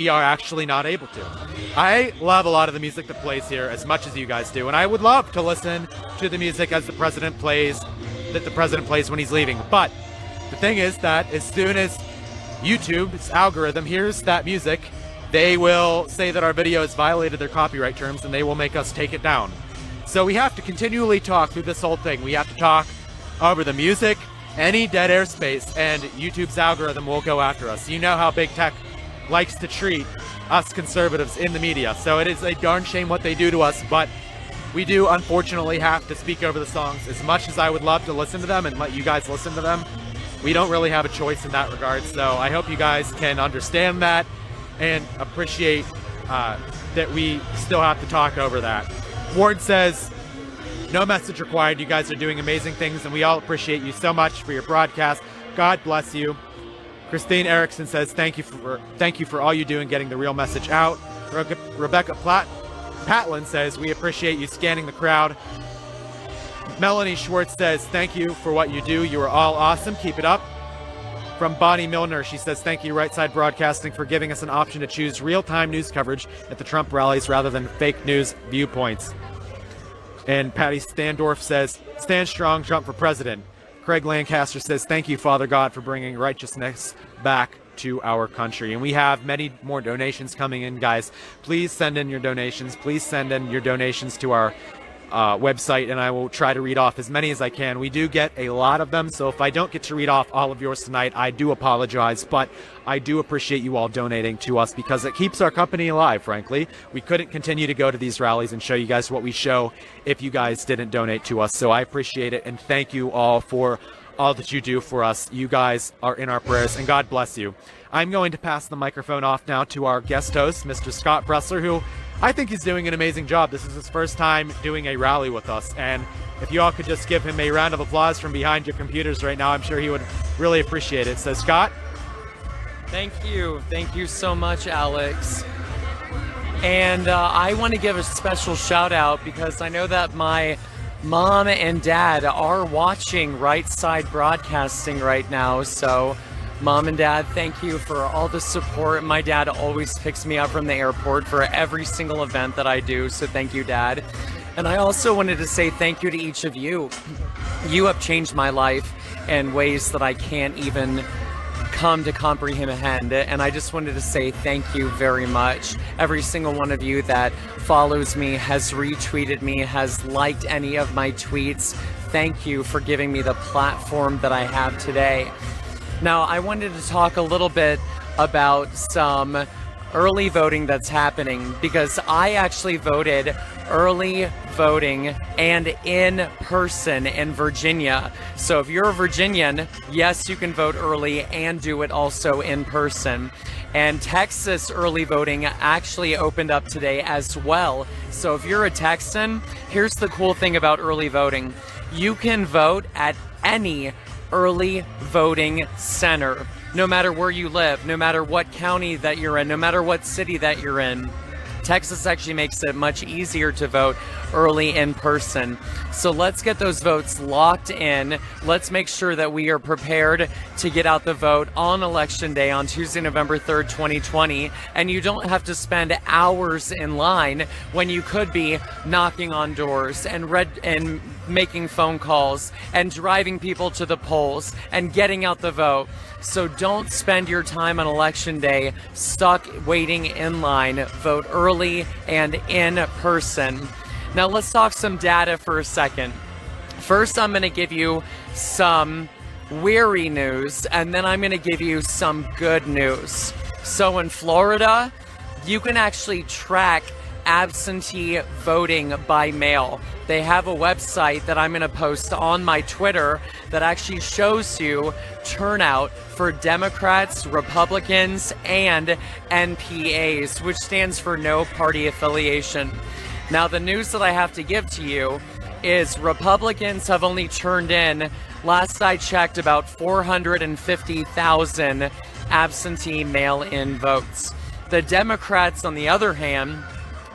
we are actually not able to. I love a lot of the music that plays here as much as you guys do, and I would love to listen to the music as the president plays when he's leaving. But the thing is that as soon as YouTube's algorithm hears that music, they will say that our video has violated their copyright terms and they will make us take it down. So we have to continually talk through this whole thing. We have to talk over the music, any dead air space, and YouTube's algorithm will go after us. You know how big tech likes to treat us conservatives in the media. So it is a darn shame what they do to us, but we do unfortunately have to speak over the songs. As much as I would love to listen to them and let you guys listen to them, we don't really have a choice in that regard. So I hope you guys can understand that and appreciate that we still have to talk over that. Ward says, no message required. You guys are doing amazing things, and we all appreciate you so much for your broadcast. God bless you. Christine Erickson says, thank you for all you do in getting the real message out. Rebecca Patlin says, we appreciate you scanning the crowd. Melanie Schwartz says, thank you for what you do. You are all awesome. Keep it up. From Bonnie Milner, she says, thank you, Right Side Broadcasting, for giving us an option to choose real-time news coverage at the Trump rallies rather than fake news viewpoints. And Patty Standorf says, stand strong, Trump for president. Craig Lancaster says, thank you, Father God, for bringing righteousness back to our country. And we have many more donations coming in, guys. Please send in your donations. Please send in your donations to our website, and I will try to read off as many as I can. We do get a lot of them, so if I don't get to read off all of yours tonight, I do apologize, but I do appreciate you all donating to us because it keeps our company alive, frankly. We couldn't continue to go to these rallies and show you guys what we show if you guys didn't donate to us, so I appreciate it, and thank you all for all that you do for us. You guys are in our prayers, and God bless you. I'm going to pass the microphone off now to our guest host, Mr. Scott Bressler, who I think he's doing an amazing job. This is his first time doing a rally with us, and if you all could just give him a round of applause from behind your computers right now, I'm sure he would really appreciate it. So, Scott? Thank you. Thank you so much, Alex. And I want to give a special shout out because I know that my mom and dad are watching Right Side Broadcasting right now, so Mom and Dad, thank you for all the support. My dad always picks me up from the airport for every single event that I do, so thank you, Dad. And I also wanted to say thank you to each of you. You have changed my life in ways that I can't even come to comprehend, and I just wanted to say thank you very much. Every single one of you that follows me, has retweeted me, has liked any of my tweets, thank you for giving me the platform that I have today. Now, I wanted to talk a little bit about some early voting that's happening because I actually voted early voting and in person in Virginia. So if you're a Virginian, yes, you can vote early and do it also in person. And Texas early voting actually opened up today as well. So if you're a Texan, here's the cool thing about early voting. You can vote at any early voting center, no matter where you live, no matter what county that you're in, no matter what city that you're in. Texas actually makes it much easier to vote early in person. So let's get those votes locked in. Let's make sure that we are prepared to get out the vote on Election Day on Tuesday, November 3rd, 2020. And you don't have to spend hours in line when you could be knocking on doors and making phone calls and driving people to the polls and getting out the vote. So don't spend your time on Election Day stuck waiting in line. Vote early and in person. Now let's talk some data for a second. First, I'm going to give you some weary news, and then I'm going to give you some good news. So in Florida, you can actually track absentee voting by mail. They have a website that I'm going to post on my Twitter that actually shows you turnout for Democrats, Republicans, and NPAs, which stands for no party affiliation. Now, the news that I have to give to you is Republicans have only turned in, last I checked, about 450,000 absentee mail-in votes. The Democrats, on the other hand,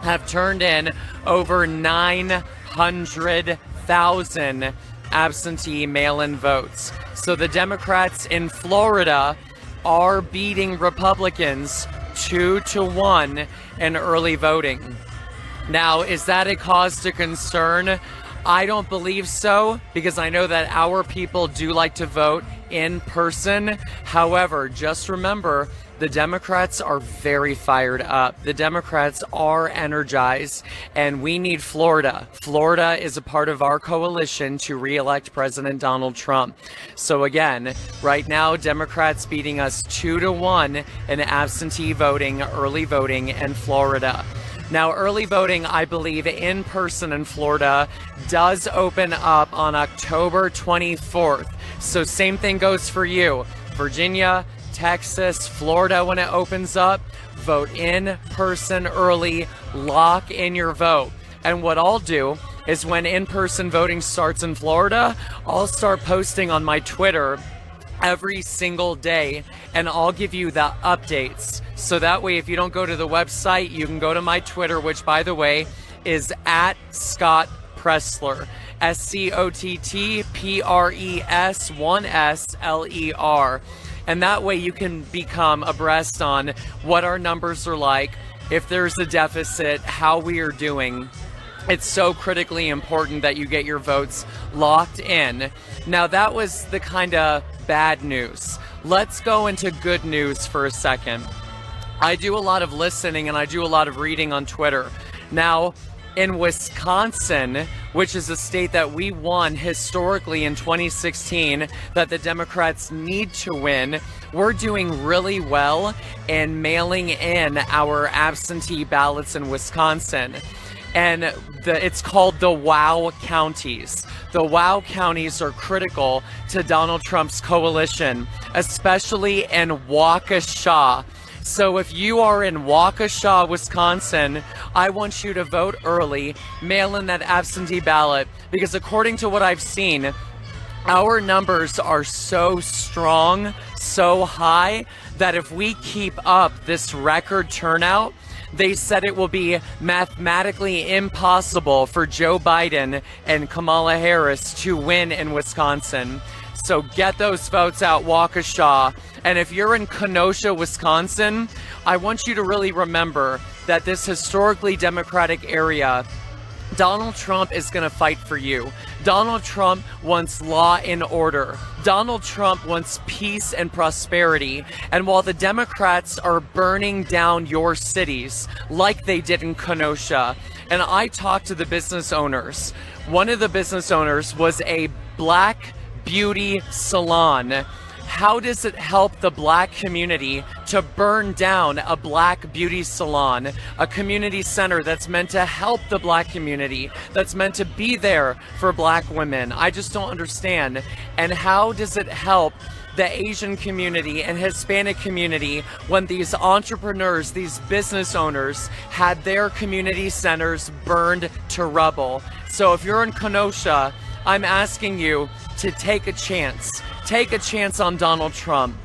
have turned in over 900,000 absentee mail-in votes. So the Democrats in Florida are beating Republicans 2-1 in early voting. Now, is that a cause to concern? I don't believe so, because I know that our people do like to vote in person. However, just remember, the Democrats are very fired up. The Democrats are energized, and we need Florida. Florida is a part of our coalition to re-elect President Donald Trump. So again, right now, Democrats beating us 2-1 in absentee voting, early voting in Florida. Now, early voting, I believe, in person in Florida does open up on October 24th. So same thing goes for you. Virginia, Texas, Florida, when it opens up, vote in person early, lock in your vote. And what I'll do is when in-person voting starts in Florida, I'll start posting on my Twitter every single day, and I'll give you the updates. So that way, if you don't go to the website, you can go to my Twitter, which, by the way, is at Scott Presler. SCOTTPRES1SLER. And that way you can become abreast on what our numbers are like, if there's a deficit, how we are doing. It's so critically important that you get your votes locked in. Now, that was the kind of bad news. Let's go into good news for a second. I do a lot of listening and I do a lot of reading on Twitter. Now, in Wisconsin, which is a state that we won historically in 2016, that the Democrats need to win, we're doing really well in mailing in our absentee ballots in Wisconsin. And it's called the WOW counties. The WOW counties are critical to Donald Trump's coalition, especially in Waukesha. So if you are in Waukesha, Wisconsin, I want you to vote early, mail in that absentee ballot, because according to what I've seen, our numbers are so strong, so high, that if we keep up this record turnout, they said it will be mathematically impossible for Joe Biden and Kamala Harris to win in Wisconsin. So get those votes out, Waukesha. And if you're in Kenosha, Wisconsin, I want you to really remember that this historically Democratic area, Donald Trump is going to fight for you. Donald Trump wants law and order. Donald Trump wants peace and prosperity. And while the Democrats are burning down your cities like they did in Kenosha, and I talked to the business owners, one of the business owners was a black beauty salon. How does it help the black community to burn down a black beauty salon, a community center that's meant to help the black community, that's meant to be there for black women? I just don't understand. And how does it help the Asian community and Hispanic community when these entrepreneurs, these business owners, had their community centers burned to rubble? So if you're in Kenosha, I'm asking you to take a chance. Take a chance on Donald Trump,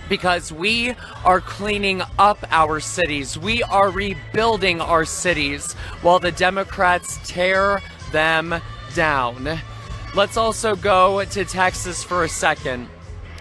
because we are cleaning up our cities. We are rebuilding our cities while the Democrats tear them down. Let's also go to Texas for a second.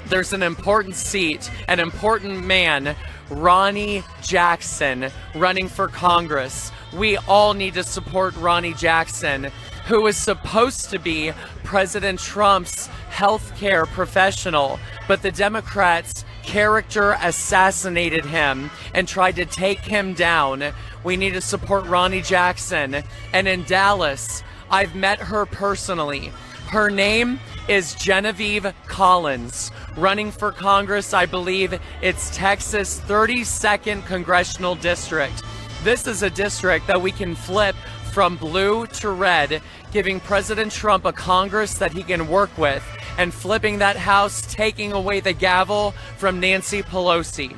There's an important seat, an important man, Ronnie Jackson, running for Congress. We all need to support Ronnie Jackson, who is supposed to be President Trump's healthcare professional, but the Democrats character assassinated him and tried to take him down. We need to support Ronnie Jackson. And in Dallas, I've met her personally. Her name is Genevieve Collins, running for Congress. I believe it's Texas' 32nd Congressional District. This is a district that we can flip from blue to red, giving President Trump a Congress that he can work with, and flipping that House, taking away the gavel from Nancy Pelosi.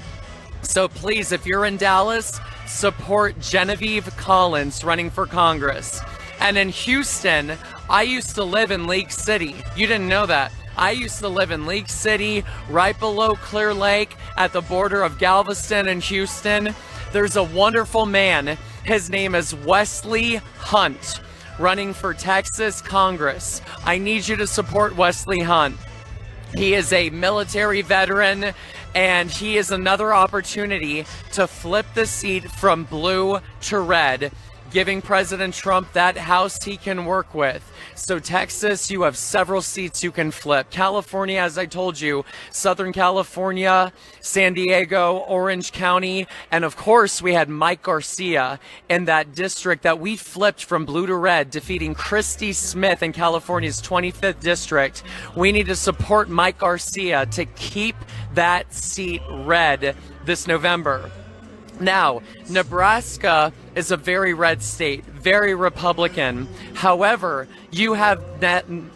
So please, if you're in Dallas, support Genevieve Collins running for Congress. And in Houston, I used to live in Lake City. You didn't know that. I used to live in Lake City, right below Clear Lake, at the border of Galveston and Houston. There's a wonderful man. His name is Wesley Hunt, running for Texas Congress. I need you to support Wesley Hunt. He is a military veteran, and he is another opportunity to flip the seat from blue to red, giving President Trump that house he can work with. So Texas, you have several seats you can flip. California, as I told you, Southern California, San Diego, Orange County, and of course we had Mike Garcia in that district that we flipped from blue to red, defeating Christy Smith in California's 25th district. We need to support Mike Garcia to keep that seat red this November. Now, Nebraska is a very red state, very Republican. However, you have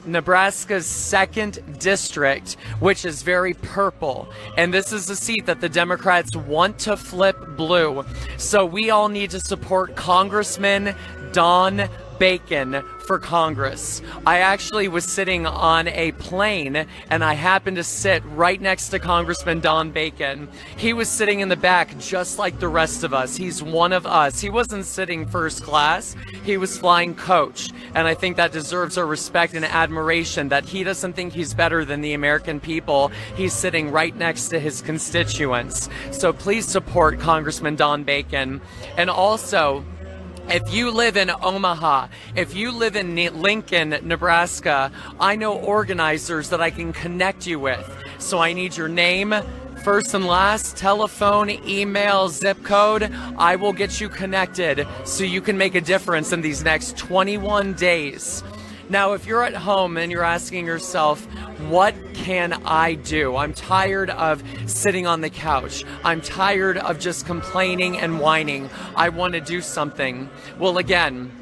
Nebraska's 2nd district, which is very purple. And this is a seat that the Democrats want to flip blue. So we all need to support Congressman Don Bacon for Congress. I actually was sitting on a plane and I happened to sit right next to Congressman Don Bacon. He was sitting in the back just like the rest of us. He's one of us. He wasn't sitting first class. He was flying coach. And I think that deserves our respect and admiration, that he doesn't think he's better than the American people. He's sitting right next to his constituents. So please support Congressman Don Bacon. And also, if you live in Omaha, if you live in Lincoln, Nebraska, I know organizers that I can connect you with. So I need your name, first and last, telephone, email, zip code. I will get you connected so you can make a difference in these next 21 days. Now, if you're at home and you're asking yourself, what can I do? I'm tired of sitting on the couch. I'm tired of just complaining and whining. I want to do something. Well, again,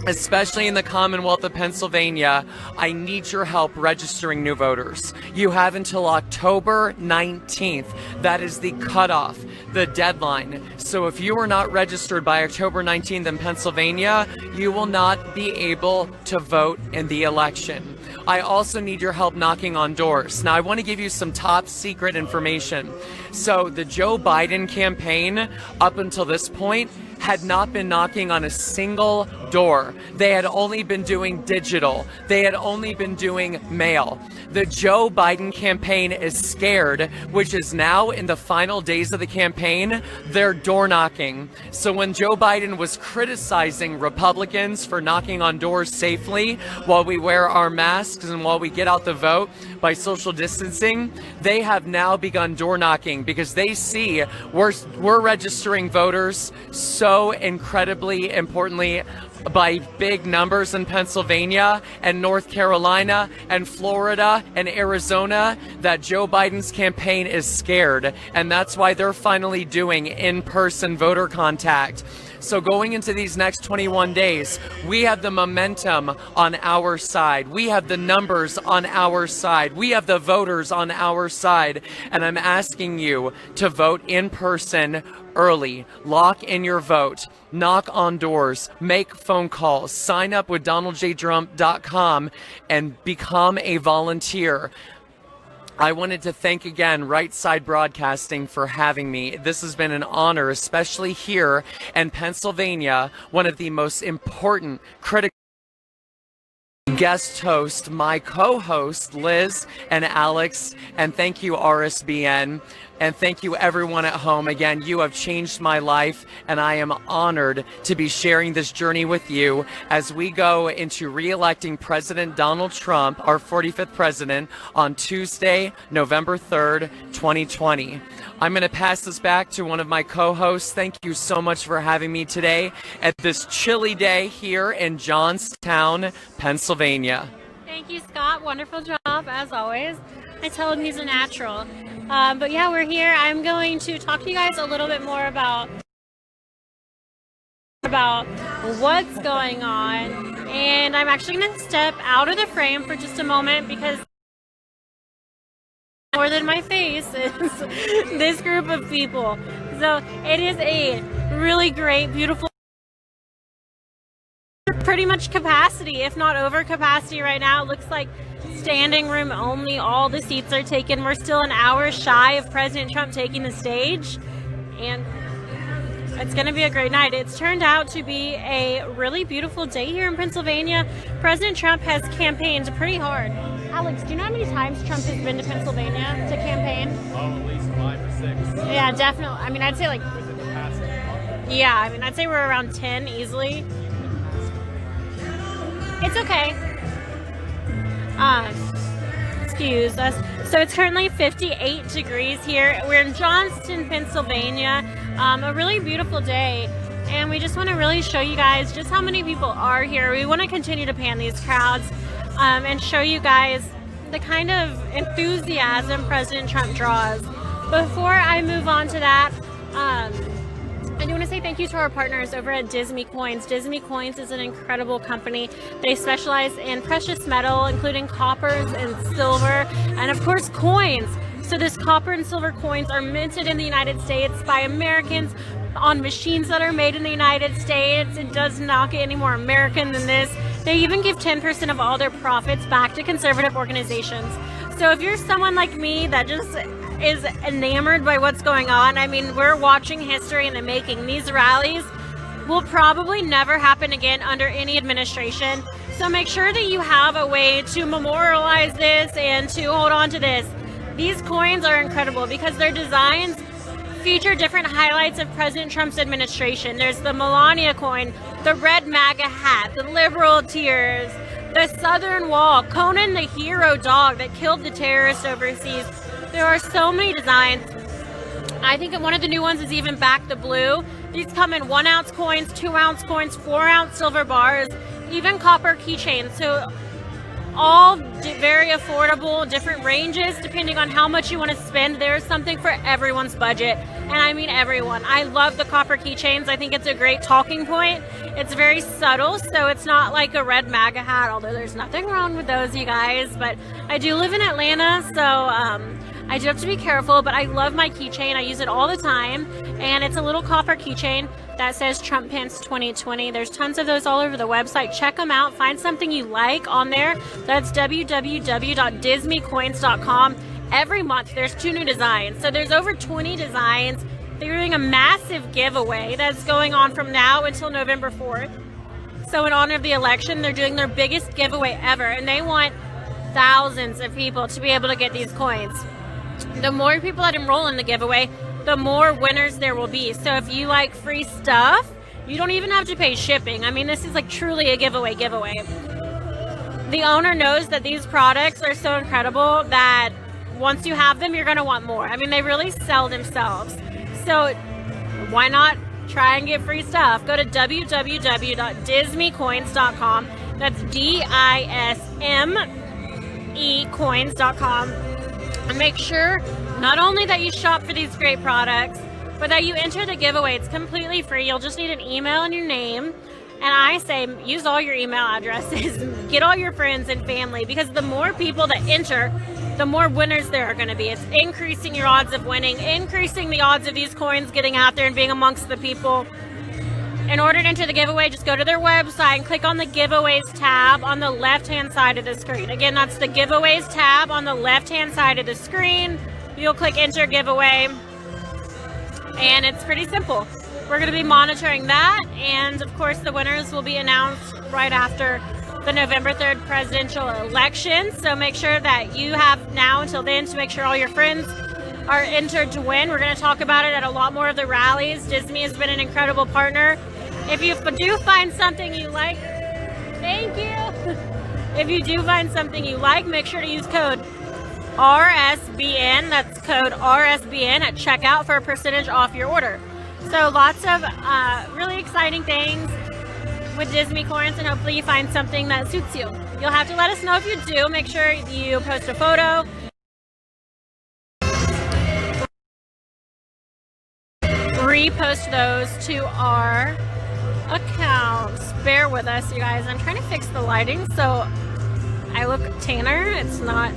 especially in the Commonwealth of Pennsylvania, I need your help registering new voters. You have until October 19th. That is the cutoff, the deadline. So if you are not registered by October 19th in Pennsylvania, you will not be able to vote in the election. I also need your help knocking on doors. Now, I want to give you some top secret information. So the Joe Biden campaign, up until this point, had not been knocking on a single door. They had only been doing digital. They had only been doing mail. The Joe Biden campaign is scared, which is now in the final days of the campaign, they're door knocking. So when Joe Biden was criticizing Republicans for knocking on doors safely while we wear our masks and while we get out the vote by social distancing, they have now begun door knocking because they see we're registering voters so incredibly importantly by big numbers in Pennsylvania and North Carolina and Florida and Arizona that Joe Biden's campaign is scared, and that's why they're finally doing in-person voter contact. So going into these next 21 days, we have the momentum on our side. We have the numbers on our side. We have the voters on our side. And I'm asking you to vote in person early. Lock in your vote. Knock on doors. Make phone calls. Sign up with DonaldJTrump.com and become a volunteer. I wanted to thank again Right Side Broadcasting for having me. This has been an honor, especially here in Pennsylvania, one of the most important critical guest host, my co-host Liz and Alex, and thank you RSBN, and thank you everyone at home. Again, you have changed my life, and I am honored to be sharing this journey with you as we go into re-electing President Donald Trump, our 45th president, on Tuesday, November 3rd, 2020. I'm going to pass this back to one of my co-hosts. Thank you so much for having me today at this chilly day here in Johnstown, Pennsylvania. Thank you, Scott. Wonderful job, as always. I tell him he's a natural. But yeah, we're here. I'm going to talk to you guys a little bit more about what's going on. And I'm actually going to step out of the frame for just a moment because more than my face is this group of people. So it is a really great, beautiful, pretty much capacity, if not over capacity right now. It looks like standing room only. All the seats are taken. We're still an hour shy of President Trump taking the stage, and it's going to be a great night. It's turned out to be a really beautiful day here in Pennsylvania. President Trump has campaigned pretty hard Alex, do you know how many times Trump has been to Pennsylvania to campaign? Oh, at least 5 or 6. Yeah, definitely. I mean, I'd say like, Within the past month. yeah, I mean, I'd say we're around 10 easily. It's okay. Excuse us. So it's currently 58 degrees here. We're in Johnstown, Pennsylvania. A really beautiful day. And we just want to really show you guys just how many people are here. We want to continue to pan these crowds and show you guys the kind of enthusiasm President Trump draws. Before I move on to that, I do want to say thank you to our partners over at Disney Coins. Disney Coins is an incredible company. They specialize in precious metal, including coppers and silver, and of course coins. So this copper and silver coins are minted in the United States by Americans on machines that are made in the United States. It does not get any more American than this. They even give 10% of all their profits back to conservative organizations. So if you're someone like me that just is enamored by what's going on, I mean, we're watching history in the making. These rallies will probably never happen again under any administration. So make sure that you have a way to memorialize this and to hold on to this. These coins are incredible because their designs feature different highlights of President Trump's administration. There's the Melania coin, the red MAGA hat, the liberal tears, the Southern Wall, Conan the hero dog that killed the terrorists overseas. There are so many designs. I think one of the new ones is even back the blue. These come in 1 ounce coins, 2 ounce coins, 4 ounce silver bars, even copper keychains. So all very affordable, different ranges depending on how much you want to spend. There's something for everyone's budget, and I mean everyone. I love the copper keychains. I think it's a great talking point. It's very subtle, so it's not like a red MAGA hat, although there's nothing wrong with those, you guys. But I do live in Atlanta, so I do have to be careful, but I love my keychain. I use it all the time, and it's a little copper keychain that says Trump Pence 2020. There's tons of those all over the website. Check them out. Find something you like on there. That's www.disneycoins.com. Every month, there's 2 new designs. So there's over 20 designs. They're doing a massive giveaway that's going on from now until November 4th. So in honor of the election, they're doing their biggest giveaway ever, and they want thousands of people to be able to get these coins. The more people that enroll in the giveaway, the more winners there will be. So if you like free stuff, you don't even have to pay shipping. I mean, this is like truly a giveaway. The owner knows that these products are so incredible that once you have them, you're going to want more. I mean, they really sell themselves. So why not try and get free stuff? Go to www.disneycoins.com. That's DISME coins.com. And make sure not only that you shop for these great products, but that you enter the giveaway. It's completely free. You'll just need an email and your name. And I say use all your email addresses. Get all your friends and family, because the more people that enter, the more winners there are going to be. It's increasing your odds of winning, increasing the odds of these coins getting out there and being amongst the people. In order to enter the giveaway, just go to their website and click on the giveaways tab on the left-hand side of the screen. Again, that's the giveaways tab on the left-hand side of the screen. You'll click enter giveaway, and it's pretty simple. We're going to be monitoring that, and of course the winners will be announced right after the November 3rd presidential election. So make sure that you have now until then to make sure all your friends are entered to win. We're going to talk about it at a lot more of the rallies. Disney has been an incredible partner. If you do find something you like, thank you. If you do find something you like, make sure to use code RSBN. That's code RSBN at checkout for a percentage off your order. So lots of really exciting things with Disney Coins, and hopefully you find something that suits you. You'll have to let us know if you do. Make sure you post a photo. Repost those to our accounts. Bear with us, you guys. I'm trying to fix the lighting so I look tanner. It's not.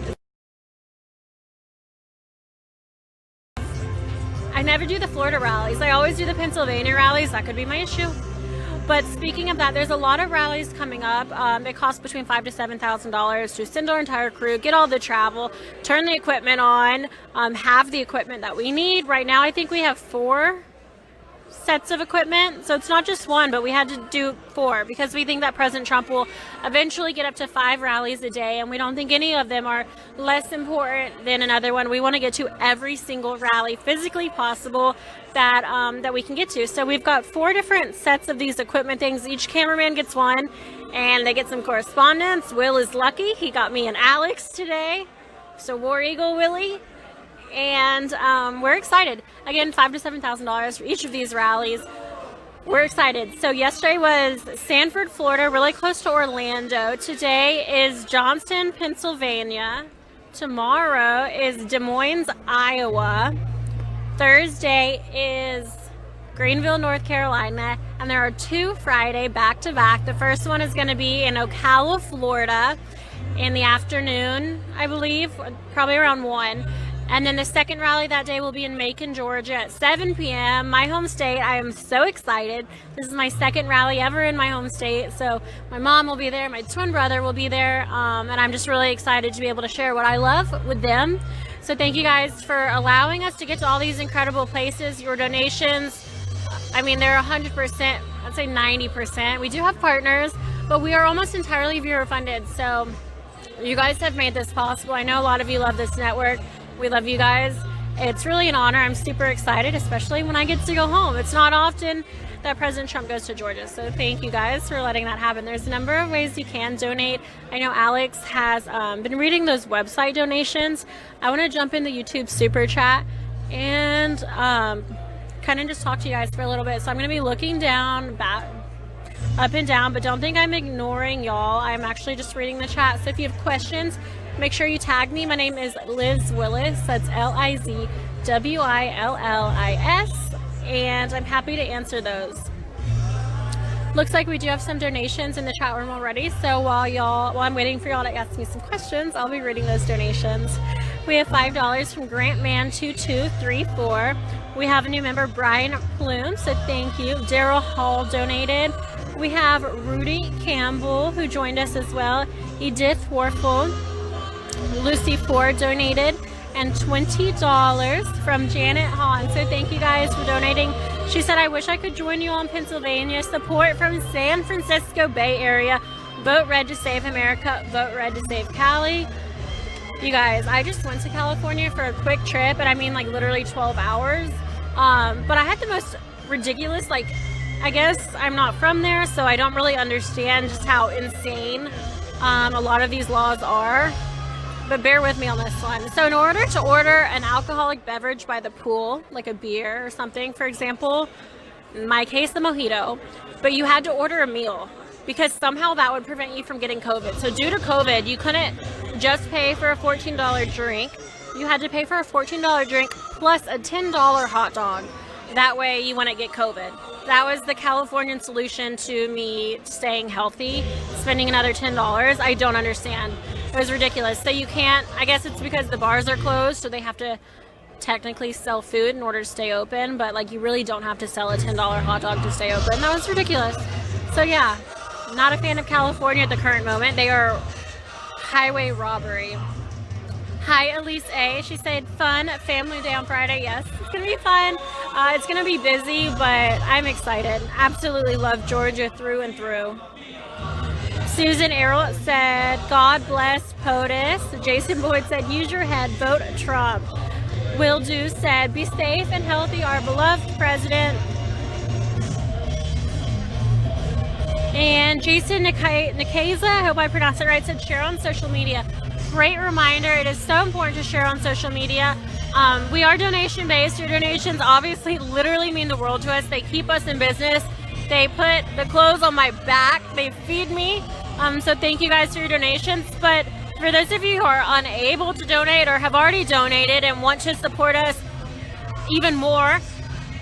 I never do the Florida rallies. I always do the Pennsylvania rallies. That could be my issue. But speaking of that, there's a lot of rallies coming up. They cost between $5,000 to $7,000 to send our entire crew, get all the travel, turn the equipment on, have the equipment that we need. Right now, I think we have 4 sets of equipment. So it's not just one, but we had to do 4 because we think that President Trump will eventually get up to 5 rallies a day, and we don't think any of them are less important than another one. We want to get to every single rally physically possible that we can get to. So we've got 4 different sets of these equipment things. Each cameraman gets one, and they get some correspondence. Will is lucky. He got me and Alex today. So War Eagle Willie. And we're excited. Again, $5,000 to $7,000 for each of these rallies. We're excited. So yesterday was Sanford, Florida, really close to Orlando. Today is Johnstown, Pennsylvania. Tomorrow is Des Moines, Iowa. Thursday is Greenville, North Carolina. And there are 2 Friday back-to-back. The first one is going to be in Ocala, Florida in the afternoon, I believe, probably around 1. And then the second rally that day will be in Macon, Georgia at 7 p.m. My home state. I am so excited. This is my second rally ever in my home state. So my mom will be there. My twin brother will be there. And I'm just really excited to be able to share what I love with them. So thank you guys for allowing us to get to all these incredible places. Your donations, I mean, they're 100%, I'd say 90%. We do have partners, but we are almost entirely viewer funded. So you guys have made this possible. I know a lot of you love this network. We love you guys. It's really an honor. I'm super excited, especially when I get to go home. It's not often that President Trump goes to Georgia. So thank you guys for letting that happen. There's a number of ways you can donate. I know Alex has been reading those website donations. I want to jump in the YouTube super chat and kind of just talk to you guys for a little bit. So I'm going to be looking down, up and down, but don't think I'm ignoring y'all. I'm actually just reading the chat. So if you have questions, make sure you tag me. My name is Liz Willis. That's Lizwillis. And I'm happy to answer those. Looks like we do have some donations in the chat room already. So while I'm waiting for y'all to ask me some questions, I'll be reading those donations. We have $5 from Grantman2234. We have a new member, Brian Plume. So thank you. Daryl Hall donated. We have Rudy Campbell, who joined us as well. Edith Warfel. Lucy Ford donated, and $20 from Janet Hahn. So thank you guys for donating. She said, I wish I could join you all in Pennsylvania. Support from San Francisco Bay Area. Vote red to save America. Vote red to save Cali. You guys, I just went to California for a quick trip, and I mean like literally 12 hours. But I had the most ridiculous, I guess I'm not from there, so I don't really understand just how insane a lot of these laws are. But bear with me on this one. So in order to order an alcoholic beverage by the pool, like a beer or something, for example, in my case, the mojito, but you had to order a meal because somehow that would prevent you from getting COVID. So due to COVID, you couldn't just pay for a $14 drink. You had to pay for a $14 drink plus a $10 hot dog. That way you wouldn't get COVID. That was the Californian solution to me staying healthy, spending another $10. I don't understand. It was ridiculous. So you can't, I guess it's because the bars are closed, so they have to technically sell food in order to stay open, but you really don't have to sell a $10 hot dog to stay open. That was ridiculous. So yeah, not a fan of California at the current moment. They are highway robbery. Hi, Elise A. She said, fun family day on Friday. Yes, it's going to be fun. It's going to be busy, but I'm excited. Absolutely love Georgia through and through. Susan Errol said, God bless POTUS. Jason Boyd said, use your head, vote Trump. Will Do said, be safe and healthy, our beloved president. And Jason Nikeza, I hope I pronounced it right, said, share on social media. Great reminder. It is so important to share on social media. We are donation based. Your donations obviously literally mean the world to us. They keep us in business. They put the clothes on my back. They feed me. So thank you guys for your donations. But for those of you who are unable to donate or have already donated and want to support us even more,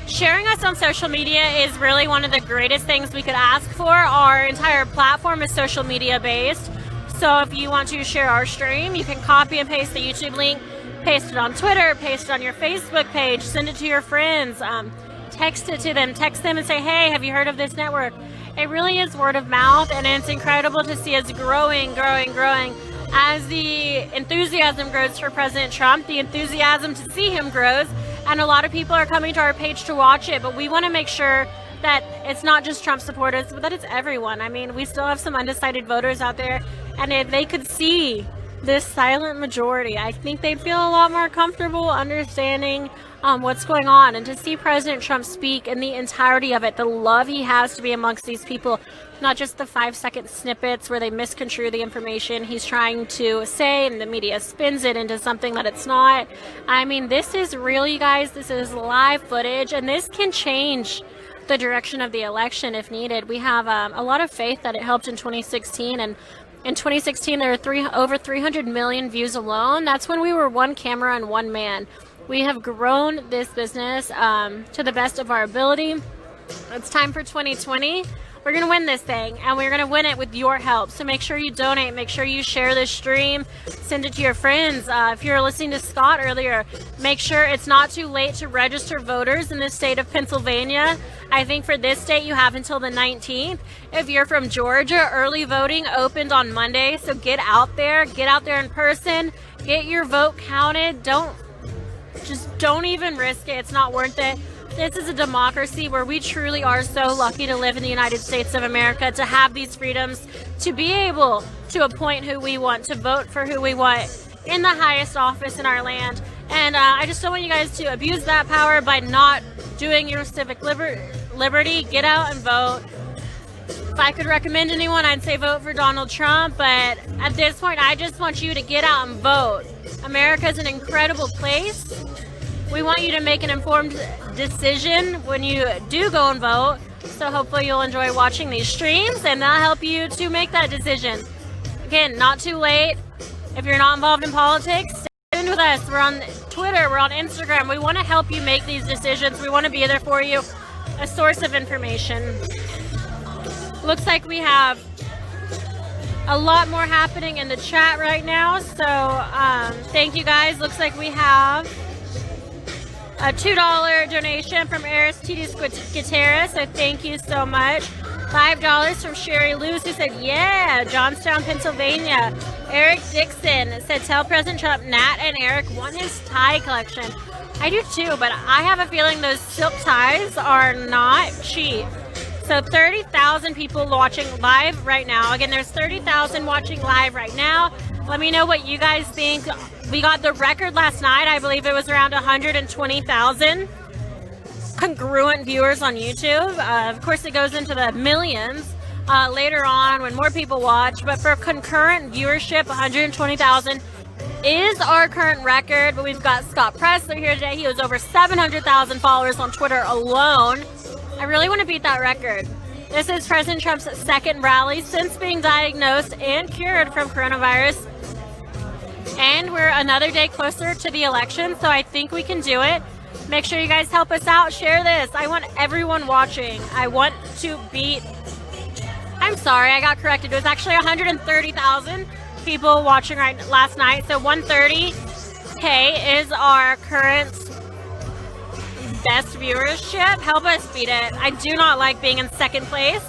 sharing us on social media is really one of the greatest things we could ask for. Our entire platform is social media based. So if you want to share our stream, you can copy and paste the YouTube link, paste it on Twitter, paste it on your Facebook page, send it to your friends, text it to them, text them and say, hey, have you heard of this network? It really is word of mouth, and it's incredible to see us growing. As the enthusiasm grows for President Trump, the enthusiasm to see him grows, and a lot of people are coming to our page to watch it, but we want to make sure that it's not just Trump supporters, but that it's everyone. I mean, we still have some undecided voters out there, and if they could see this silent majority, I think they'd feel a lot more comfortable understanding what's going on. And to see President Trump speak in the entirety of it, the love he has to be amongst these people, not just the 5-second snippets where they misconstrue the information he's trying to say and the media spins it into something that it's not. I mean, this is real, you guys. This is live footage, and this can change the direction of the election if needed. We have a lot of faith that it helped in 2016, and in 2016 there were over 300 million views alone. That's when we were one camera and one man. We have grown this business to the best of our ability. It's time for 2020. We're going to win this thing, and we're going to win it with your help. So make sure you donate. Make sure you share this stream. Send it to your friends. If you're listening to Scott earlier, make sure it's not too late to register voters in the state of Pennsylvania. I think for this state, you have until the 19th. If you're from Georgia, early voting opened on Monday. So get out there in person. Get your vote counted. Don't even risk it. It's not worth it. This is a democracy where we truly are so lucky to live in the United States of America, to have these freedoms, to be able to appoint who we want, to vote for who we want in the highest office in our land. And I just don't want you guys to abuse that power by not doing your civic liberty. Get out and vote. If I could recommend anyone, I'd say vote for Donald Trump. But at this point, I just want you to get out and vote. America is an incredible place. We want you to make an informed decision when you do go and vote. So hopefully you'll enjoy watching these streams, and that'll help you to make that decision. Again, not too late. If you're not involved in politics, stay tuned with us. We're on Twitter, we're on Instagram. We want to help you make these decisions. We want to be there for you, a source of information. Looks like we have a lot more happening in the chat right now. So thank you guys. Looks like we have a $2 donation from Aristides Gutierrez, so thank you so much. $5 from Sherry Lewis, who said, yeah, Johnstown, Pennsylvania. Eric Dixon said, tell President Trump Nat and Eric want his tie collection. I do too, but I have a feeling those silk ties are not cheap. So 30,000 people watching live right now. Again, there's 30,000 watching live right now. Let me know what you guys think. We got the record last night. I believe it was around 120,000 congruent viewers on YouTube. Of course, it goes into the millions later on when more people watch. But for concurrent viewership, 120,000 is our current record. But we've got Scott Pressler here today. He has over 700,000 followers on Twitter alone. I really want to beat that record. This is President Trump's second rally since being diagnosed and cured from coronavirus. And we're another day closer to the election, so I think we can do it. Make sure you guys help us out. Share this. I want everyone watching. I want to beat... I'm sorry, I got corrected. It was actually 130,000 people watching last night. So 130K is our current best viewership. Help us beat it. I do not like being in second place.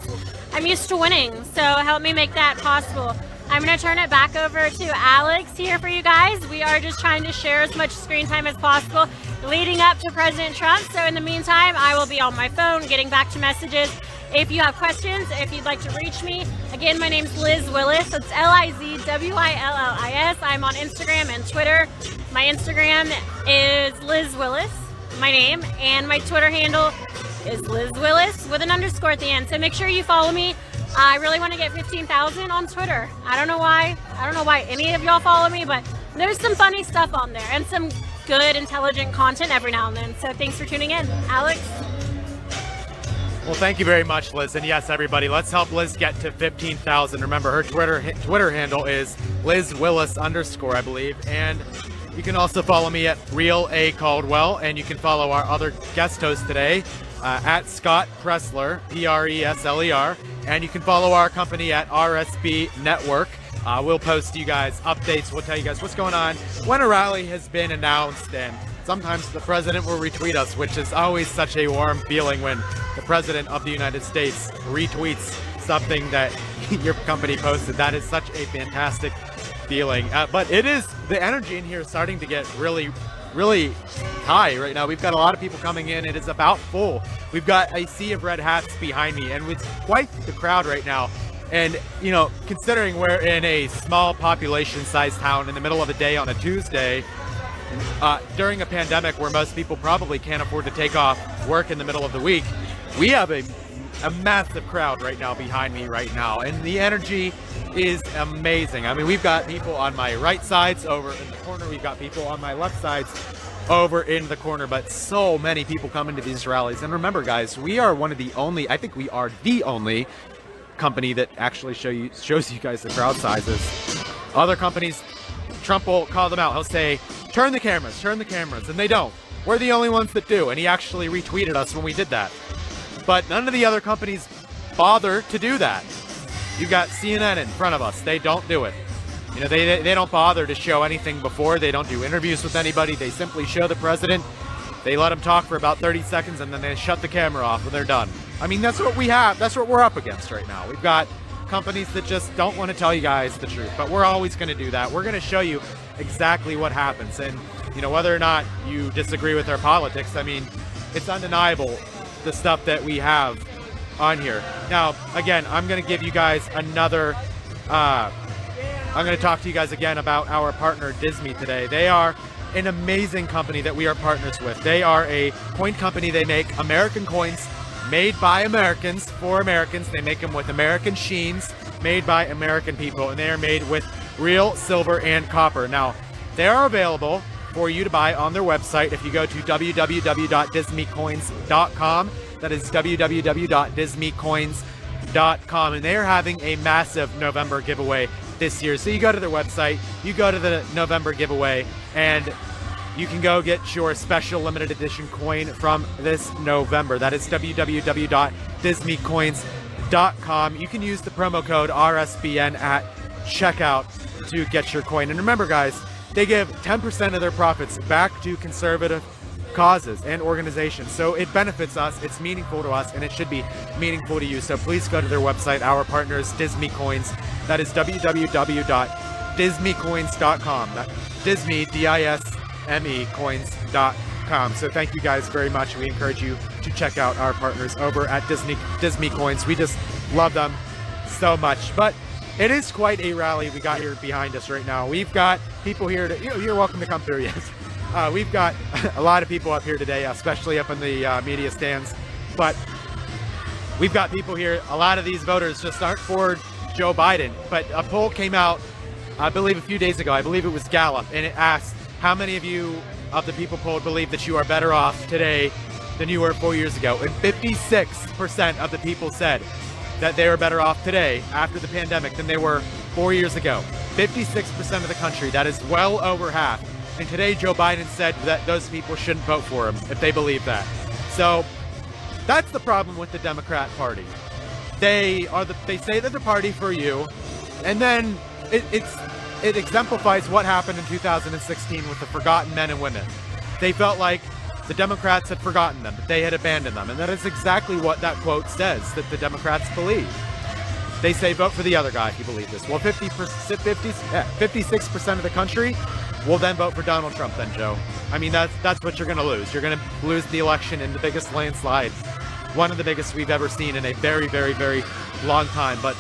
I'm used to winning, so help me make that possible. I'm going to turn it back over to Alex here for you guys. We are just trying to share as much screen time as possible leading up to President Trump. So in the meantime, I will be on my phone getting back to messages. If you have questions, if you'd like to reach me, again, my name's Liz Willis. It's Lizwillis. I'm on Instagram and Twitter. My Instagram is Liz Willis, my name, and my Twitter handle is Liz Willis with an underscore at the end. So make sure you follow me. I really want to get 15,000 on Twitter. I don't know why. I don't know why any of y'all follow me, but there's some funny stuff on there and some good, intelligent content every now and then. So thanks for tuning in. Alex? Well, thank you very much, Liz. And yes, everybody, let's help Liz get to 15,000. Remember, her Twitter handle is Liz Willis _, I believe. And you can also follow me at Real A Caldwell, and you can follow our other guest host today at Scott Pressler, Presler, and you can follow our company at RSB Network. We'll post you guys updates. We'll tell you guys what's going on when a rally has been announced, and sometimes the president will retweet us, which is always such a warm feeling when the president of the United States retweets something that your company posted. That is such a fantastic feeling. But it is, the energy in here is starting to get really really high right now. We've got a lot of people coming in. It is about full. We've got a sea of red hats behind me, and it's quite the crowd right now. And, you know, considering we're in a small population-sized town in the middle of the day on a Tuesday, during a pandemic where most people probably can't afford to take off work in the middle of the week, we have a massive crowd right now behind me right now, and the energy is amazing. I mean, we've got people on my right sides over in the corner, we've got people on my left sides over in the corner, but so many people coming to these rallies. And remember, guys, we are one of the only, I think we are the only company that actually shows you guys the crowd sizes. Other companies, Trump will call them out. He'll say, turn the cameras, and they don't. We're the only ones that do, and he actually retweeted us when we did that. But none of the other companies bother to do that. You've got CNN in front of us. They don't do it. You know, they don't bother to show anything before. They don't do interviews with anybody. They simply show the president. They let him talk for about 30 seconds, and then they shut the camera off when they're done. I mean, that's what we have. That's what we're up against right now. We've got companies that just don't want to tell you guys the truth, but we're always going to do that. We're going to show you exactly what happens. And, you know, whether or not you disagree with our politics, I mean, it's undeniable the stuff that we have on here. Now, again, I'm going to give you guys another, I'm going to talk to you guys again about our partner Disney today. They are an amazing company that we are partners with. They are a coin company. They make American coins made by Americans for Americans. They make them with American sheens made by American people, and they are made with real silver and copper. Now, they are available for you to buy on their website if you go to www.disneycoins.com. That is www.disneycoins.com, and they are having a massive November giveaway this year. So you go to their website, you go to the November giveaway, and you can go get your special limited edition coin from this November. That is www.disneycoins.com. You can use the promo code RSBN at checkout to get your coin. And remember, guys, they give 10% of their profits back to conservative causes and organizations. So it benefits us, it's meaningful to us, and it should be meaningful to you. So please go to their website, our partners, Disney Coins. That is www.disneycoins.com. Disney, D-I-S-M-E, coins.com. So thank you guys very much. We encourage you to check out our partners over at Disney Coins. We just love them so much. But it is quite a rally we got here behind us right now. We've got people here you're welcome to come through, yes. We've got a lot of people up here today, especially up in the media stands. But we've got people here. A lot of these voters just aren't for Joe Biden. But a poll came out, I believe, a few days ago. I believe it was Gallup, and it asked how many of you, of the people polled, believe that you are better off today than you were 4 years ago. And 56% of the people said that they are better off today after the pandemic than they were 4 years ago. 56% of the country. That is well over half. And today Joe Biden said that those people shouldn't vote for him if they believe that. So that's the problem with the Democrat Party. They say they're the party for you, and then it exemplifies what happened in 2016 with the forgotten men and women. They felt like the Democrats had forgotten them, that they had abandoned them, and that is exactly what that quote says, that the Democrats believe. They say vote for the other guy if you believe this. Well, 56% of the country will then vote for Donald Trump then, Joe. I mean, that's what you're going to lose. You're going to lose the election in the biggest landslide, one of the biggest we've ever seen in a very, very, very long time. But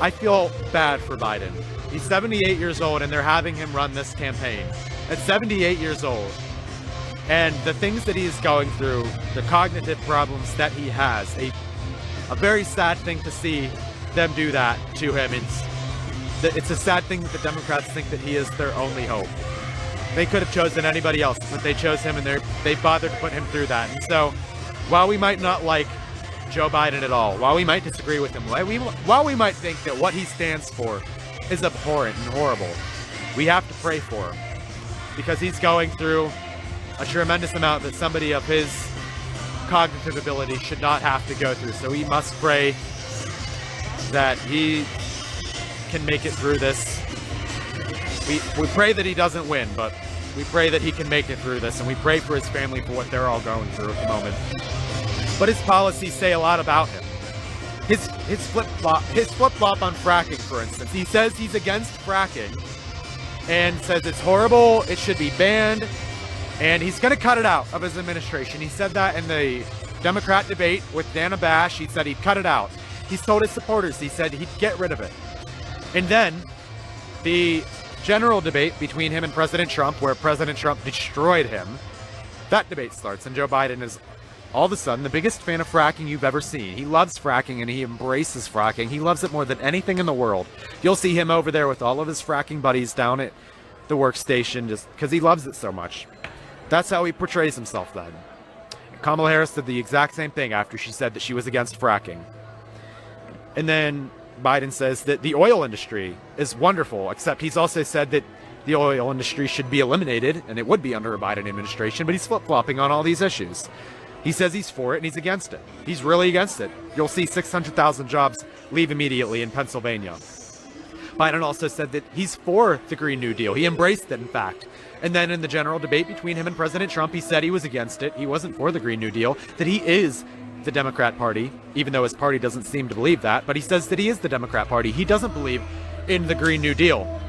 I feel bad for Biden. He's 78 years old, and they're having him run this campaign. At 78 years old, and the things that he's going through, the cognitive problems that he has, a very sad thing to see them do that to him. It's a sad thing that the Democrats think that he is their only hope. They could have chosen anybody else, but they chose him, and they bothered to put him through that. And so, while we might not like Joe Biden at all, while we might disagree with him, while we might think that what he stands for is abhorrent and horrible, we have to pray for him, because he's going through a tremendous amount that somebody of his cognitive ability should not have to go through. So we must pray that he can make it through this. We pray that he doesn't win, but we pray that he can make it through this, and we pray for his family for what they're all going through at the moment. But his policies say a lot about him. His flip-flop on fracking, for instance. He says he's against fracking and says it's horrible, it should be banned, And he's going to cut it out of his administration. He said that in the Democrat debate with Dana Bash. He said he'd cut it out. He's told his supporters, he said he'd get rid of it. And then the general debate between him and President Trump, where President Trump destroyed him, that debate starts, and Joe Biden is all of a sudden the biggest fan of fracking you've ever seen. He loves fracking, and he embraces fracking. He loves it more than anything in the world. You'll see him over there with all of his fracking buddies down at the workstation just because he loves it so much. That's how he portrays himself then. Kamala Harris did the exact same thing after she said that she was against fracking. And then Biden says that the oil industry is wonderful, except he's also said that the oil industry should be eliminated, and it would be under a Biden administration, but he's flip-flopping on all these issues. He says he's for it, and he's against it. He's really against it. You'll see 600,000 jobs leave immediately in Pennsylvania. Biden also said that he's for the Green New Deal. He embraced it, in fact. And then in the general debate between him and President Trump, he said he was against it. He wasn't for the Green New Deal, that he is the Democrat Party, even though his party doesn't seem to believe that. But he says that he is the Democrat Party. He doesn't believe in the Green New Deal.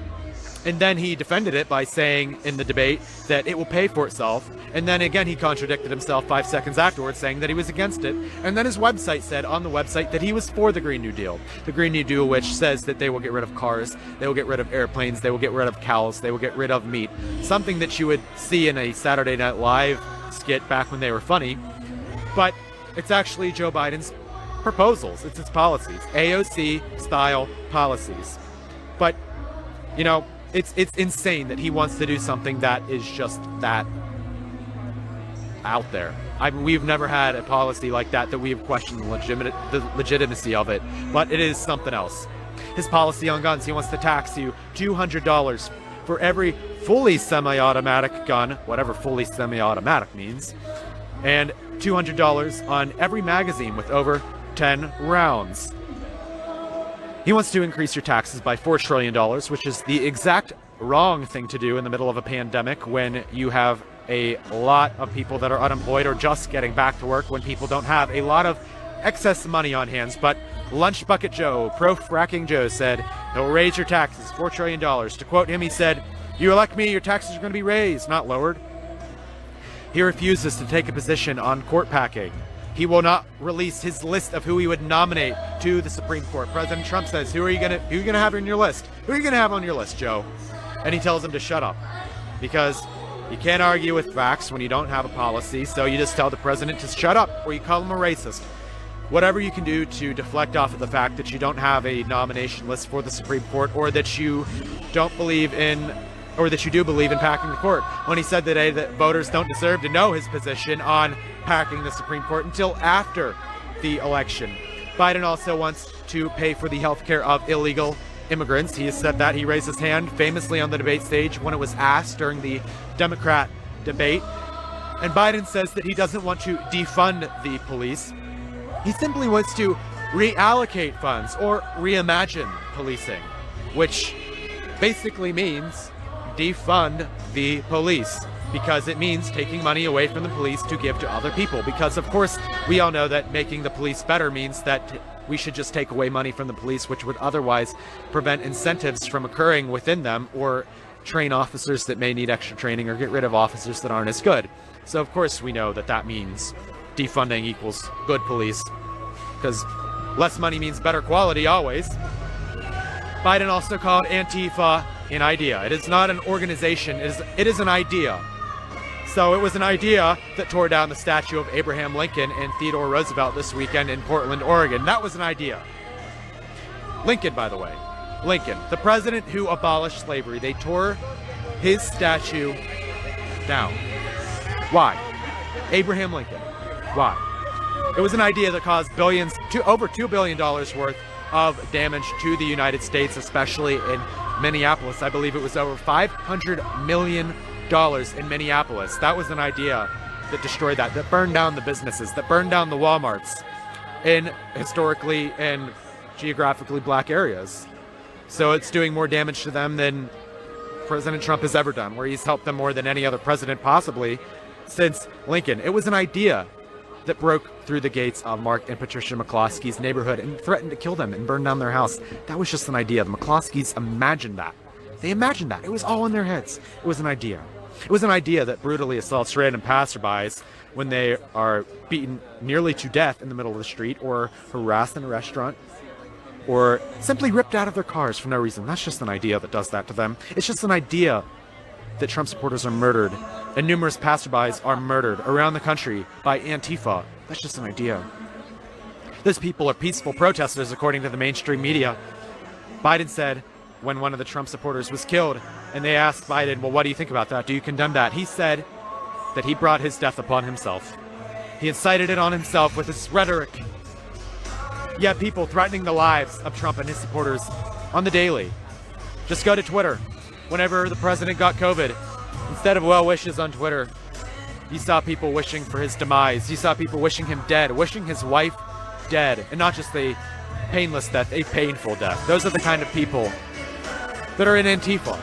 And then he defended it by saying in the debate that it will pay for itself. And then again, he contradicted himself 5 seconds afterwards, saying that he was against it. And then his website said on the website that he was for the Green New Deal. The Green New Deal, which says that they will get rid of cars, they will get rid of airplanes, they will get rid of cows, they will get rid of meat. Something that you would see in a Saturday Night Live skit back when they were funny. But it's actually Joe Biden's proposals. It's his policies. AOC-style policies. But, you know, it's insane that he wants to do something that is just that out there. I mean, we've never had a policy like that we've questioned the legitimacy of it, but it is something else. His policy on guns, he wants to tax you $200 for every fully semi-automatic gun, whatever fully semi-automatic means, and $200 on every magazine with over 10 rounds. He wants to increase your taxes by $4 trillion, which is the exact wrong thing to do in the middle of a pandemic when you have a lot of people that are unemployed or just getting back to work, when people don't have a lot of excess money on hands. But Lunch Bucket Joe, pro-fracking Joe, said he'll raise your taxes $4 trillion. To quote him, he said, "You elect me, your taxes are going to be raised, not lowered." He refuses to take a position on court packing. He will not release his list of who he would nominate to the Supreme Court. President Trump says, who are you gonna have on your list? Who are you gonna have on your list, Joe? And he tells him to shut up, because you can't argue with facts when you don't have a policy. So you just tell the president to shut up, or you call him a racist. Whatever you can do to deflect off of the fact that you don't have a nomination list for the Supreme Court, or that you don't believe in, or that you do believe in packing the court. When he said today that voters don't deserve to know his position on packing the Supreme Court until after the election. Biden also wants to pay for the health care of illegal immigrants. He has said that. He raised his hand famously on the debate stage when it was asked during the Democrat debate. And Biden says that he doesn't want to defund the police. He simply wants to reallocate funds, or reimagine policing, which basically means defund the police, because it means taking money away from the police to give to other people. Because of course we all know that making the police better means that we should just take away money from the police, which would otherwise prevent incentives from occurring within them, or train officers that may need extra training, or get rid of officers that aren't as good. So of course we know that that means defunding equals good police, because less money means better quality always. Biden also called Antifa an idea. It is not an organization, it is an idea. So it was an idea that tore down the statue of Abraham Lincoln and Theodore Roosevelt this weekend in Portland, Oregon. That was an idea. Lincoln, by the way. Lincoln, the president who abolished slavery. They tore his statue down. Why? Abraham Lincoln. Why? It was an idea that caused billions, to over $2 billion worth of damage to the United States, especially in Minneapolis. I believe it was over $500 million in Minneapolis. That was an idea that destroyed that burned down the businesses, that burned down the Walmarts in historically and geographically black areas. So it's doing more damage to them than President Trump has ever done, where he's helped them more than any other president possibly since Lincoln. It was an idea that broke through the gates of Mark and Patricia McCloskey's neighborhood and threatened to kill them and burn down their house. That was just an idea. The McCloskeys imagined that. They imagined that. It was all in their heads. It was an idea. It was an idea that brutally assaults random passerbys when they are beaten nearly to death in the middle of the street, or harassed in a restaurant, or simply ripped out of their cars for no reason. That's just an idea that does that to them. It's just an idea that Trump supporters are murdered, and numerous passerbys are murdered around the country by Antifa. That's just an idea. Those people are peaceful protesters, according to the mainstream media. Biden said when one of the Trump supporters was killed, and they asked Biden, well, what do you think about that? Do you condemn that? He said that he brought his death upon himself. He incited it on himself with his rhetoric. Yet people threatening the lives of Trump and his supporters on the daily. Just go to Twitter. Whenever the president got COVID, instead of well wishes on Twitter, you saw people wishing for his demise. You saw people wishing him dead, wishing his wife dead, and not just a painless death, a painful death. Those are the kind of people that are in Antifa,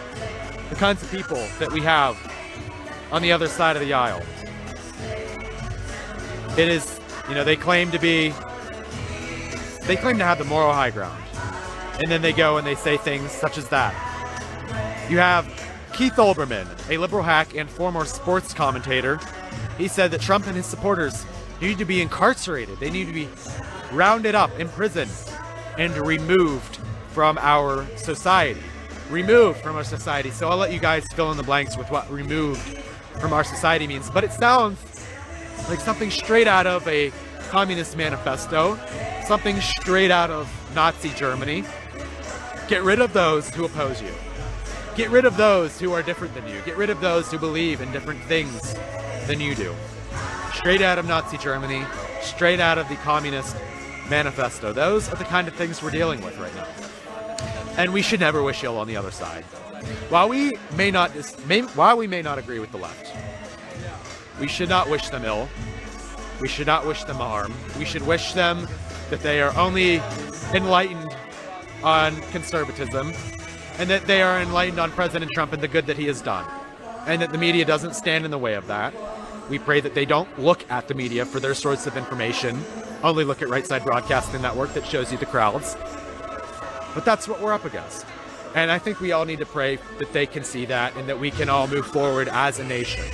the kinds of people that we have on the other side of the aisle. It is, they claim to have the moral high ground, and then they go and they say things such as that. You have Keith Olbermann, a liberal hack and former sports commentator. He said that Trump and his supporters need to be incarcerated. They need to be rounded up, imprisoned, and removed from our society. Removed from our society. So I'll let you guys fill in the blanks with what removed from our society means. But it sounds like something straight out of a communist manifesto, something straight out of Nazi Germany. Get rid of those who oppose you. Get rid of those who are different than you. Get rid of those who believe in different things than you do. Straight out of Nazi Germany, straight out of the Communist Manifesto. Those are the kind of things we're dealing with right now. And we should never wish ill on the other side. While we may not agree with the left, we should not wish them ill. We should not wish them harm. We should wish them that they are only enlightened on conservatism, and that they are enlightened on President Trump and the good that he has done, and that the media doesn't stand in the way of that. We pray that they don't look at the media for their source of information, only look at Right Side Broadcasting Network that shows you the crowds. But that's what we're up against. And I think we all need to pray that they can see that, and that we can all move forward as a nation.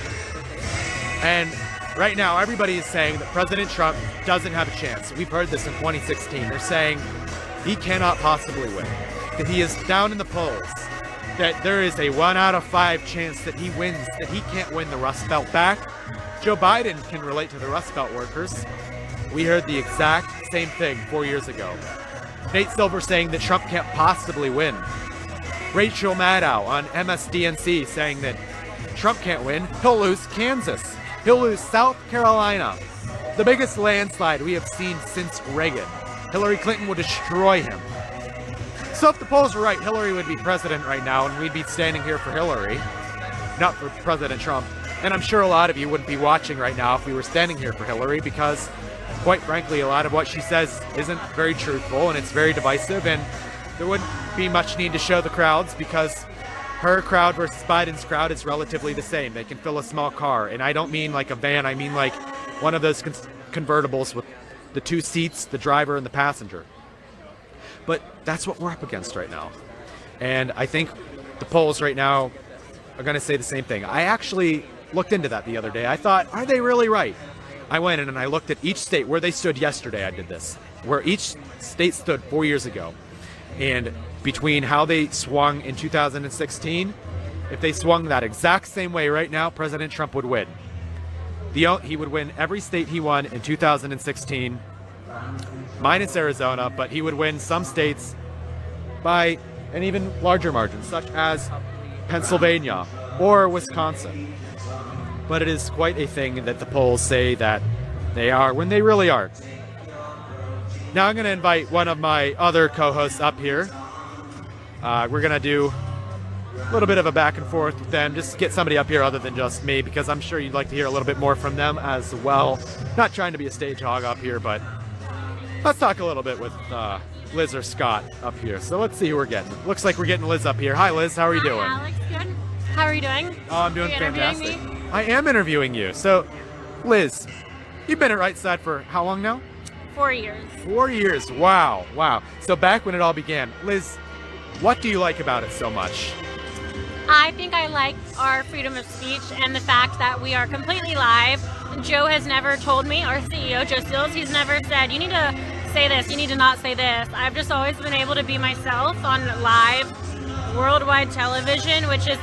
And right now, everybody is saying that President Trump doesn't have a chance. We've heard this in 2016. They're saying he cannot possibly win, that he is down in the polls, that there is a 1 out of 5 chance that he wins, that he can't win the Rust Belt back. Joe Biden can relate to the Rust Belt workers. We heard the exact same thing 4 years ago. Nate Silver saying that Trump can't possibly win. Rachel Maddow on MSDNC saying that Trump can't win. He'll lose Kansas. He'll lose South Carolina. The biggest landslide we have seen since Reagan. Hillary Clinton will destroy him. So if the polls were right, Hillary would be president right now, and we'd be standing here for Hillary, not for President Trump. And I'm sure a lot of you wouldn't be watching right now if we were standing here for Hillary, because quite frankly, a lot of what she says isn't very truthful, and it's very divisive, and there wouldn't be much need to show the crowds, because her crowd versus Biden's crowd is relatively the same. They can fill a small car, and I don't mean like a van, I mean like one of those convertibles with the 2 seats, the driver and the passenger. But that's what we're up against right now. And I think the polls right now are going to say the same thing. I actually looked into that the other day. I thought, are they really right? I went in and I looked at each state where they stood yesterday. I did this, where each state stood 4 years ago. And between how they swung in 2016, if they swung that exact same way right now, President Trump would win. He would win every state he won in 2016, minus Arizona, but he would win some states by an even larger margin, such as Pennsylvania or Wisconsin. But it is quite a thing that the polls say that they are when they really aren't. Now I'm going to invite one of my other co-hosts up here. We're going to do a little bit of a back and forth with them, just get somebody up here other than just me, because I'm sure you'd like to hear a little bit more from them as well. Not trying to be a stage hog up here, but let's talk a little bit with Liz or Scott up here. So let's see who we're getting. Looks like we're getting Liz up here. Hi, Liz. How are you doing? Alex, good. How are you doing? Oh, I'm doing fantastic. Me? I am interviewing you. So, Liz, you've been at Right Side for how long now? 4 years. 4 years. Wow. So back when it all began, Liz, what do you like about it so much? I think I like our freedom of speech and the fact that we are completely live. Joe has never told me, our CEO, Joe Seals, he's never said, you need to say this, you need to not say this. I've just always been able to be myself on live worldwide television, which is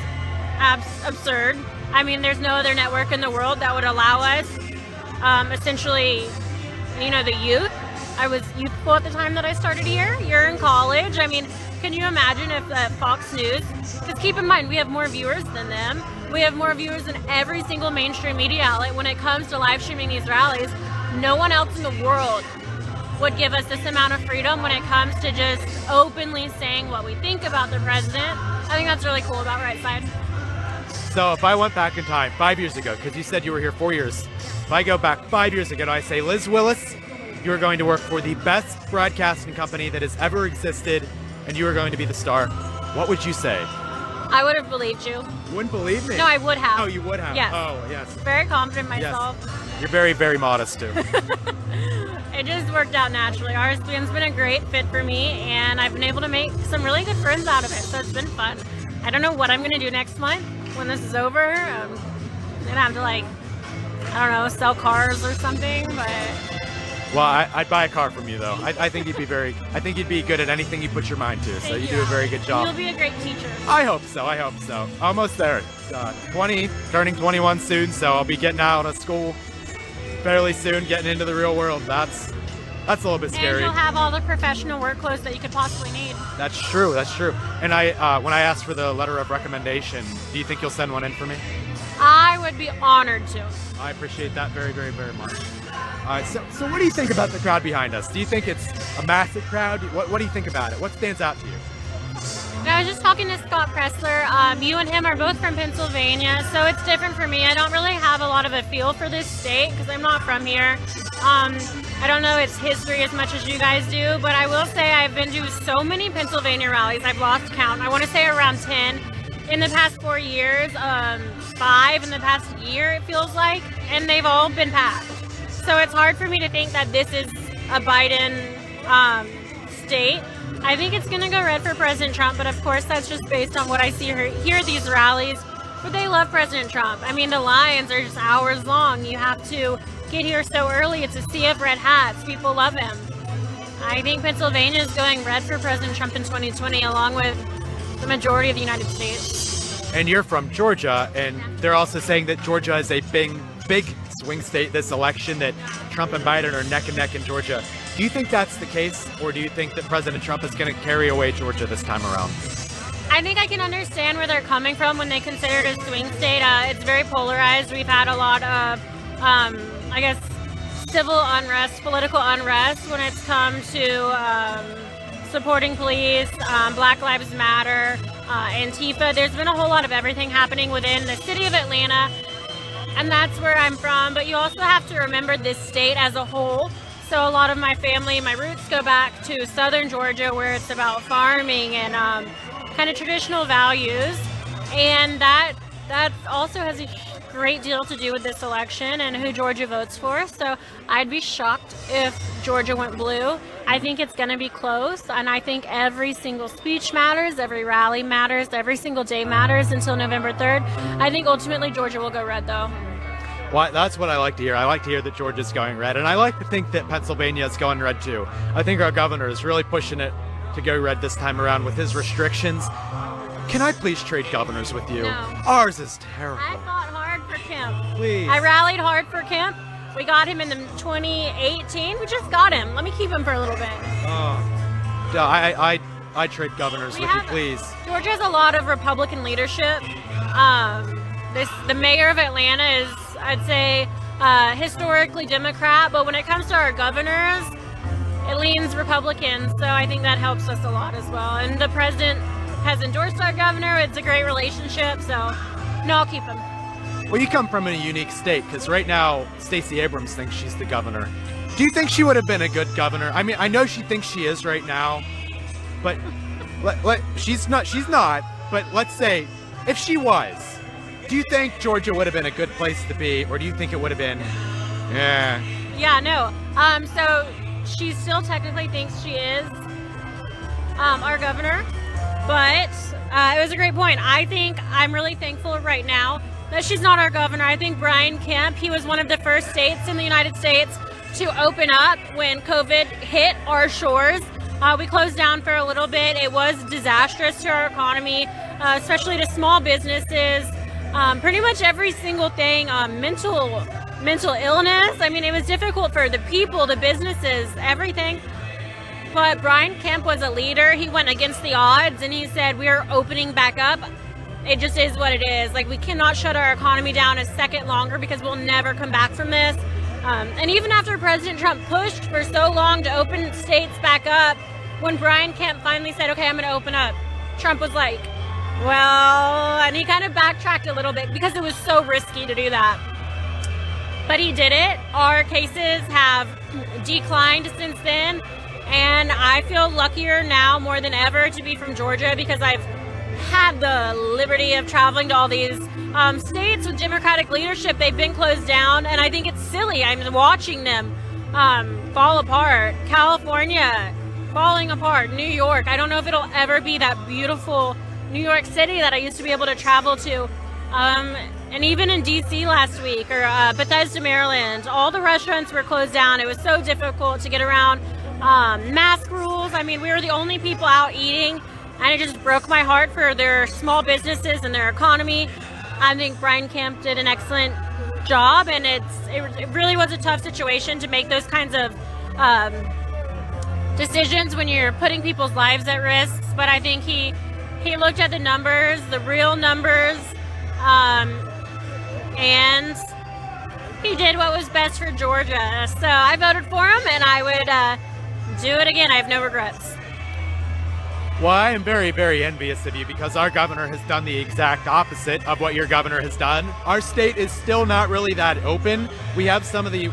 absurd. I mean, there's no other network in the world that would allow us, essentially, the youth. I was youthful at the time that I started here. You're in college. I mean, can you imagine if Fox News, because keep in mind, we have more viewers than them. We have more viewers than every single mainstream media outlet. When it comes to live streaming these rallies, no one else in the world would give us this amount of freedom when it comes to just openly saying what we think about the president. I think that's really cool about Right Side. So if I went back in time 5 years ago, because you said you were here 4 years, if I go back 5 years ago and I say, Liz Willis, you are going to work for the best broadcasting company that has ever existed, and you are going to be the star, what would you say? I would have believed you. You wouldn't believe me? No, I would have. Oh, you would have? Yes. Oh, yes. Very confident in myself. Yes. You're very, very modest, too. It just worked out naturally. RSBN's been a great fit for me, and I've been able to make some really good friends out of it, so it's been fun. I don't know what I'm going to do next month when this is over. I'm going to have to, sell cars or something, but... Well, I'd buy a car from you, though. I think you'd be good at anything you put your mind to, so you do a very good job. You'll be a great teacher. I hope so. Almost there. 20, turning 21 soon, so I'll be getting out of school fairly soon, getting into the real world. That's a little bit scary. And you'll have all the professional work clothes that you could possibly need. That's true. And when I asked for the letter of recommendation, do you think you'll send one in for me? I would be honored to. I appreciate that very, very, very much. So what do you think about the crowd behind us? Do you think it's a massive crowd? What do you think about it? What stands out to you? I was just talking to Scott Pressler. You and him are both from Pennsylvania, so it's different for me. I don't really have a lot of a feel for this state because I'm not from here. I don't know its history as much as you guys do, but I will say I've been to so many Pennsylvania rallies. I've lost count. I want to say around 10 in the past 4 years, 5 in the past year it feels like, and they've all been packed. So it's hard for me to think that this is a Biden state. I think it's going to go red for President Trump, but of course that's just based on what I see here at these rallies. But they love President Trump. I mean, the lines are just hours long. You have to get here so early. It's a sea of red hats. People love him. I think Pennsylvania is going red for President Trump in 2020, along with the majority of the United States. And you're from Georgia, and they're also saying that Georgia is a big swing state this election, that Trump and Biden are neck and neck in Georgia. Do you think that's the case, or do you think that President Trump is going to carry away Georgia this time around? I think I can understand where they're coming from when they consider it a swing state. It's very polarized. We've had a lot of, civil unrest, political unrest when it's come to supporting police, Black Lives Matter, Antifa. There's been a whole lot of everything happening within the city of Atlanta, and that's where I'm from. But you also have to remember this state as a whole. So a lot of my family, my roots go back to southern Georgia, where it's about farming and kind of traditional values. And that also has a great deal to do with this election and who Georgia votes for. So I'd be shocked if Georgia went blue. I think it's going to be close, and I think every single speech matters, every rally matters, every single day matters until November 3rd. I think ultimately Georgia will go red, though. Well, that's what I like to hear. I like to hear that Georgia's going red, and I like to think that Pennsylvania is going red too. I think our governor is really pushing it to go red this time around with his restrictions. Can I please trade governors with you? No. Ours is terrible. I fought hard for Kemp. Please. I rallied hard for Kemp. We got him in the 2018. We just got him. Let me keep him for a little bit. I trade governors with you, please. Georgia has a lot of Republican leadership. The mayor of Atlanta is, I'd say, historically Democrat, but when it comes to our governors, it leans Republican, so I think that helps us a lot as well. And the president has endorsed our governor. It's a great relationship, so no, I'll keep him. Well, you come from a unique state, because right now Stacey Abrams thinks she's the governor. Do you think she would have been a good governor? I mean, I know she thinks she is right now, but she's not, but let's say if she was, do you think Georgia would have been a good place to be, or do you think it would have been, Yeah, no. So she still technically thinks she is our governor. But it was a great point. I think I'm really thankful right now that she's not our governor. I think Brian Kemp, he was one of the first states in the United States to open up when COVID hit our shores. We closed down for a little bit. It was disastrous to our economy, especially to small businesses. Pretty much every single thing, mental illness. I mean, it was difficult for the people, the businesses, everything. But Brian Kemp was a leader. He went against the odds and he said, we're opening back up. It just is what it is. Like, we cannot shut our economy down a second longer because we'll never come back from this. And even after President Trump pushed for so long to open states back up, when Brian Kemp finally said, okay, I'm going to open up, Trump was like, well, and he kind of backtracked a little bit because it was so risky to do that. But he did it. Our cases have declined since then. And I feel luckier now more than ever to be from Georgia because I've had the liberty of traveling to all these states with Democratic leadership. They've been closed down, and I think it's silly. I'm watching them fall apart. California falling apart. New York. I don't know if it'll ever be that beautiful New York City that I used to be able to travel to. And even in D.C. last week, or Bethesda, Maryland, all the restaurants were closed down. It was so difficult to get around. Mask rules. I mean, we were the only people out eating, and it just broke my heart for their small businesses and their economy. I think Brian Kemp did an excellent job, and it really was a tough situation to make those kinds of decisions when you're putting people's lives at risk. But I think he looked at the numbers, the real numbers, and he did what was best for Georgia. So I voted for him, and I would do it again. I have no regrets. Well, I am very, very envious of you because our governor has done the exact opposite of what your governor has done. Our state is still not really that open. We have some of the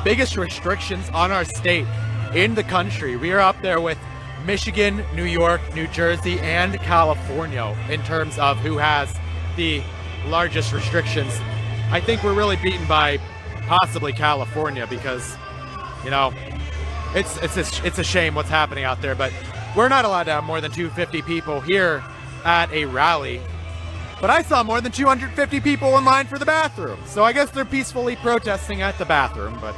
biggest restrictions on our state in the country. We are up there with Michigan, New York, New Jersey, and California in terms of who has the largest restrictions. I think we're really beaten by possibly California because, you know, it's a shame what's happening out there, but we're not allowed to have more than 250 people here at a rally. But I saw more than 250 people in line for the bathroom, so I guess they're peacefully protesting at the bathroom, but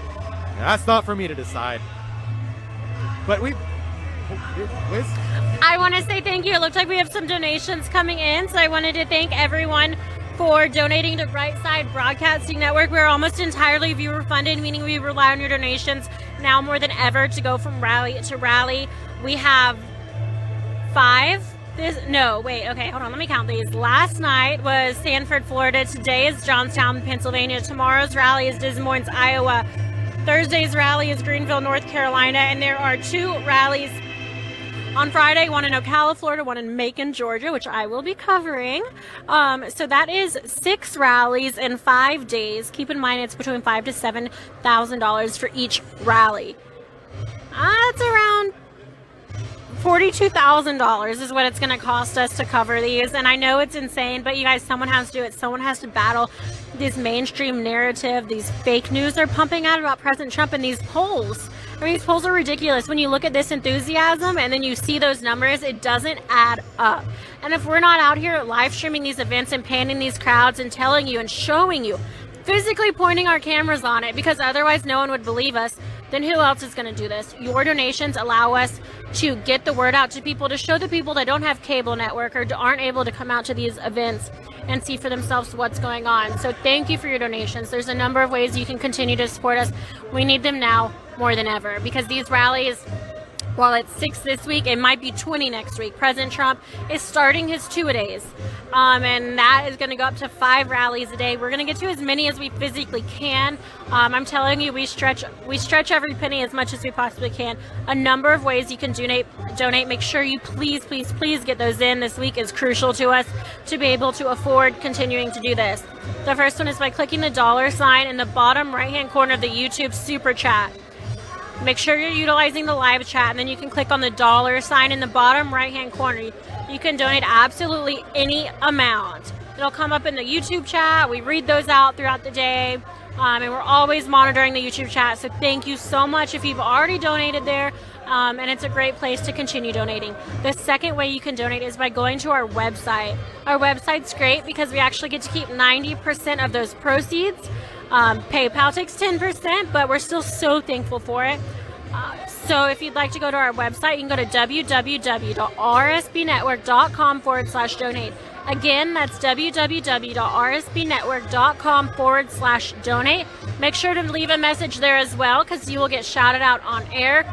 that's not for me to decide. But Liz? I want to say thank you. It looks like we have some donations coming in, so I wanted to thank everyone for donating to Brightside Broadcasting Network. We're almost entirely viewer funded, meaning we rely on your donations now more than ever to go from rally to rally. We have 5. Okay, hold on, let me count these. Last night was Sanford, Florida. Today is Johnstown, Pennsylvania. Tomorrow's rally is Des Moines, Iowa. Thursday's rally is Greenville, North Carolina. And there are 2 rallies on Friday, one in Ocala, Florida, one in Macon, Georgia, which I will be covering. So that is 6 rallies in 5 days. Keep in mind it's between $5,000 to $7,000 for each rally. That's around $42,000 is what it's going to cost us to cover these. And I know it's insane, but you guys, someone has to do it. Someone has to battle this mainstream narrative, these fake news they're pumping out about President Trump, and these polls. I mean, these polls are ridiculous. When you look at this enthusiasm and then you see those numbers, it doesn't add up. And if we're not out here live streaming these events and panning these crowds and telling you and showing you, physically pointing our cameras on it, because otherwise no one would believe us, then who else is going to do this? Your donations allow us to get the word out to people, to show the people that don't have cable network or aren't able to come out to these events and see for themselves what's going on. So thank you for your donations. There's a number of ways you can continue to support us. We need them now more than ever, because these rallies, while it's 6 this week, it might be 20 next week. President Trump is starting his 2-a-days, and that is going to go up to 5 rallies a day. We're going to get to as many as we physically can. I'm telling you, we stretch every penny as much as we possibly can. A number of ways you can donate. Make sure you please get those in. This week is crucial to us to be able to afford continuing to do this. The first one is by clicking the $ in the bottom right-hand corner of the YouTube Super Chat. Make sure you're utilizing the live chat, and then you can click on the $ in the bottom right-hand corner. You can donate absolutely any amount. It'll come up in the YouTube chat. We read those out throughout the day. And we're always monitoring the YouTube chat. So thank you so much if you've already donated there. And it's a great place to continue donating. The second way you can donate is by going to our website. Our website's great because we actually get to keep 90% of those proceeds. PayPal takes 10%, but we're still so thankful for it. So if you'd like to go to our website, you can go to www.rsbnetwork.com/donate. Again, that's www.rsbnetwork.com/donate. Make sure to leave a message there as well, because you will get shouted out on air.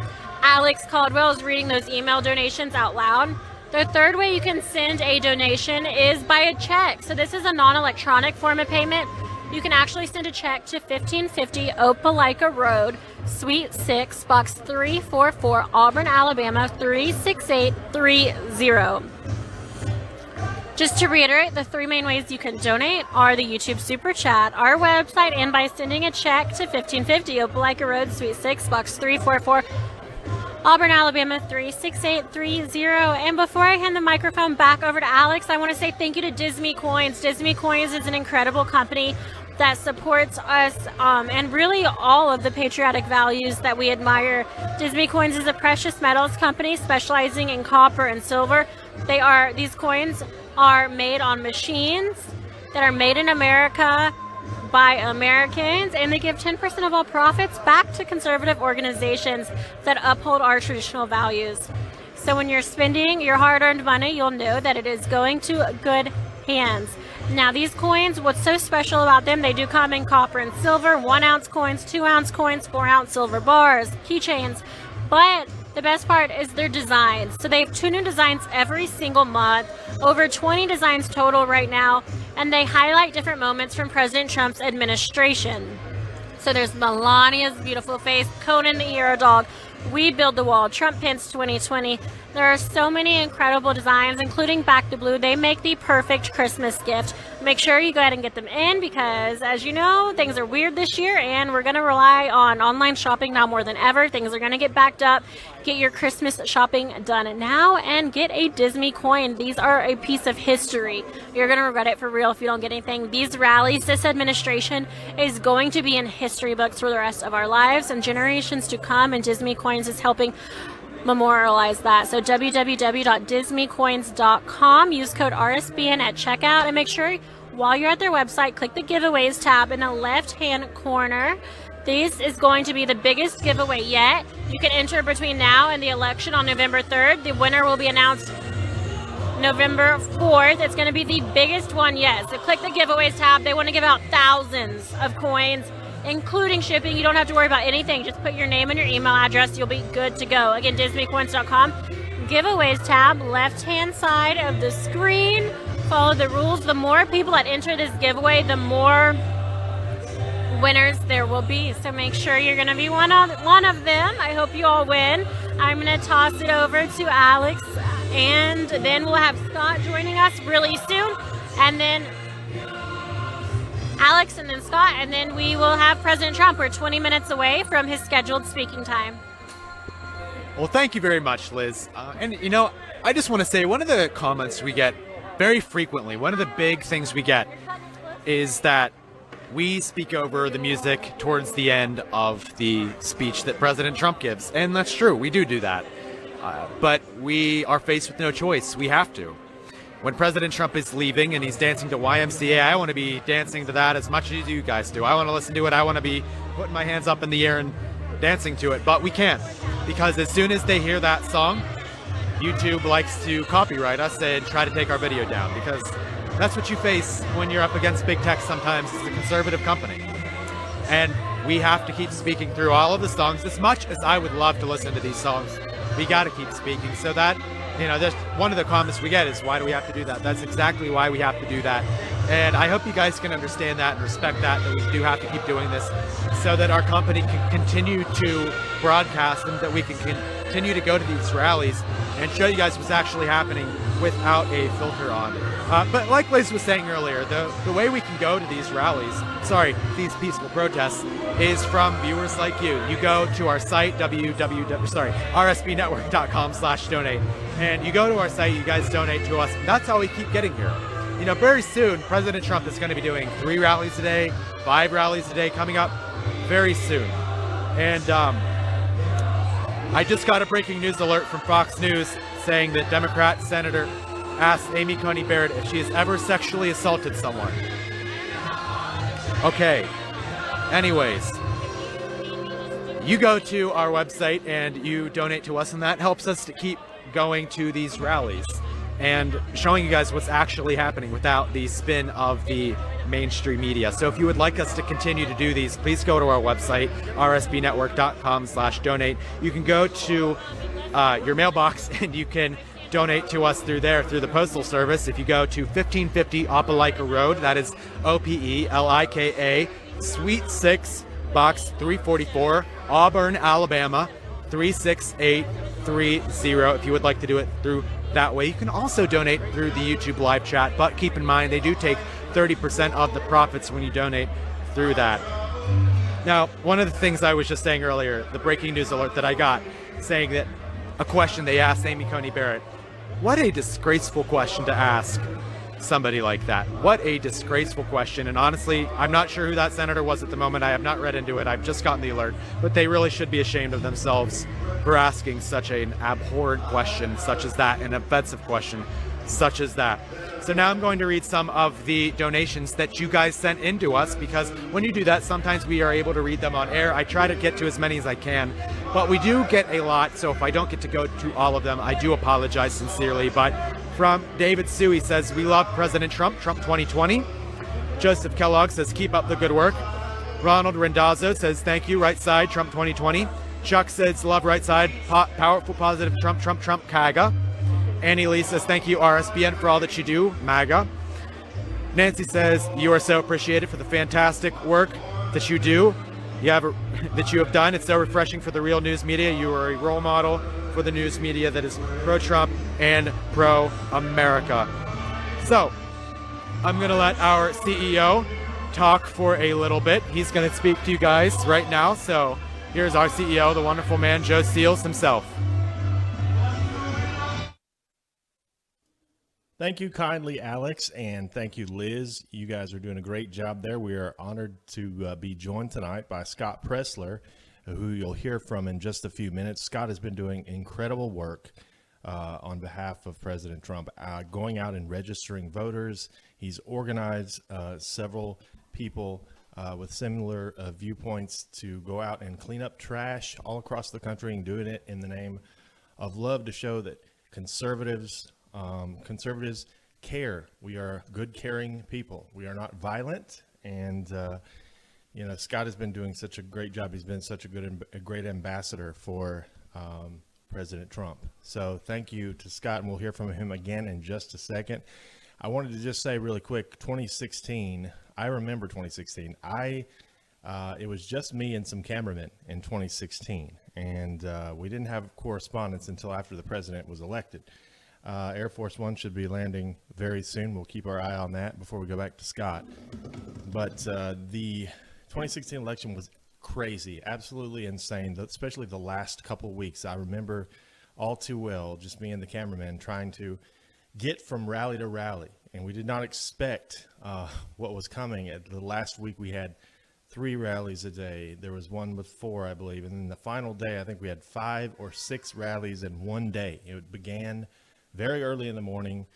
Alex Caldwell is reading those email donations out loud. The third way you can send a donation is by a check. So this is a non-electronic form of payment. You can actually send a check to 1550 Opelika Road, Suite 6, Box 344, Auburn, Alabama 36830. Just to reiterate, the three main ways you can donate are the YouTube Super Chat, our website, and by sending a check to 1550 Opelika Road, Suite 6, Box 344, Auburn, Alabama 36830. And before I hand the microphone back over to Alex, I want to say thank you to Disney Coins. Disney Coins is an incredible company that supports us and really all of the patriotic values that we admire. Disney Coins is a precious metals company specializing in copper and silver. These coins are made on machines that are made in America by Americans, and they give 10% of all profits back to conservative organizations that uphold our traditional values. So when you're spending your hard-earned money, you'll know that it is going to good hands. Now these coins, what's so special about them, they do come in copper and silver, 1-ounce coins, 2-ounce coins, 4-ounce silver bars, keychains, but the best part is their designs. So they have 2 new designs every single month, over 20 designs total right now, and they highlight different moments from President Trump's administration. So there's Melania's beautiful face, Conan the Hero Dog, We Build the Wall, Trump Pence 2020. There are so many incredible designs, including Back to Blue. They make the perfect Christmas gift. Make sure you go ahead and get them in because, as you know, things are weird this year and we're going to rely on online shopping now more than ever. Things are going to get backed up. Get your Christmas shopping done now and get a Disney coin. These are a piece of history. You're going to regret it for real if you don't get anything. These rallies, this administration is going to be in history books for the rest of our lives and generations to come, and Disney Coins is helping memorialize that. So www.disneycoins.com. Use code RSBN at checkout, and make sure while you're at their website, click the giveaways tab in the left-hand corner. This is going to be the biggest giveaway yet. You can enter between now and the election on November 3rd. The winner will be announced November 4th. It's going to be the biggest one yet. So click the giveaways tab. They want to give out thousands of coins, including shipping. You don't have to worry about anything. Just put your name and your email address. You'll be good to go. Again, DisneyCoins.com. Giveaways tab, left-hand side of the screen. Follow the rules. The more people that enter this giveaway, the more winners there will be. So make sure you're going to be one of them. I hope you all win. I'm going to toss it over to Alex, and then we'll have Scott joining us really soon. And then Alex, and then Scott, and then we will have President Trump. We're 20 minutes away from his scheduled speaking time. Well, thank you very much, Liz. And, you know, I just want to say one of the comments we get very frequently, one of the big things we get is that we speak over the music towards the end of the speech that President Trump gives. And that's true. We do that. But we are faced with no choice. We have to. When President Trump is leaving and he's dancing to YMCA, I want to be dancing to that as much as you guys do. I want to listen to it. I want to be putting my hands up in the air and dancing to it. But we can't, because as soon as they hear that song, YouTube likes to copyright us and try to take our video down, because that's what you face when you're up against big tech sometimes as a conservative company. And we have to keep speaking through all of the songs. As much as I would love to listen to these songs, we got to keep speaking. So that, you know, that's one of the comments we get is, why do we have to do that? That's exactly why we have to do that. And I hope you guys can understand that and respect that we do have to keep doing this so that our company can continue to broadcast and that we can continue to go to these rallies and show you guys what's actually happening without a filter on. But like Liz was saying earlier, the way we can go to these rallies, these peaceful protests, is from viewers like you. You go to our site, rsbnetwork.com/donate, and you go to our site, you guys donate to us. That's how we keep getting here. you know, very soon, President Trump is going to be doing 3 rallies a day, 5 rallies a day coming up very soon. And I just got a breaking news alert from Fox News saying that Democrat Senator asked Amy Coney Barrett if she has ever sexually assaulted someone. Okay. Anyways, you go to our website and you donate to us, and that helps us to keep going to these rallies and showing you guys what's actually happening without the spin of the mainstream media. So if you would like us to continue to do these, please go to our website, rsbnetwork.com/donate. You can go to your mailbox and you can donate to us through there, through the postal service. If you go to 1550 Opelika Road, that is Opelika, Suite 6, Box 344, Auburn, Alabama, 36830. If you would like to do it through that way. You can also donate through the YouTube live chat, but keep in mind they do take 30% of the profits when you donate through that. Now, one of the things I was just saying earlier, the breaking news alert that I got, saying that a question they asked Amy Coney Barrett. What a disgraceful question to ask somebody like that. What a disgraceful question. And honestly, I'm not sure who that senator was at the moment. I have not read into it. I've just gotten the alert. But they really should be ashamed of themselves for asking such an abhorrent question such as that, an offensive question such as that. So now I'm going to read some of the donations that you guys sent in to us, because when you do that, sometimes we are able to read them on air. I try to get to as many as I can, but we do get a lot. So if I don't get to go to all of them, I do apologize sincerely. But from David Sue, he says, we love President Trump, Trump 2020. Joseph Kellogg says, keep up the good work. Ronald Rendazzo says, thank you, right side, Trump 2020. Chuck says, love right side, powerful, positive, Trump, Trump, Trump, CAGA. Annie Lee says, thank you, RSBN, for all that you do, MAGA. Nancy says, you are so appreciated for the fantastic work that you do. That you have done. It's so refreshing for the real news media. You are a role model for the news media that is pro-Trump and pro-America. So, I'm going to let our CEO talk for a little bit. He's going to speak to you guys right now. So, here's our CEO, the wonderful man, Joe Seals himself. Thank you kindly, Alex, and thank you, Liz. You guys are doing a great job there. We are honored to be joined tonight by Scott Pressler, who you'll hear from in just a few minutes. Scott has been doing incredible work on behalf of President Trump, going out and registering voters. He's organized several people with similar viewpoints to go out and clean up trash all across the country, and doing it in the name of love, to show that conservatives care. We are good, caring people. We are not violent. And, you know, Scott has been doing such a great job. He's been such a great ambassador for President Trump. So thank you to Scott, and we'll hear from him again in just a second. I wanted to just say really quick, 2016, I remember 2016. It was just me and some cameramen in 2016. And we didn't have correspondence until after the president was elected. Air Force One should be landing very soon. We'll keep our eye on that before we go back to Scott. But the 2016 election was crazy, absolutely insane, especially the last couple of weeks. I remember all too well, just me and the cameraman trying to get from rally to rally. And we did not expect what was coming. At the last week, we had 3 rallies a day. There was one with 4, I believe. And then the final day, I think we had 5 or 6 rallies in one day. It began very early in the morning,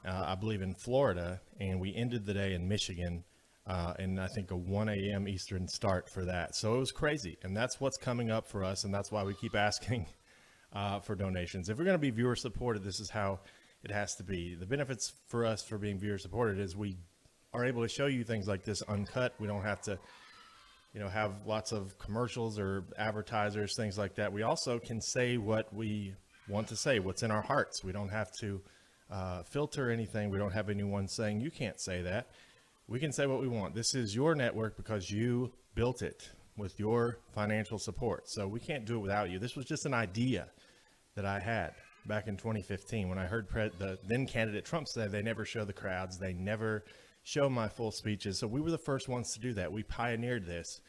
I believe in Florida, and we ended the day in Michigan, and I think a 1 a.m. Eastern start for that. So it was crazy, and that's what's coming up for us, and that's why we keep asking for donations. If we're going to be viewer supported, this is how it has to be. The benefits for us for being viewer supported is we are able to show you things like this uncut. We don't have to, you know, have lots of commercials or advertisers, things like that. We also can say what we want to say, what's in our hearts. We don't have to filter anything. We don't have anyone saying you can't say that. We can say what we want. This is your network because you built it with your financial support. So we can't do it without you. This was just an idea that I had back in 2015 when I heard the then candidate Trump say they never show the crowds, they never show my full speeches. So we were the first ones to do that. We pioneered this,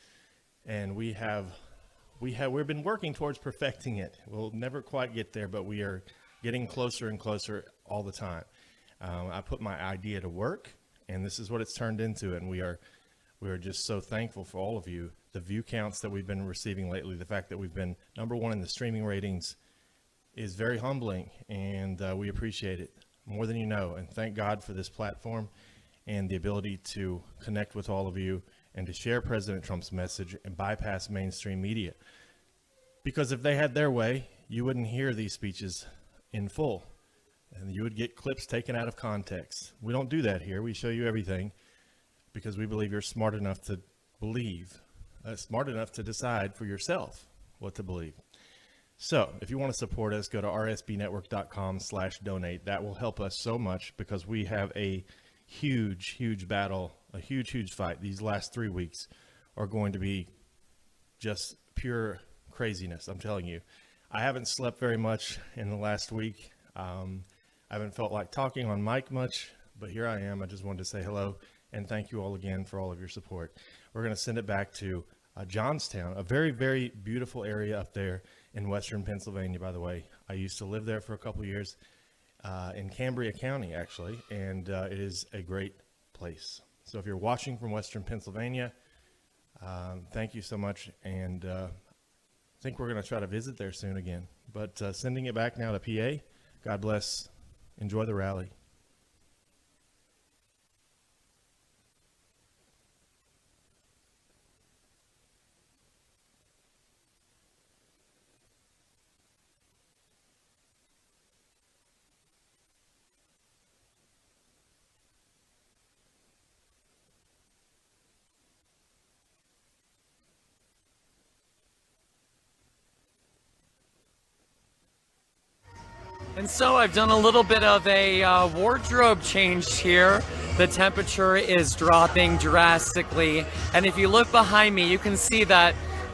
and we've been working towards perfecting it. We'll never quite get there, but we are getting closer and closer all the time. I put my idea to work, and this is what it's turned into. And we are just so thankful for all of you. The view counts that we've been receiving lately, the fact that we've been #1 in the streaming ratings is very humbling, and we appreciate it more than you know. And thank God for this platform and the ability to connect with all of you and to share President Trump's message and bypass mainstream media. Because if they had their way, you wouldn't hear these speeches in full, and you would get clips taken out of context. We don't do that here. We show you everything because we believe you're smart enough to believe, smart enough to decide for yourself what to believe. So if you want to support us, go to rsbnetwork.com/donate. That will help us so much because we have a huge battle, a huge fight. These last 3 weeks are going to be just pure craziness. I'm telling you, I haven't slept very much in the last week. I haven't felt like talking on mic much, but here I am. I just wanted to say hello and thank you all again for all of your support. We're going to send it back to Johnstown, a very beautiful area up there in western Pennsylvania, by the way. I used to live there for a couple of years in Cambria County, actually, and it is a great place. So if you're watching from western Pennsylvania, thank you so much, and I think we're going to try to visit there soon again. But sending it back now to PA. God bless. Enjoy the rally. And so I've done a little bit of a wardrobe change here. The temperature is dropping drastically. And if you look behind me, you can see that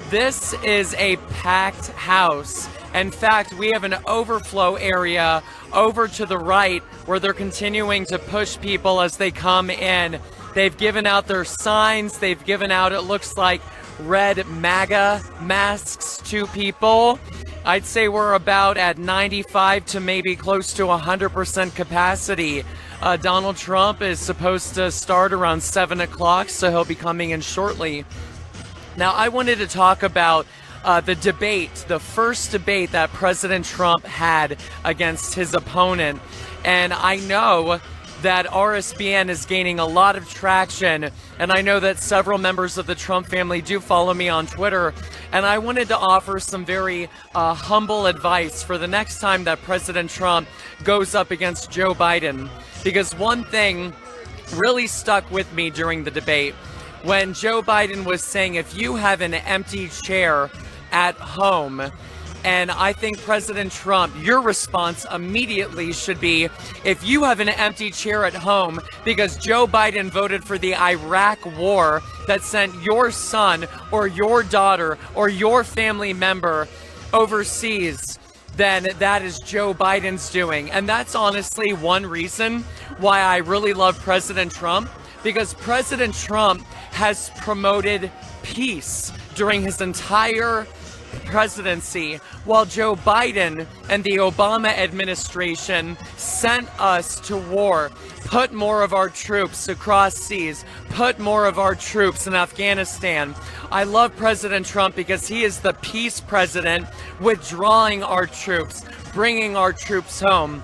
this is a packed house. In fact, we have an overflow area over to the right where they're continuing to push people as they come in. They've given out their signs. They've given out, it looks like, red MAGA masks to people. I'd say we're about at 95 to maybe close to 100% capacity. Donald Trump is supposed to start around 7 o'clock, so he'll be coming in shortly. Now, I wanted to talk about the debate, the first debate that President Trump had against his opponent. And I know that RSBN is gaining a lot of traction, and I know that several members of the Trump family do follow me on Twitter, and I wanted to offer some very humble advice for the next time that President Trump goes up against Joe Biden, because one thing really stuck with me during the debate when Joe Biden was saying, if you have an empty chair at home. And I think President Trump, your response immediately should be, if you have an empty chair at home because Joe Biden voted for the Iraq war that sent your son or your daughter or your family member overseas, then that is Joe Biden's doing. And that's honestly one reason why I really love President Trump, because President Trump has promoted peace during his entire presidency, while Joe Biden and the Obama administration sent us to war, put more of our troops across seas, put more of our troops in Afghanistan. I love President Trump because he is the peace president, withdrawing our troops, bringing our troops home.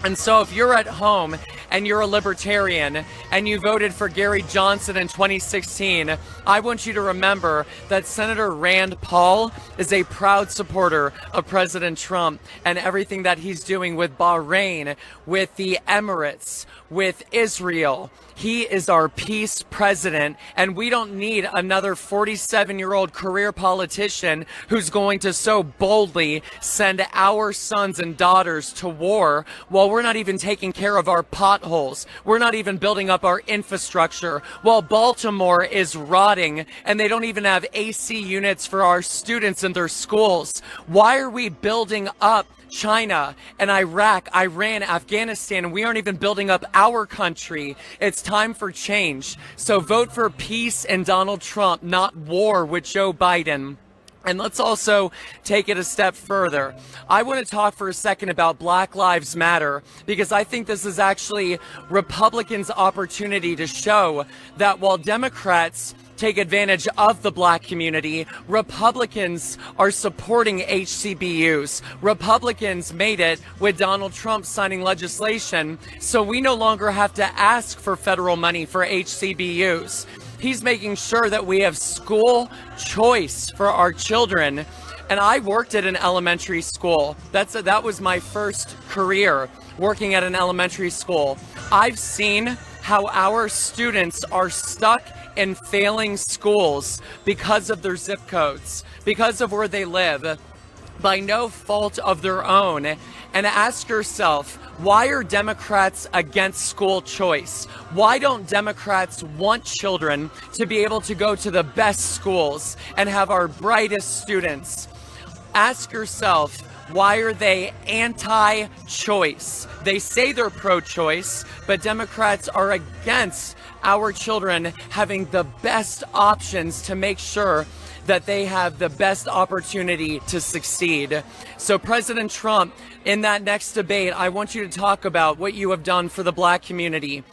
And so if you're at home and you're a libertarian and you voted for Gary Johnson in 2016, I want you to remember that Senator Rand Paul is a proud supporter of President Trump and everything that he's doing with Bahrain, with the Emirates, with Israel. He is our peace president, and we don't need another 47-year-old career politician who's going to so boldly send our sons and daughters to war while we're not even taking care of our potholes. We're not even building up our infrastructure, while Baltimore is rotting and they don't even have AC units for our students in their schools. Why are we building up China and Iraq, Iran, Afghanistan, and we aren't even building up our country? It's time for change. So vote for peace and Donald Trump, not war with Joe Biden. And let's also take it a step further. I want to talk for a second about Black Lives Matter, because I think this is actually Republicans' opportunity to show that while Democrats take advantage of the black community, Republicans are supporting HCBUs. Republicans made it with Donald Trump signing legislation, so we no longer have to ask for federal money for HCBUs. He's making sure that we have school choice for our children. And I worked at an elementary school. That was my first career, working at an elementary school. I've seen how our students are stuck in failing schools because of their zip codes, because of where they live, by no fault of their own. And ask yourself, why are Democrats against school choice? Why don't Democrats want children to be able to go to the best schools and have our brightest students? Ask yourself, why are they anti-choice? They say they're pro-choice, but Democrats are against our children having the best options to make sure that they have the best opportunity to succeed. So President Trump, in that next debate, I want you to talk about what you have done for the black community.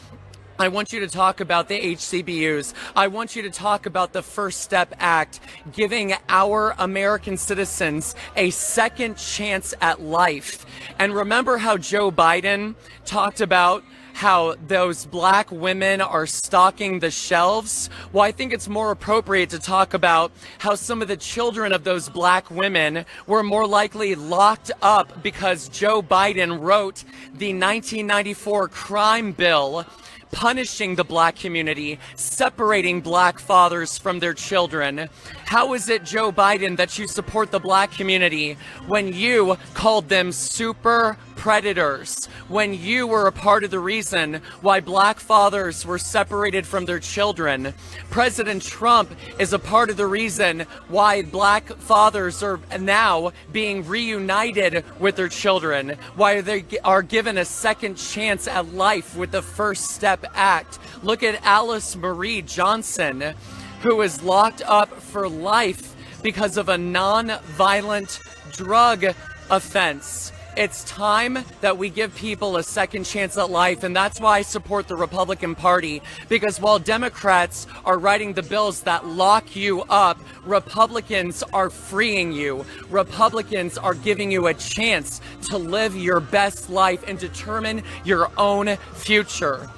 I want you to talk about the HCBUs. I want you to talk about the First Step Act, giving our American citizens a second chance at life. And remember how Joe Biden talked about how those black women are stocking the shelves? Well, I think it's more appropriate to talk about how some of the children of those black women were more likely locked up because Joe Biden wrote the 1994 crime bill punishing the black community, separating black fathers from their children. How is it, Joe Biden, that you support the black community when you called them super predators, when you were a part of the reason why black fathers were separated from their children? President Trump is a part of the reason why black fathers are now being reunited with their children, why they are given a second chance at life with the First Step Act. Look at Alice Marie Johnson, who is locked up for life because of a non-violent drug offense. It's time that we give people a second chance at life, and that's why I support the Republican Party, because while Democrats are writing the bills that lock you up, Republicans are freeing you. Republicans are giving you a chance to live your best life and determine your own future.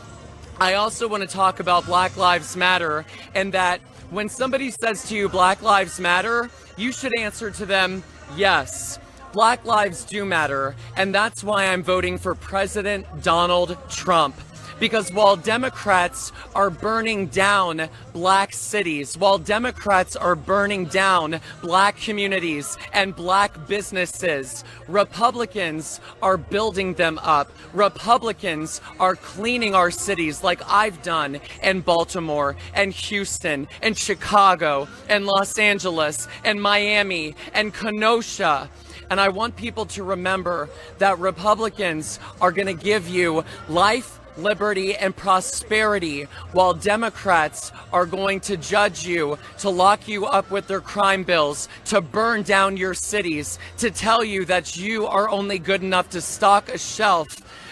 I also want to talk about Black Lives Matter, and that when somebody says to you, Black Lives Matter, you should answer to them, yes. Black lives do matter, and that's why I'm voting for President Donald Trump. Because while Democrats are burning down black cities, while Democrats are burning down black communities and black businesses, Republicans are building them up. Republicans are cleaning our cities like I've done in Baltimore and Houston and Chicago and Los Angeles and Miami and Kenosha. And I want people to remember that Republicans are going to give you life, liberty, and prosperity, while Democrats are going to judge you, to lock you up with their crime bills, to burn down your cities, to tell you that you are only good enough to stock a shelf.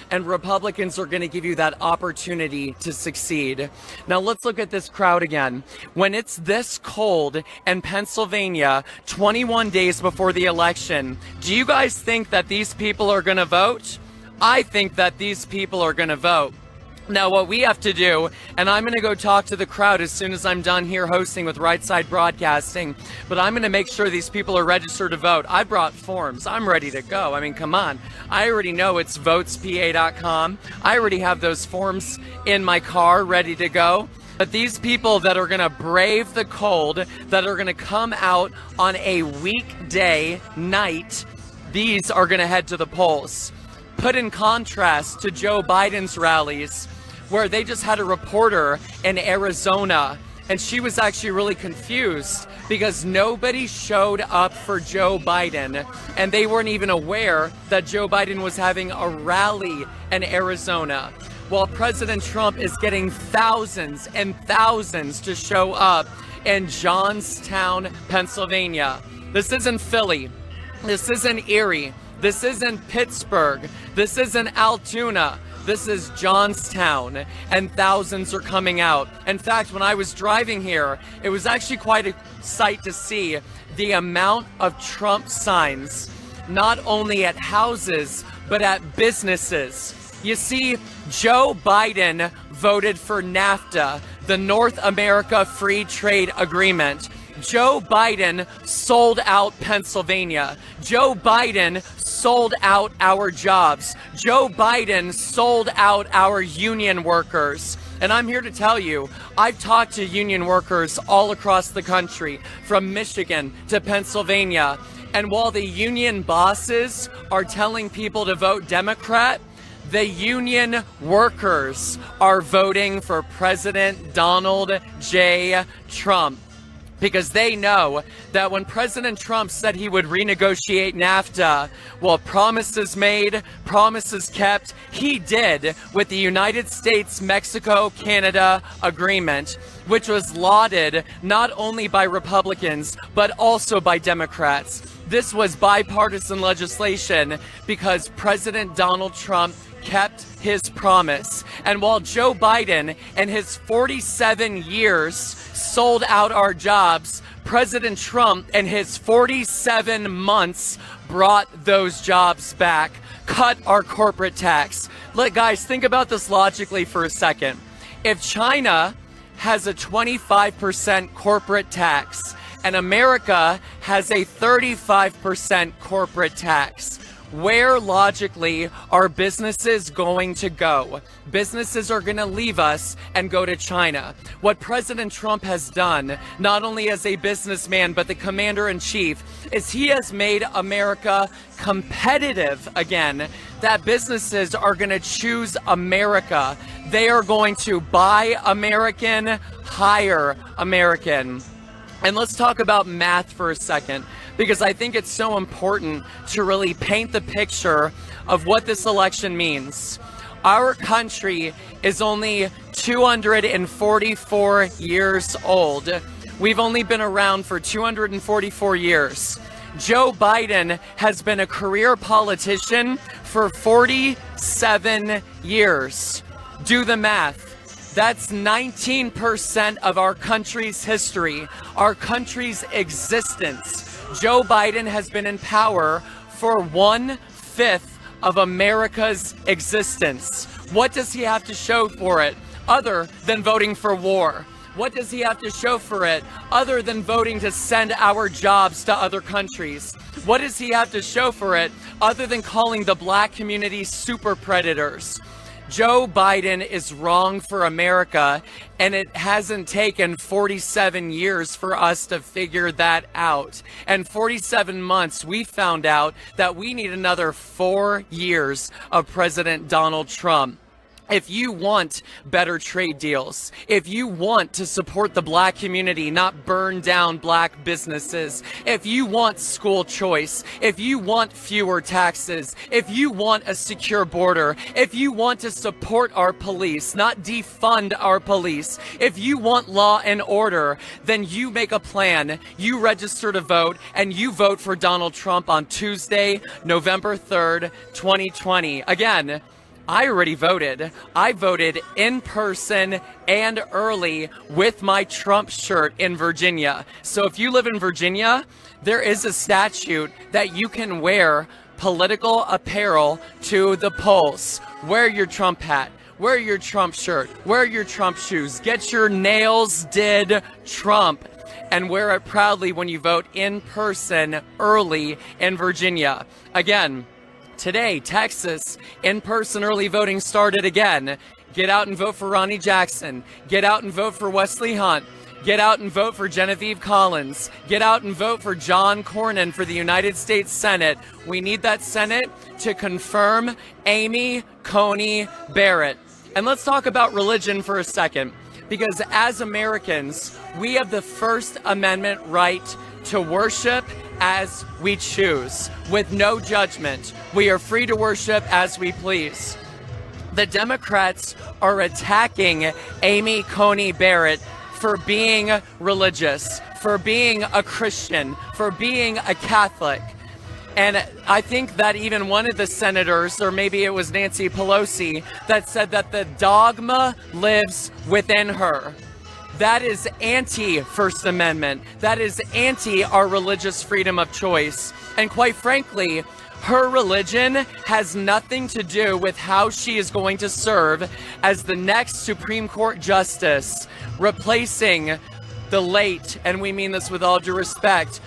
And Republicans are going to give you that opportunity to succeed. Now let's look at this crowd again. When it's this cold in Pennsylvania, 21 days before the election, do you guys think that these people are going to vote? I think that these people are going to vote. Now what we have to do, and I'm going to go talk to the crowd as soon as I'm done here hosting with Right Side Broadcasting, but I'm going to make sure these people are registered to vote. I brought forms. I'm ready to go. I mean, come on. I already know it's votespa.com. I already have those forms in my car ready to go. But these people that are going to brave the cold, that are going to come out on a weekday night, these are going to head to the polls. Put in contrast to Joe Biden's rallies, where they just had a reporter in Arizona, and she was actually really confused because nobody showed up for Joe Biden, and they weren't even aware that Joe Biden was having a rally in Arizona. While President Trump is getting thousands and thousands to show up in Johnstown, Pennsylvania. This isn't Philly. This isn't Erie. This isn't Pittsburgh. This isn't Altoona. This is Johnstown, and thousands are coming out. In fact, when I was driving here, it was actually quite a sight to see the amount of Trump signs, not only at houses, but at businesses. You see, Joe Biden voted for NAFTA, the North America Free Trade Agreement. Joe Biden sold out Pennsylvania. Joe Biden sold out our jobs. Joe Biden sold out our union workers. And I'm here to tell you, I've talked to union workers all across the country, from Michigan to Pennsylvania. And while the union bosses are telling people to vote Democrat, the union workers are voting for President Donald J. Trump. Because they know that when President Trump said he would renegotiate NAFTA, well, promises made, promises kept, he did with the United States-Mexico-Canada agreement, which was lauded not only by Republicans, but also by Democrats. This was bipartisan legislation because President Donald Trump kept his promise. And while Joe Biden and his 47 years sold out our jobs, President Trump and his 47 months brought those jobs back, cut our corporate tax. Look, guys, think about this logically for a second. If China has a 25% corporate tax and America has a 35% corporate tax, where logically are businesses going to go? Businesses are going to leave us and go to China. What President Trump has done, not only as a businessman, but the commander-in-chief, is he has made America competitive again, that businesses are going to choose America. They are going to buy American, hire American. And let's talk about math for a second, because I think it's so important to really paint the picture of what this election means. Our country is only 244 years old. We've only been around for 244 years. Joe Biden has been a career politician for 47 years. Do the math. That's 19% of our country's history, our country's existence. Joe Biden has been in power for 1/5 of America's existence. What does he have to show for it other than voting for war? What does he have to show for it other than voting to send our jobs to other countries? What does he have to show for it other than calling the black community super predators? Joe Biden is wrong for America, and it hasn't taken 47 years for us to figure that out. And 47 months, we found out that we need another 4 years of President Donald Trump. If you want better trade deals, if you want to support the black community, not burn down black businesses, if you want school choice, if you want fewer taxes, if you want a secure border, if you want to support our police, not defund our police, if you want law and order, then you make a plan, you register to vote, and you vote for Donald Trump on Tuesday, November 3rd, 2020. Again, I already voted. I voted in person and early with my Trump shirt in Virginia. So if you live in Virginia, there is a statute that you can wear political apparel to the polls. Wear your Trump hat. Wear your Trump shirt. Wear your Trump shoes. Get your nails did Trump. And wear it proudly when you vote in person early in Virginia. Again, today, Texas, in-person early voting started again. Get out and vote for Ronnie Jackson. Get out and vote for Wesley Hunt. Get out and vote for Genevieve Collins. Get out and vote for John Cornyn for the United States Senate. We need that Senate to confirm Amy Coney Barrett. And let's talk about religion for a second, because as Americans, we have the First Amendment right to worship as we choose, with no judgment. We are free to worship as we please. The Democrats are attacking Amy Coney Barrett for being religious, for being a Christian, for being a Catholic. And I think that even one of the senators, or maybe it was Nancy Pelosi, that said that the dogma lives within her. That is anti-First Amendment. That is anti our religious freedom of choice. And quite frankly, her religion has nothing to do with how she is going to serve as the next Supreme Court justice, replacing the late, and we mean this with all due respect,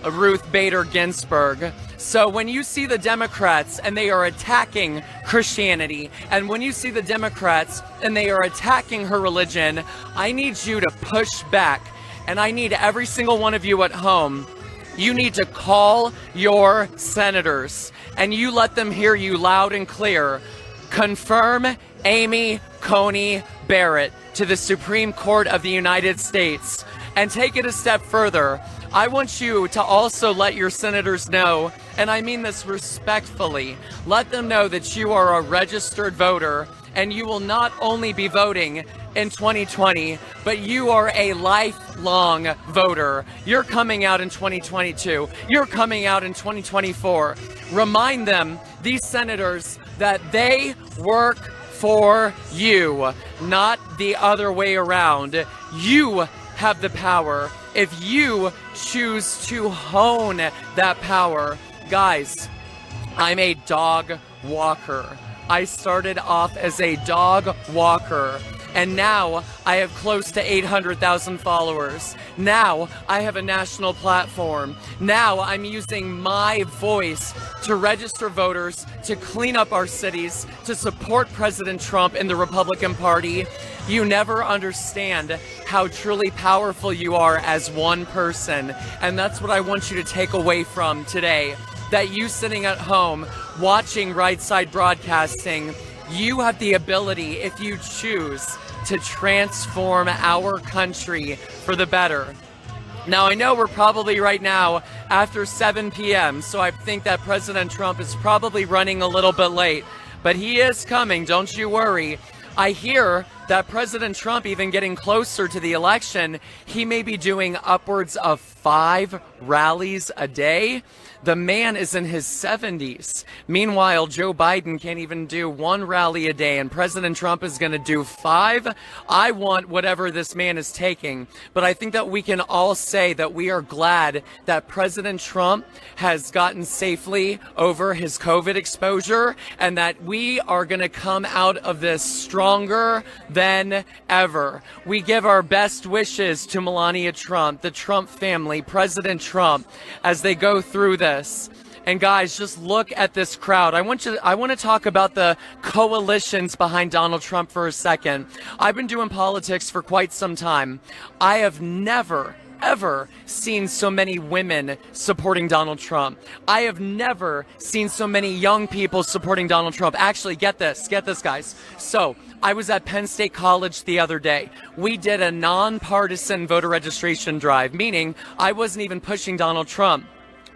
Ruth Bader Ginsburg. So when you see the Democrats and they are attacking Christianity, and when you see the Democrats and they are attacking her religion, I need you to push back. And I need every single one of you at home, you need to call your senators and you let them hear you loud and clear. Confirm Amy Coney Barrett to the Supreme Court of the United States. And take it a step further. I want you to also let your senators know, and I mean this respectfully, let them know that you are a registered voter and you will not only be voting in 2020, but you are a lifelong voter. You're coming out in 2022. You're coming out in 2024. Remind them, these senators, that they work for you, not the other way around. You have the power if you choose to hone that power. Guys, I'm a dog walker. I started off as a dog walker, and now I have close to 800,000 followers. Now I have a national platform. Now I'm using my voice to register voters, to clean up our cities, to support President Trump and the Republican Party. You never understand how truly powerful you are as one person. And that's what I want you to take away from today. That you sitting at home watching Right Side Broadcasting, you have the ability, if you choose, to transform our country for the better. Now, I know we're probably right now after 7 p.m., so I think that President Trump is probably running a little bit late, but he is coming, don't you worry. I hear that President Trump, even getting closer to the election, he may be doing upwards of 5 rallies a day. The man is in his 70s. Meanwhile, Joe Biden can't even do 1 rally a day, and President Trump is going to do 5. I want whatever this man is taking, but I think that we can all say that we are glad that President Trump has gotten safely over his COVID exposure, and that we are going to come out of this stronger than ever. We give our best wishes to Melania Trump, the Trump family, President Trump, as they go through this. And guys, just look at this crowd. I want to talk about the coalitions behind Donald Trump for a second. I've been doing politics for quite some time. I have never, ever seen so many women supporting Donald Trump. I have never seen so many young people supporting Donald Trump. Actually, get this, guys. So, I was at Penn State College the other day. We did a nonpartisan voter registration drive, meaning I wasn't even pushing Donald Trump.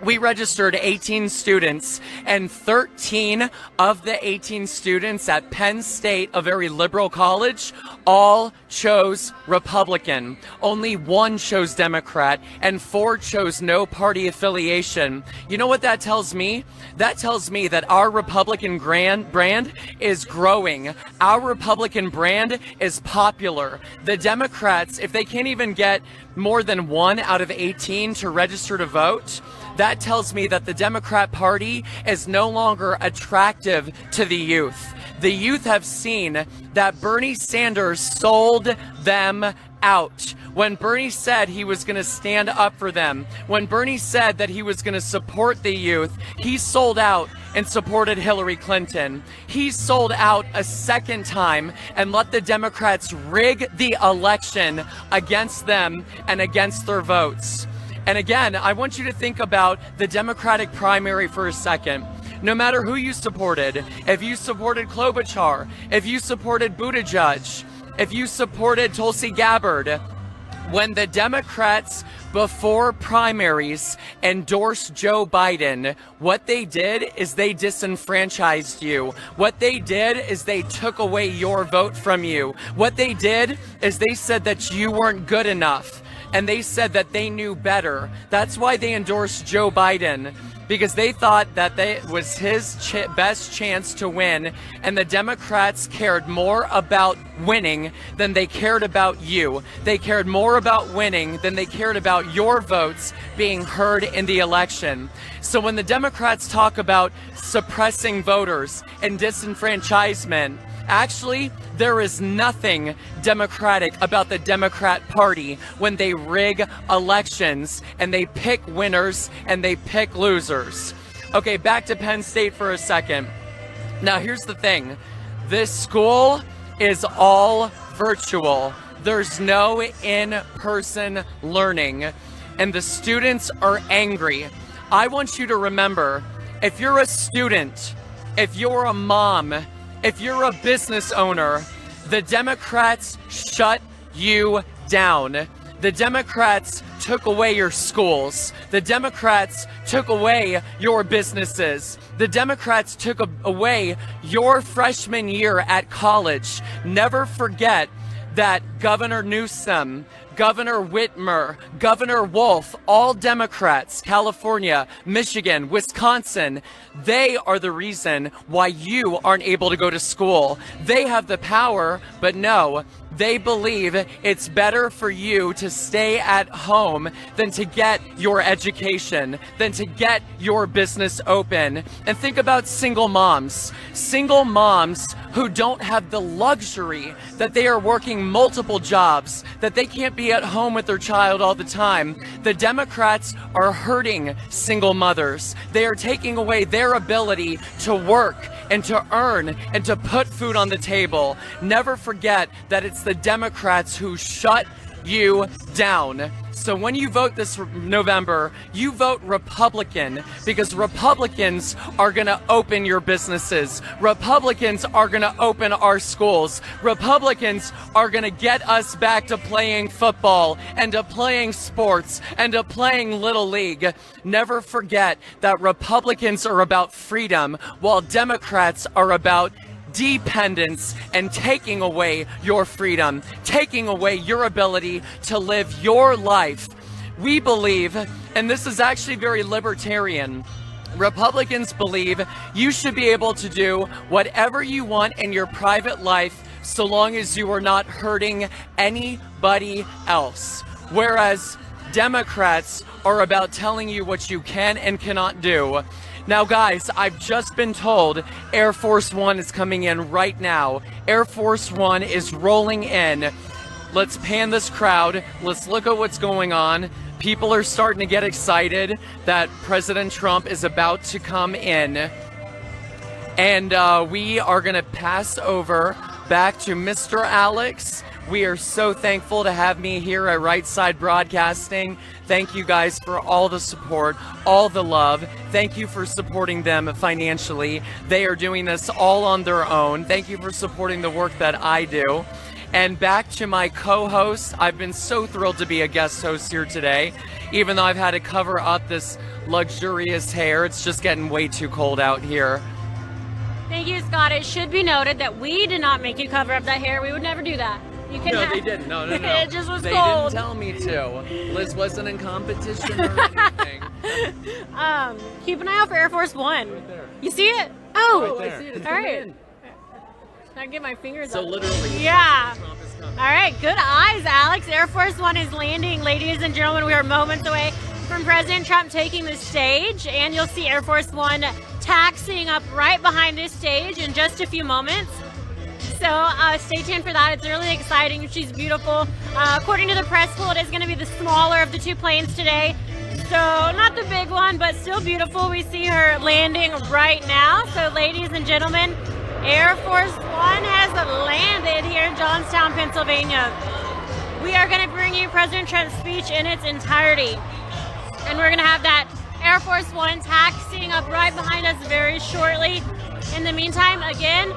We registered 18 students, and 13 of the 18 students at Penn State, a very liberal college, all chose Republican. Only 1 chose Democrat, and 4 chose no party affiliation. You know what that tells me? That tells me that our Republican brand is growing. Our Republican brand is popular. The Democrats, if they can't even get more than 1 out of 18 to register to vote, that tells me that the Democrat Party is no longer attractive to the youth. The youth have seen that Bernie Sanders sold them out. When Bernie said he was going to stand up for them, when Bernie said that he was going to support the youth, he sold out and supported Hillary Clinton. He sold out a second time and let the Democrats rig the election against them and against their votes. And again, I want you to think about the Democratic primary for a second. No matter who you supported, if you supported Klobuchar, if you supported Buttigieg, if you supported Tulsi Gabbard, when the Democrats before primaries endorsed Joe Biden, what they did is they disenfranchised you. What they did is they took away your vote from you. What they did is they said that you weren't good enough. and they said that they knew better. That's why they endorsed Joe Biden, because they thought that it was his best chance to win, and the Democrats cared more about winning than they cared about you. They cared more about winning than they cared about your votes being heard in the election. So when the Democrats talk about suppressing voters and disenfranchisement, actually, there is nothing democratic about the Democrat Party when they rig elections and they pick winners and they pick losers. Okay, back to Penn State for a second. Now, here's the thing. This school is all virtual. There's no in-person learning, and the students are angry. I want you to remember, if you're a student, if you're a mom, if you're a business owner, the Democrats shut you down. The Democrats took away your schools. The Democrats took away your businesses. The Democrats took away your freshman year at college. Never forget that Governor Newsom, Governor Whitmer, Governor Wolf, all Democrats, California, Michigan, Wisconsin, they are the reason why you aren't able to go to school. They have the power, but no, they believe it's better for you to stay at home than to get your education, than to get your business open. And think about single moms who don't have the luxury that they are working multiple jobs, that they can't be at home with their child all the time. The Democrats are hurting single mothers. They are taking away their ability to work and to earn and to put food on the table. Never forget that it's the Democrats who shut you down. So when you vote this November, you vote Republican, because Republicans are going to open your businesses. Republicans are going to open our schools. Republicans are going to get us back to playing football and to playing sports and to playing Little League. Never forget that Republicans are about freedom, while Democrats are about dependence and taking away your freedom, taking away your ability to live your life. We believe, and this is actually very libertarian, Republicans believe you should be able to do whatever you want in your private life so long as you are not hurting anybody else. Whereas Democrats are about telling you what you can and cannot do. Now, guys, I've just been told Air Force One is coming in right now. Air Force One is rolling in. Let's pan this crowd. Let's look at what's going on. People are starting to get excited that President Trump is about to come in. And we are going to pass over back to Mr. Alex. We are so thankful to have me here at Right Side Broadcasting. Thank you guys for all the support, all the love. Thank you for supporting them financially. They are doing this all on their own. Thank you for supporting the work that I do. And back to my co-host. I've been so thrilled to be a guest host here today. Even though I've had to cover up this luxurious hair, it's just getting way too cold out here. Thank you, Scott. It should be noted that we did not make you cover up that hair. We would never do that. You can No, they didn't. No. It just was they cold. They didn't tell me to. Liz wasn't in competition or anything. Keep an eye out for Air Force One. Right there. You see it? Oh, I see it. It's all right. coming in. I get my fingers So up. literally, Yeah. Trump is coming. All right, good eyes, Alex. Air Force One is landing. Ladies and gentlemen, we are moments away from President Trump taking the stage, and you'll see Air Force One taxiing up right behind this stage in just a few moments. So stay tuned for that. It's really exciting. She's beautiful. According to the press pool, it is going to be the smaller of the two planes today. So not the big one, but still beautiful. We see her landing right now. So ladies and gentlemen, Air Force One has landed here in Johnstown, Pennsylvania. We are going to bring you President Trump's speech in its entirety. And we're going to have that Air Force One taxiing up right behind us very shortly. In the meantime, again,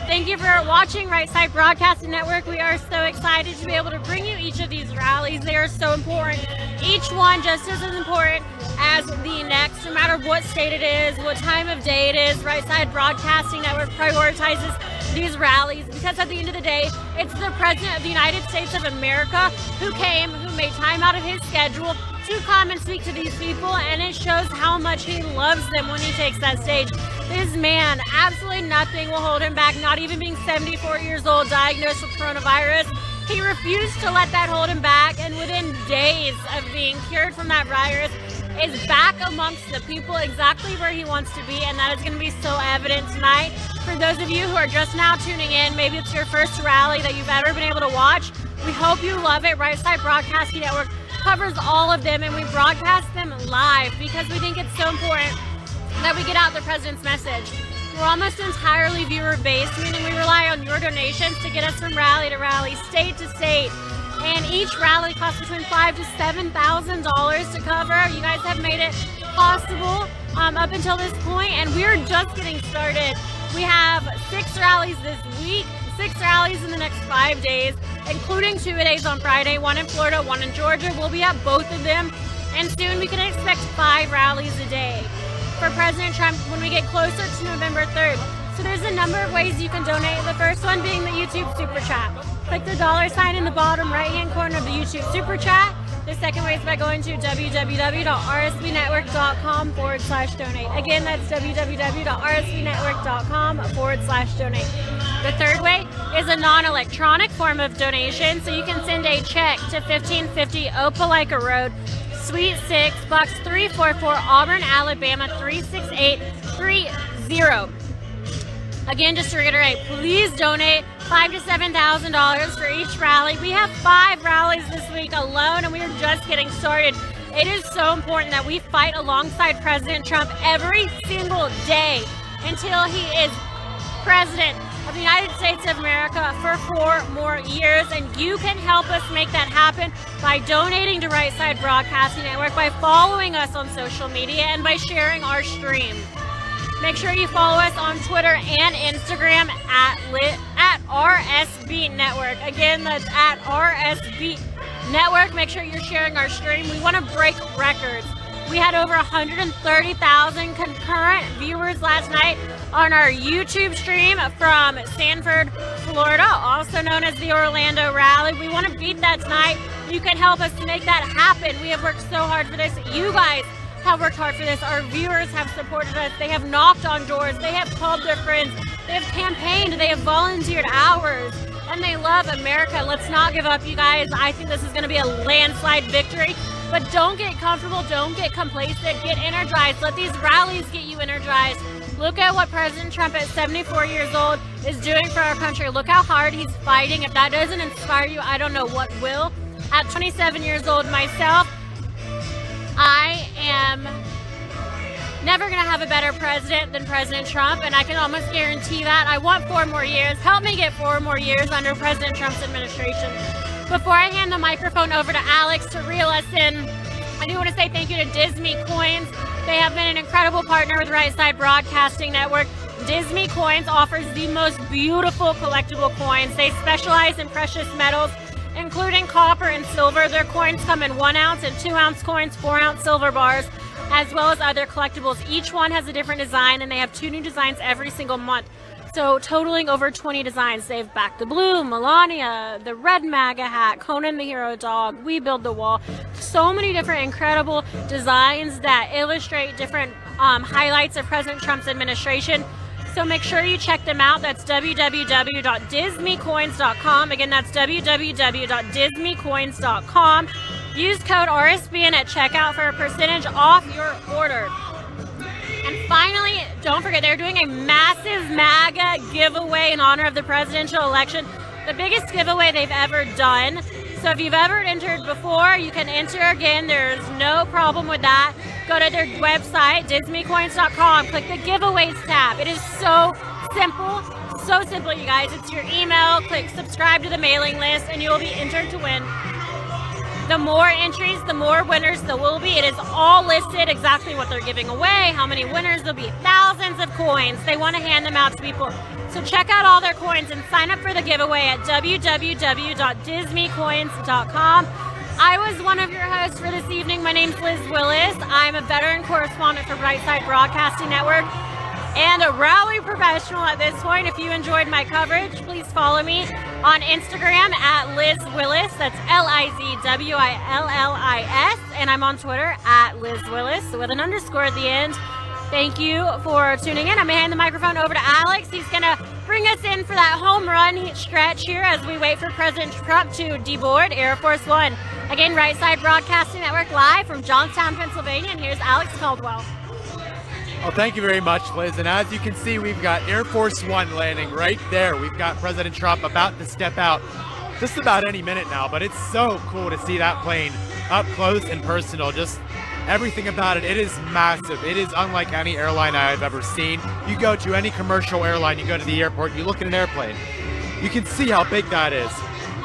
thank you for watching Right Side Broadcasting Network. We are so excited to be able to bring you each of these rallies. They are so important. Each one just as important as the next, no matter what state it is, what time of day it is. Right Side Broadcasting Network prioritizes these rallies, because at the end of the day, it's the President of the United States of America who made time out of his schedule to come and speak to these people, and it shows how much he loves them when he takes that stage. This man, absolutely nothing will hold him back, not even being 74 years old, diagnosed with coronavirus. He refused to let that hold him back, and within days of being cured from that virus, is back amongst the people exactly where he wants to be, and that is going to be so evident tonight. For those of you who are just now tuning in, maybe it's your first rally that you've ever been able to watch, we hope you love it. Right Side Broadcasting Network covers all of them, and we broadcast them live because we think it's so important that we get out the president's message. We're almost entirely viewer-based, meaning we rely on your donations to get us from rally to rally, state to state. And each rally costs between $5,000 to $7,000 to cover. You guys have made it possible up until this point, and we're just getting started. We have 6 rallies this week, 6 rallies in the next 5 days, including 2 days on Friday, 1 in Florida, 1 in Georgia. We'll be at both of them, and soon we can expect 5 rallies a day for President Trump when we get closer to November 3rd. So there's a number of ways you can donate. The first one being the YouTube Super Chat. Click the $ in the bottom right-hand corner of the YouTube Super Chat. The second way is by going to www.rsbnetwork.com/donate. Again, that's www.rsbnetwork.com/donate. The third way is a non-electronic form of donation, so you can send a check to 1550 Opelika Road, Suite 6, Box 344, Auburn, Alabama 36830. Again, just to reiterate, please donate $5,000 to $7,000 for each rally. We have 5 rallies this week alone, and we are just getting started. It is so important that we fight alongside President Trump every single day until he is President of the United States of America for 4 more years, and you can help us make that happen by donating to Right Side Broadcasting Network, by following us on social media, and by sharing our stream. Make sure you follow us on Twitter and Instagram at RSB Network. Again, that's at RSB Network. Make sure you're sharing our stream. We want to break records. We had over 130,000 concurrent viewers last night on our YouTube stream from Sanford, Florida, also known as the Orlando Rally. We want to beat that tonight. You can help us to make that happen. We have worked so hard for this. You guys have worked hard for this. Our viewers have supported us. They have knocked on doors. They have called their friends. They have campaigned. They have volunteered hours. And they love America. Let's not give up, you guys. I think this is going to be a landslide victory. But don't get comfortable. Don't get complacent. Get energized. Let these rallies get you energized. Look at what President Trump at 74 years old is doing for our country. Look how hard he's fighting. If that doesn't inspire you, I don't know what will. At 27 years old myself, I am never going to have a better president than President Trump, and I can almost guarantee that. I want 4 more years. Help me get 4 more years under President Trump's administration. Before I hand the microphone over to Alex to reel us in, I do want to say thank you to Disney Coins. They have been an incredible partner with Right Side Broadcasting Network. Disney Coins offers the most beautiful collectible coins. They specialize in precious metals, including copper and silver. Their coins come in 1 ounce and 2 ounce coins, 4 ounce silver bars, as well as other collectibles. Each one has a different design, and they have 2 new designs every single month. So totaling over 20 designs. They have Back the Blue, Melania, the Red MAGA hat, Conan the Hero Dog, We Build the Wall. So many different incredible designs that illustrate different highlights of President Trump's administration. So make sure you check them out. That's www.disneycoins.com. Again, that's www.disneycoins.com. Use code RSBN at checkout for a percentage off your order. And finally, don't forget, they're doing a massive MAGA giveaway in honor of the presidential election. The biggest giveaway they've ever done. So if you've ever entered before, you can enter again. There's no problem with that. Go to their website, disneycoins.com. Click the giveaways tab. It is so simple. So simple, you guys. It's your email. Click subscribe to the mailing list, and you will be entered to win. The more entries, the more winners there will be. It is all listed exactly what they're giving away, how many winners there'll be. Thousands of coins. They want to hand them out to people. So check out all their coins and sign up for the giveaway at www.disneycoins.com. I was one of your hosts for this evening. My name's Liz Willis. I'm a veteran correspondent for Right Side Broadcasting Network. and a rally professional at this point. If you enjoyed my coverage, please follow me on Instagram at Liz Willis. That's LizWillis. And I'm on Twitter at Liz Willis with an underscore at the end. Thank you for tuning in. I'm going to hand the microphone over to Alex. He's going to bring us in for that home run stretch here as we wait for President Trump to deboard Air Force One. Again, Right Side Broadcasting Network live from Johnstown, Pennsylvania. And here's Alex Caldwell. Well, thank you very much, Liz. And as you can see, we've got Air Force One landing right there. We've got President Trump about to step out just about any minute now, but it's so cool to see that plane up close and personal. Just everything about it. It is massive. It is unlike any airline I've ever seen. You go to any commercial airline, you go to the airport, you look at an airplane, you can see how big that is.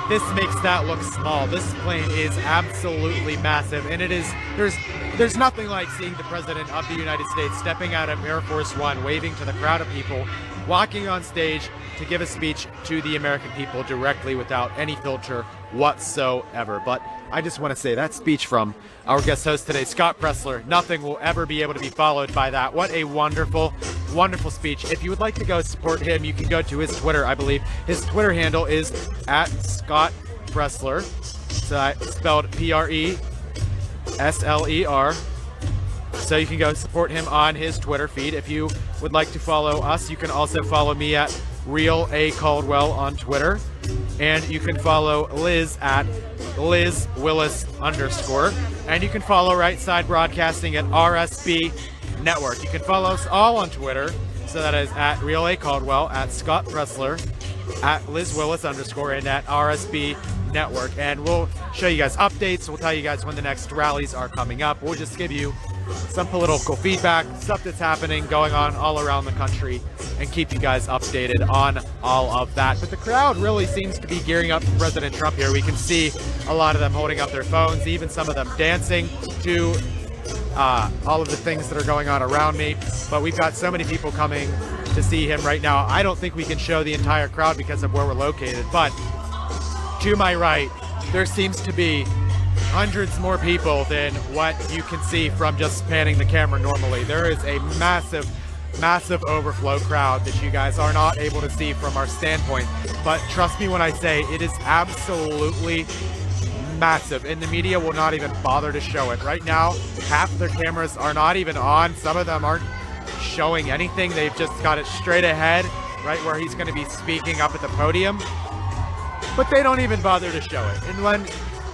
This makes that look small. This plane is absolutely massive, and it is, there's nothing like seeing the President of the United States stepping out of Air Force One, waving to the crowd of people, walking on stage to give a speech to the American people directly without any filter whatsoever. But I just want to say that speech from our guest host today, Scott Presler, nothing will ever be able to be followed by that. What a wonderful, wonderful speech. If you would like to go support him, you can go to his Twitter, I believe. His Twitter handle is at Scott Presler. So spelled Presler. So you can go support him on his Twitter feed. If you would like to follow us, you can also follow me at Real A Caldwell on Twitter. And you can follow Liz at Liz Willis _. And you can follow Right Side Broadcasting at RSB Network. You can follow us all on Twitter. So that is at Real A Caldwell, at Scott Presler, at Liz Willis _, and at RSB Network. And we'll show you guys updates. We'll tell you guys when the next rallies are coming up. We'll just give you some political feedback, stuff that's happening, going on all around the country, and keep you guys updated on all of that. But the crowd really seems to be gearing up for President Trump here. We can see a lot of them holding up their phones, even some of them dancing to all of the things that are going on around me. But we've got so many people coming to see him right now. I don't think we can show the entire crowd because of where we're located, but to my right, there seems to be hundreds more people than what you can see from just panning the camera normally. There is a massive, massive overflow crowd that you guys are not able to see from our standpoint. But trust me when I say it is absolutely massive, and the media will not even bother to show it. Right now, half of their cameras are not even on. Some of them aren't showing anything. They've just got it straight ahead, right where he's going to be speaking up at the podium. But they don't even bother to show it. And when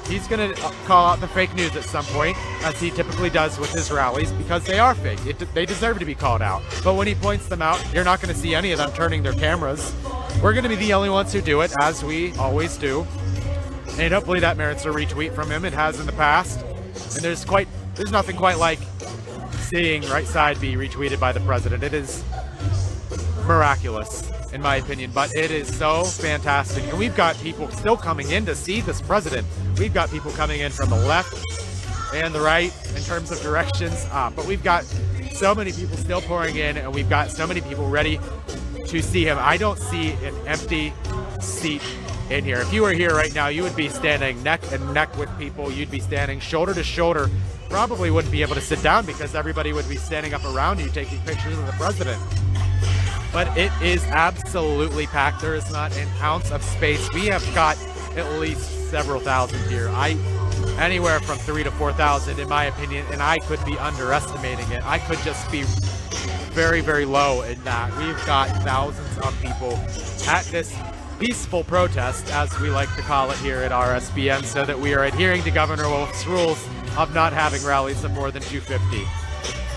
he's going to call out the fake news at some point, as he typically does with his rallies, because they are fake. They deserve to be called out. But when he points them out, you're not going to see any of them turning their cameras. We're going to be the only ones who do it, as we always do. And hopefully that merits a retweet from him. It has in the past. And there's nothing quite like seeing Right Side be retweeted by the President. It is miraculous, in my opinion, but it is so fantastic. And we've got people still coming in to see this President. We've got people coming in from the left and the right in terms of directions, but we've got so many people still pouring in, and we've got so many people ready to see him. I don't see an empty seat in here. If you were here right now, you would be standing neck and neck with people. You'd be standing shoulder to shoulder. Probably wouldn't be able to sit down because everybody would be standing up around you taking pictures of the President. But it is absolutely packed. There is not an ounce of space. We have got at least several thousand here. Anywhere from 3,000 to 4,000 in my opinion, and I could be underestimating it. I could just be very, very low in that. We've got thousands of people at this peaceful protest, as we like to call it here at RSBN, so that we are adhering to Governor Wolf's rules of not having rallies of more than 250.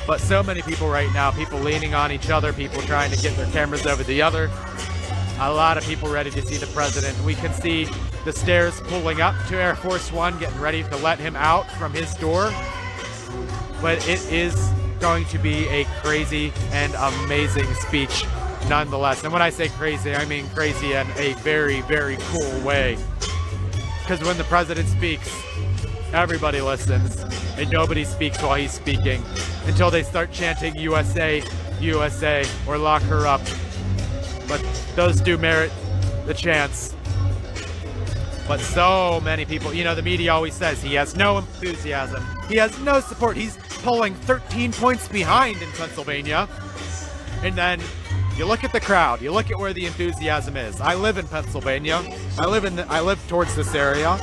But so many people right now, people leaning on each other, people trying to get their cameras over the other. A lot of people ready to see the President. We can see the stairs pulling up to Air Force One, getting ready to let him out from his door. But it is going to be a crazy and amazing speech nonetheless. And when I say crazy, I mean crazy in a very, very cool way. Because when the President speaks, everybody listens, and nobody speaks while he's speaking until they start chanting USA, USA, or lock her up. But those do merit the chants. But so many people, you know, the media always says he has no enthusiasm. He has no support. He's polling 13 points behind in Pennsylvania. And then you look at the crowd, you look at where the enthusiasm is. I live in Pennsylvania. I live towards this area.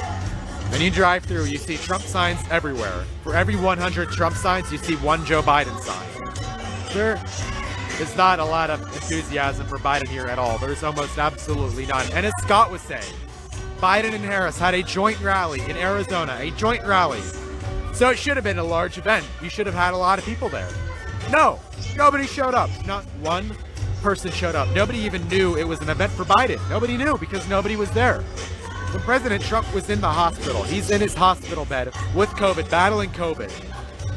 And you drive through, you see Trump signs everywhere. For every 100 Trump signs, you see one Joe Biden sign. There is not a lot of enthusiasm for Biden here at all. There's almost absolutely none. And as Scott was saying, Biden and Harris had a joint rally in Arizona, a joint rally. So it should have been a large event. You should have had a lot of people there. No, nobody showed up. Not one person showed up. Nobody even knew it was an event for Biden. Nobody knew because nobody was there. When President Trump was in the hospital, he's in his hospital bed with COVID, battling COVID.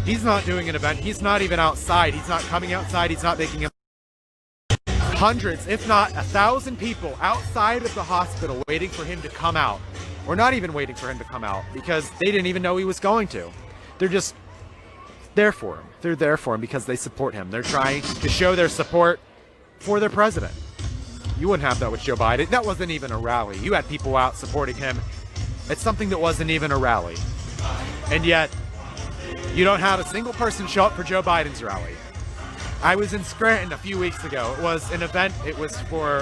He's not doing an event. He's not even outside. He's not coming outside. He's not making hundreds, if not 1,000 people outside of the hospital waiting for him to come out. Or not even waiting for him to come out because they didn't even know he was going to. They're just there for him. They're there for him because they support him. They're trying to show their support for their president. You wouldn't have that with Joe Biden. That wasn't even a rally. You had people out supporting him. It's something that wasn't even a rally. And yet, you don't have a single person show up for Joe Biden's rally. I was in Scranton a few weeks ago. It was an event. It was for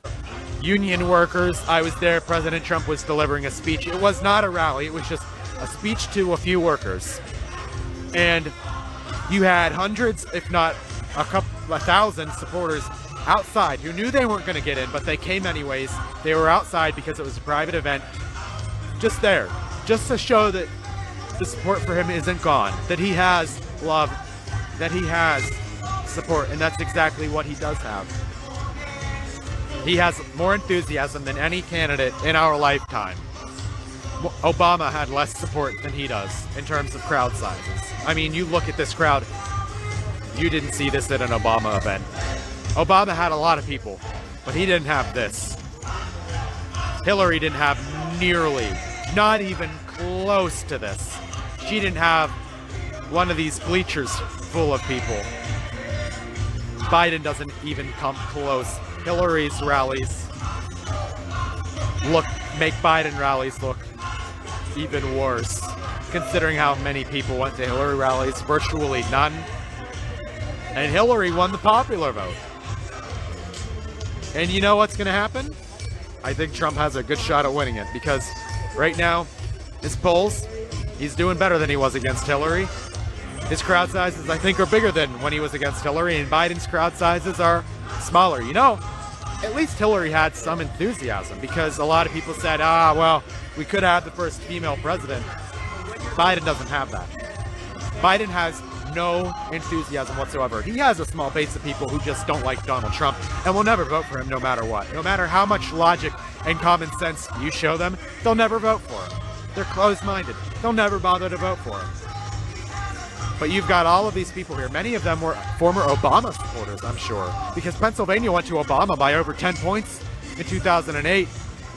union workers. I was there. President Trump was delivering a speech. It was not a rally. It was just a speech to a few workers. And you had hundreds, if not a 1,000 supporters outside who knew they weren't going to get in, but they came anyways. They were outside because it was a private event. Just there. Just to show that the support for him isn't gone. That he has love. That he has support. And that's exactly what he does have. He has more enthusiasm than any candidate in our lifetime. Obama had less support than he does in terms of crowd sizes. I mean, you look at this crowd. You didn't see this at an Obama event. Obama had a lot of people, but he didn't have this. Hillary didn't have nearly, not even close to this. She didn't have one of these bleachers full of people. Biden doesn't even come close. Hillary's rallies make Biden rallies look even worse, considering how many people went to Hillary rallies. Virtually none. And Hillary won the popular vote. And you know what's going to happen? I think Trump has a good shot at winning it because right now, his polls, he's doing better than he was against Hillary. His crowd sizes, I think, are bigger than when he was against Hillary, and Biden's crowd sizes are smaller. You know, at least Hillary had some enthusiasm because a lot of people said, well, we could have the first female president. Biden doesn't have that. Biden has no enthusiasm whatsoever. He has a small base of people who just don't like Donald Trump and will never vote for him no matter what. No matter how much logic and common sense you show them, they'll never vote for him. They're closed-minded. They'll never bother to vote for him. But you've got all of these people here. Many of them were former Obama supporters, I'm sure, because Pennsylvania went to Obama by over 10 points in 2008.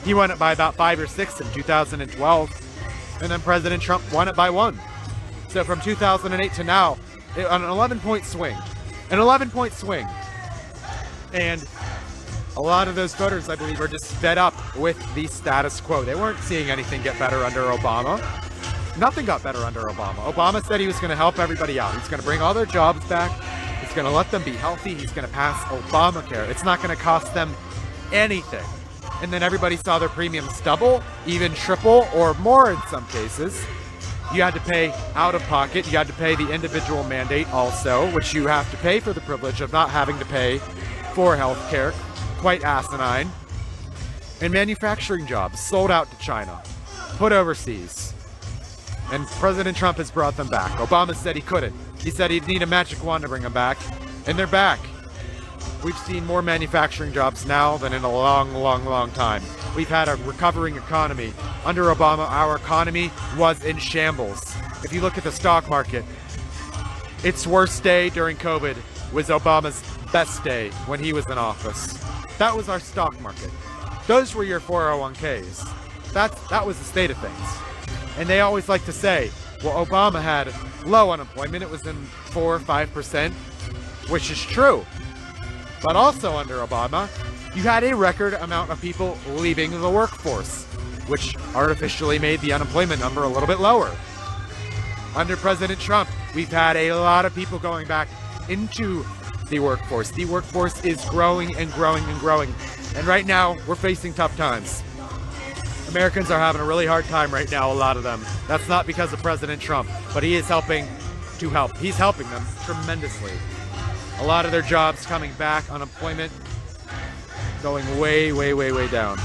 He won it by about 5 or 6 in 2012. And then President Trump won it by 1. So from 2008 to now, an 11-point swing. An 11-point swing. And a lot of those voters, I believe, are just fed up with the status quo. They weren't seeing anything get better under Obama. Nothing got better under Obama. Obama said he was going to help everybody out. He's going to bring all their jobs back. He's going to let them be healthy. He's going to pass Obamacare. It's not going to cost them anything. And then everybody saw their premiums double, even triple, or more in some cases. You had to pay out of pocket. You had to pay the individual mandate also, which you have to pay for the privilege of not having to pay for health care. Quite asinine. And manufacturing jobs sold out to China, put overseas. And President Trump has brought them back. Obama said he couldn't. He said he'd need a magic wand to bring them back. And they're back. We've seen more manufacturing jobs now than in a long, long, long time. We've had a recovering economy. Under Obama, our economy was in shambles. If you look at the stock market, its worst day during COVID was Obama's best day when he was in office. That was our stock market. Those were your 401ks. That was the state of things. And they always like to say, well, Obama had low unemployment. It was in 4 or 5%, which is true. But also under Obama, you had a record amount of people leaving the workforce, which artificially made the unemployment number a little bit lower. Under President Trump, we've had a lot of people going back into the workforce. The workforce is growing and growing and growing. And right now, we're facing tough times. Americans are having a really hard time right now, a lot of them. That's not because of President Trump, but he is helping to help. He's helping them tremendously. A lot of their jobs coming back, unemployment going way, way, way, way down.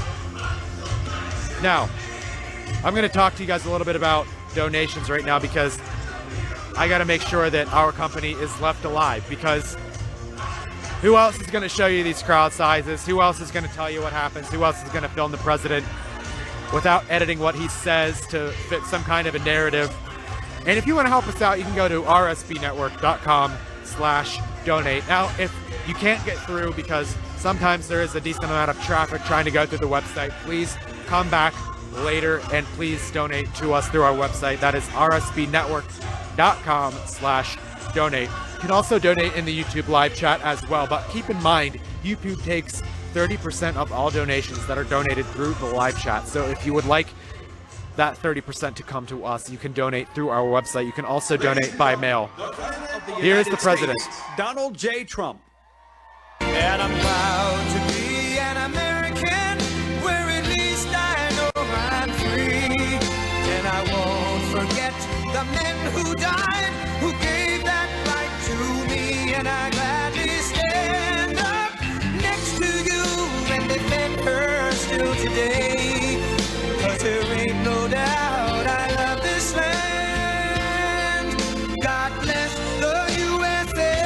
Now, I'm going to talk to you guys a little bit about donations right now because I got to make sure that our company is left alive, because who else is going to show you these crowd sizes? Who else is going to tell you what happens? Who else is going to film the president without editing what he says to fit some kind of a narrative? And if you want to help us out, you can go to rsbnetwork.com/donate. Now, if you can't get through because sometimes there is a decent amount of traffic trying to go through the website, please come back later and please donate to us through our website. That is rsbnetwork.com/donate. You can also donate in the YouTube live chat as well, but keep in mind, YouTube takes 30% of all donations that are donated through the live chat. So if you would like that 30% to come to us, you can donate through our website. You can also donate by mail. Here's the president. Donald J. Trump. And I'm proud to be an American, where at least I know I'm free. And I won't forget the men who died, who gave that right to me. And I gladly stand up next to you and defend her still today. 'Cause there ain't no doubt I love this land. God bless the USA.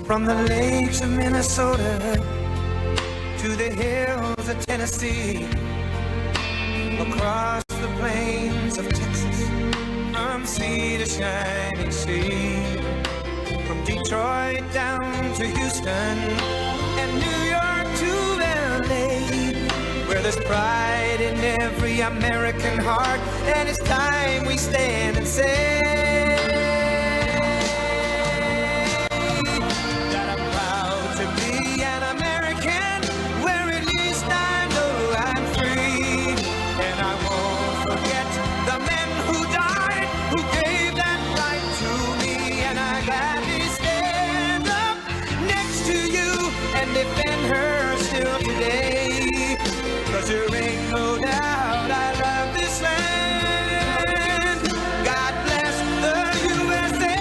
From the lakes of Minnesota to the hills of Tennessee, across the plains of Texas, from sea to shining sea, from Detroit down to Houston and New York to LA, where there's pride in every American heart, and it's time we stand and say that I'm proud to be an American, where at least I know I'm free. And I won't forget the men who died, who gave that right to me. And I gladly stand up next to you and defend her still today. 'Cause there ain't no doubt I love this land. God bless the USA.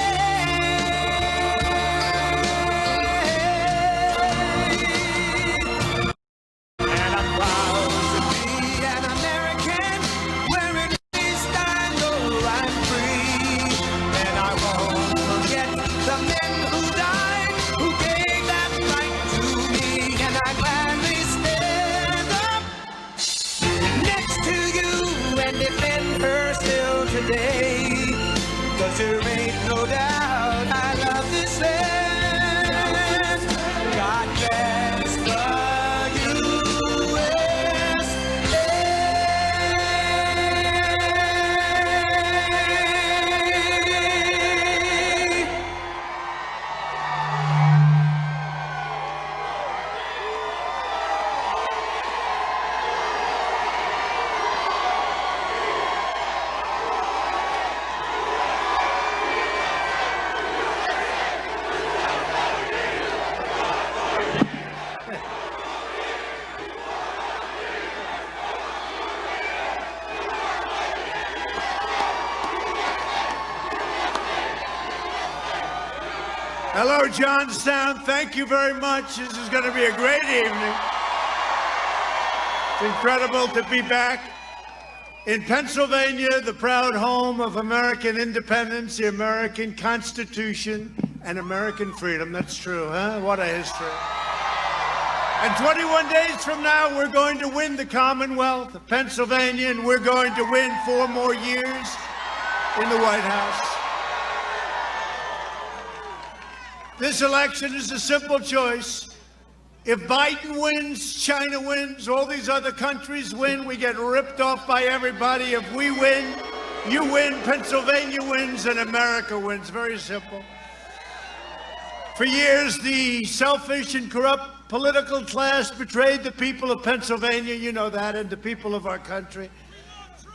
And I'm proud to be an American, where at least I know I'm free. And I won't forget the men who died, who gave that right to me. And I gladly stand up next to you and defend her still today. 'Cause there ain't no doubt I love this land. God bless the USA. Hello, Johnstown. Thank you very much. This is going to be a great evening. It's incredible to be back in Pennsylvania, the proud home of American independence, the American Constitution, and American freedom. That's true, huh? What a history. And 21 days from now, we're going to win the Commonwealth of Pennsylvania, and we're going to win 4 more years in the White House. This election is a simple choice. If Biden wins, China wins, all these other countries win, we get ripped off by everybody. If we win, you win, Pennsylvania wins, and America wins. Very simple. For years, the selfish and corrupt political class betrayed the people of Pennsylvania, you know that, and the people of our country.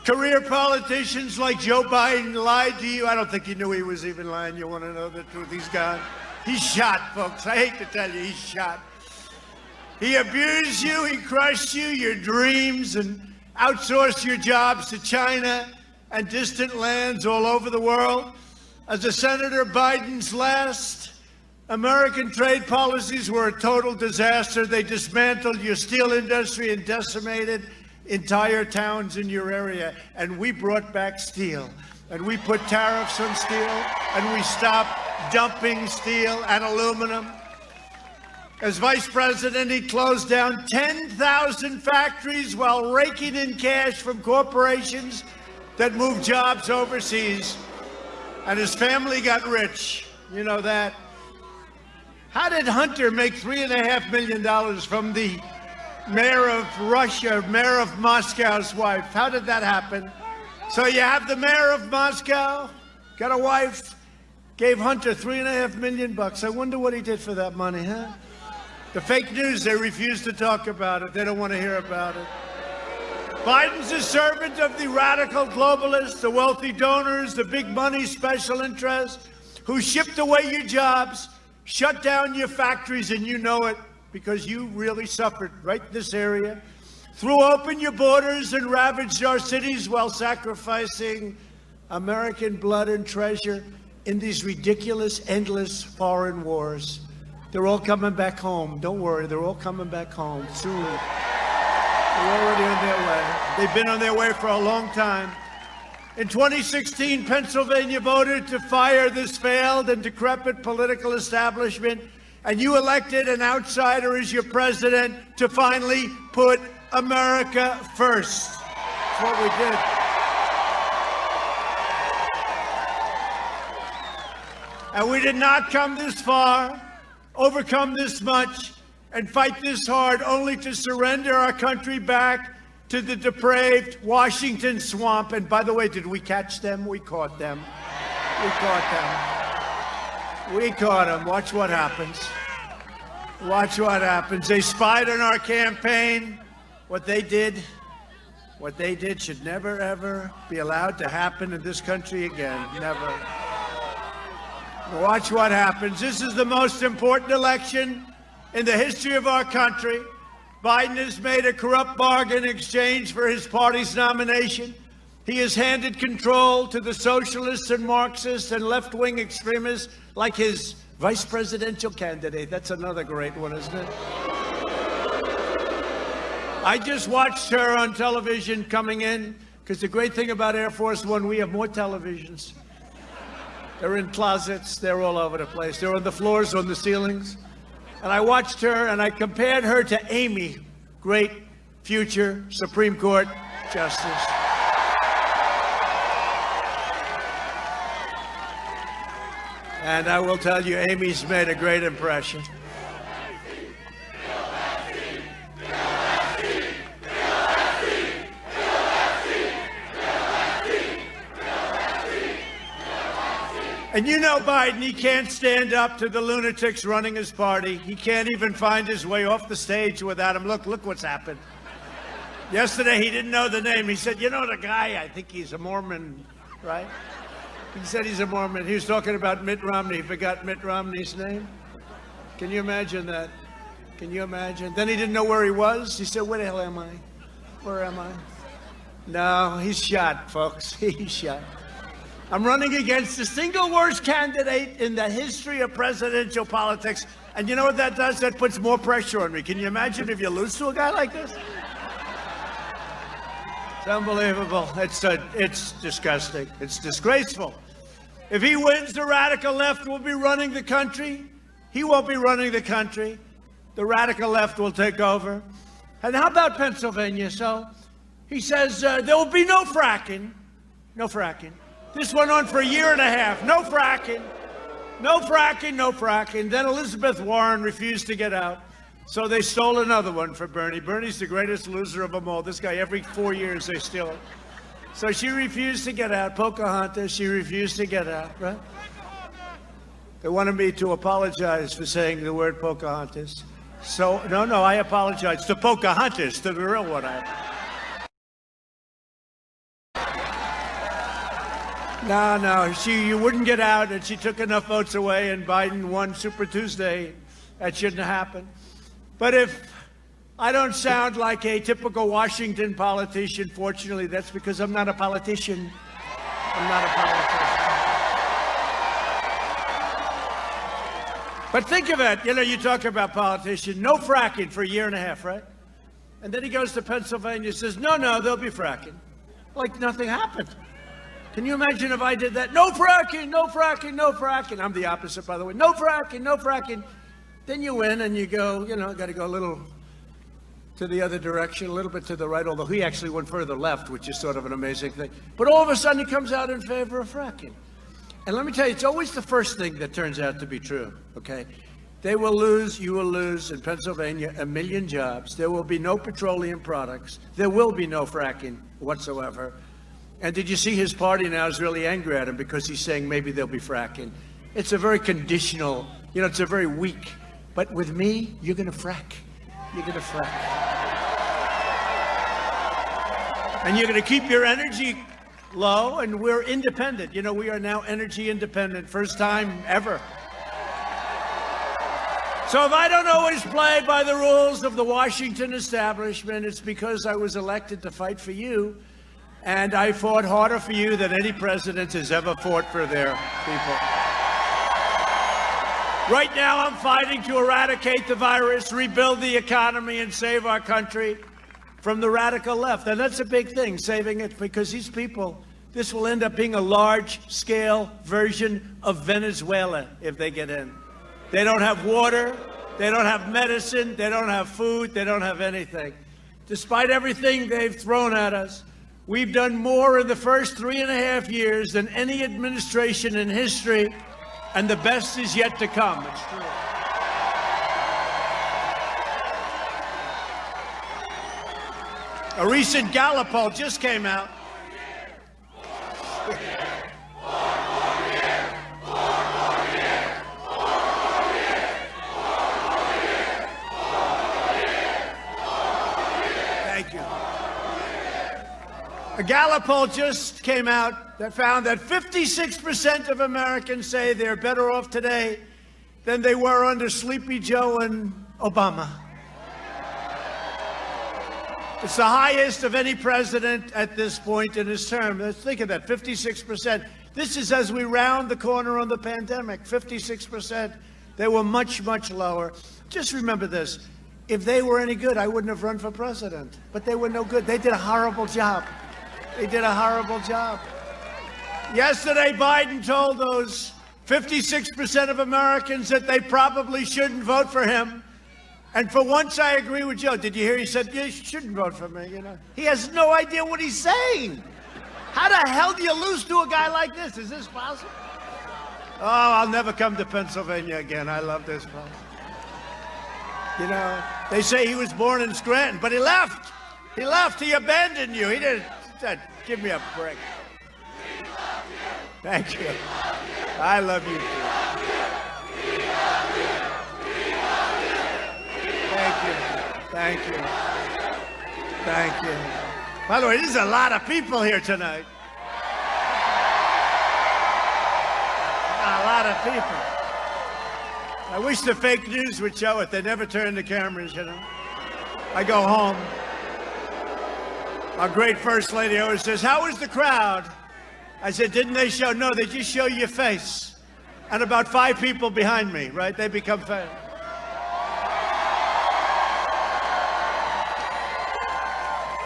Career politicians like Joe Biden lied to you. I don't think he knew he was even lying. You want to know the truth? He's gone. He's shot, folks. I hate to tell you, he's shot. He abused you, he crushed you, your dreams, and outsourced your jobs to China and distant lands all over the world. As a Senator, Biden's last American trade policies were a total disaster. They dismantled your steel industry and decimated entire towns in your area. And we brought back steel. And we put tariffs on steel. And we stopped dumping steel and aluminum. As vice president, he closed down 10,000 factories while raking in cash from corporations that moved jobs overseas. And his family got rich. You know that. How did Hunter make $3.5 million from the mayor of Russia, mayor of Moscow's wife? How did that happen? So you have the mayor of Moscow, got a wife, gave Hunter $3.5 million. I wonder what he did for that money, huh? The fake news, they refuse to talk about it. They don't want to hear about it. Biden's a servant of the radical globalists, the wealthy donors, the big money special interests who shipped away your jobs, shut down your factories, and you know it because you really suffered right in this area, threw open your borders and ravaged our cities while sacrificing American blood and treasure in these ridiculous, endless foreign wars. They're all coming back home. Don't worry, they're all coming back home soon. They're already on their way. They've been on their way for a long time. In 2016, Pennsylvania voted to fire this failed and decrepit political establishment, and you elected an outsider as your president to finally put America first. That's what we did. And we did not come this far, overcome this much, and fight this hard only to surrender our country back to the depraved Washington swamp. And by the way, did we catch them? We caught them. We caught them. We caught them. Watch what happens. Watch what happens. They spied on our campaign. What they did should never, ever be allowed to happen in this country again. Never. Watch what happens. This is the most important election in the history of our country. Biden has made a corrupt bargain in exchange for his party's nomination. He has handed control to the socialists and Marxists and left-wing extremists like his vice presidential candidate. That's another great one, isn't it? I just watched her on television coming in, because the great thing about Air Force One, we have more televisions. They're in closets. They're all over the place. They're on the floors, on the ceilings. And I watched her, and I compared her to Amy, great future Supreme Court Justice. And I will tell you, Amy's made a great impression. And you know Biden, he can't stand up to the lunatics running his party. He can't even find his way off the stage without him. Look what's happened. Yesterday, he didn't know the name. He said, you know the guy, I think he's a Mormon, right? He said he's a Mormon. He was talking about Mitt Romney. He forgot Mitt Romney's name. Can you imagine that? Can you imagine? Then he didn't know where he was. He said, where the hell am I? Where am I? No, he's shot, folks. He's shot. I'm running against the single worst candidate in the history of presidential politics. And you know what that does? That puts more pressure on me. Can you imagine if you lose to a guy like this? It's unbelievable. It's disgusting. It's disgraceful. If he wins, the radical left will be running the country. He won't be running the country. The radical left will take over. And how about Pennsylvania? So he says there will be no fracking. No fracking. This went on for a year and a half. No fracking. No fracking, no fracking. Then Elizabeth Warren refused to get out. So they stole another one for Bernie. Bernie's the greatest loser of them all. This guy, every 4 years, they steal it. So she refused to get out. Pocahontas, she refused to get out, right? They wanted me to apologize for saying the word Pocahontas. So, no, I apologize to Pocahontas, to the real one. No, you wouldn't get out, and she took enough votes away, and Biden won Super Tuesday. That shouldn't have happened. But if I don't sound like a typical Washington politician, fortunately, that's because I'm not a politician. I'm not a politician. But think of it, you talk about politicians, no fracking for a year and a half, right? And then he goes to Pennsylvania and says, no, they'll be fracking. Like nothing happened. Can you imagine if I did that? No fracking, no fracking, no fracking. I'm the opposite, by the way. No fracking, no fracking. Then you win and you go, got to go a little to the other direction, a little bit to the right, although he actually went further left, which is sort of an amazing thing. But all of a sudden he comes out in favor of fracking. And let me tell you, it's always the first thing that turns out to be true, okay? They will lose, you will lose in Pennsylvania 1 million jobs. There will be no petroleum products. There will be no fracking whatsoever. And did you see his party now is really angry at him because he's saying maybe there'll be fracking. It's a very conditional, it's a very weak. But with me, you're going to frack. You're going to frack. And you're going to keep your energy low, and we're independent. We are now energy independent, first time ever. So if I don't always play by the rules of the Washington establishment, it's because I was elected to fight for you, and I fought harder for you than any president has ever fought for their people. Right now, I'm fighting to eradicate the virus, rebuild the economy, and save our country from the radical left. And that's a big thing, saving it, because these people, this will end up being a large-scale version of Venezuela if they get in. They don't have water, they don't have medicine, they don't have food, they don't have anything. Despite everything they've thrown at us, we've done more in the first 3.5 years than any administration in history, and the best is yet to come. It's true. A recent Gallup poll just came out. Thank you. A Gallup poll just came out that found that 56% of Americans say they're better off today than they were under Sleepy Joe and Obama. It's the highest of any president at this point in his term. Let's think of that, 56%. This is as we round the corner on the pandemic, 56%. They were much, much lower. Just remember this. If they were any good, I wouldn't have run for president. But they were no good. They did a horrible job. They did a horrible job. Yesterday, Biden told those 56% of Americans that they probably shouldn't vote for him. And for once, I agree with Joe. Did you hear he said, you shouldn't vote for me, He has no idea what he's saying. How the hell do you lose to a guy like this? Is this possible? Oh, I'll never come to Pennsylvania again. I love this place. They say he was born in Scranton, but he left. He left. He abandoned you. He didn't. He said, give me a break. Thank you. I love you too. Thank you. Thank you. By the way, there's a lot of people here tonight. A lot of people. I wish the fake news would show it. They never turn the cameras, I go home. Our great First Lady always says, how was the crowd? I said, didn't they show? No, they just show your face. And about 5 people behind me, right? They become famous.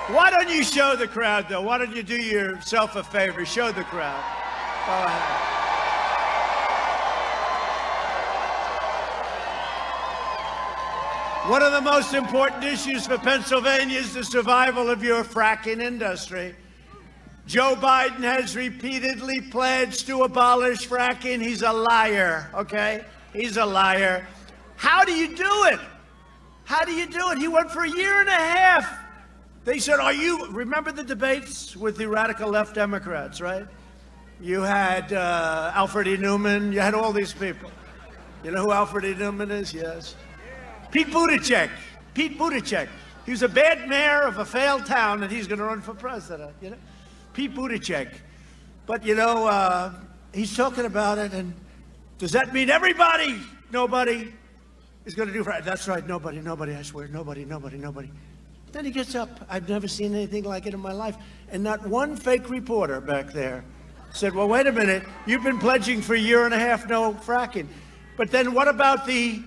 Why don't you show the crowd, though? Why don't you do yourself a favor? Show the crowd. Go ahead. One of the most important issues for Pennsylvania is the survival of your fracking industry. Joe Biden has repeatedly pledged to abolish fracking. He's a liar, okay? He's a liar. How do you do it? How do you do it? He went for a year and a half. They said, remember the debates with the radical left Democrats, right? You had Alfred E. Newman, you had all these people. You know who Alfred E. Newman is? Yes. Pete Buttigieg. Pete Buttigieg. He was a bad mayor of a failed town, and he's going to run for president. You know, Pete Buttigieg. But you know, he's talking about it, and does that mean everybody? Nobody is going to do right. That's right. Nobody. I swear. Nobody. Then he gets up. I've never seen anything like it in my life, and not one fake reporter back there said, "Well, wait a minute. You've been pledging for a year and a half no fracking, but then what about the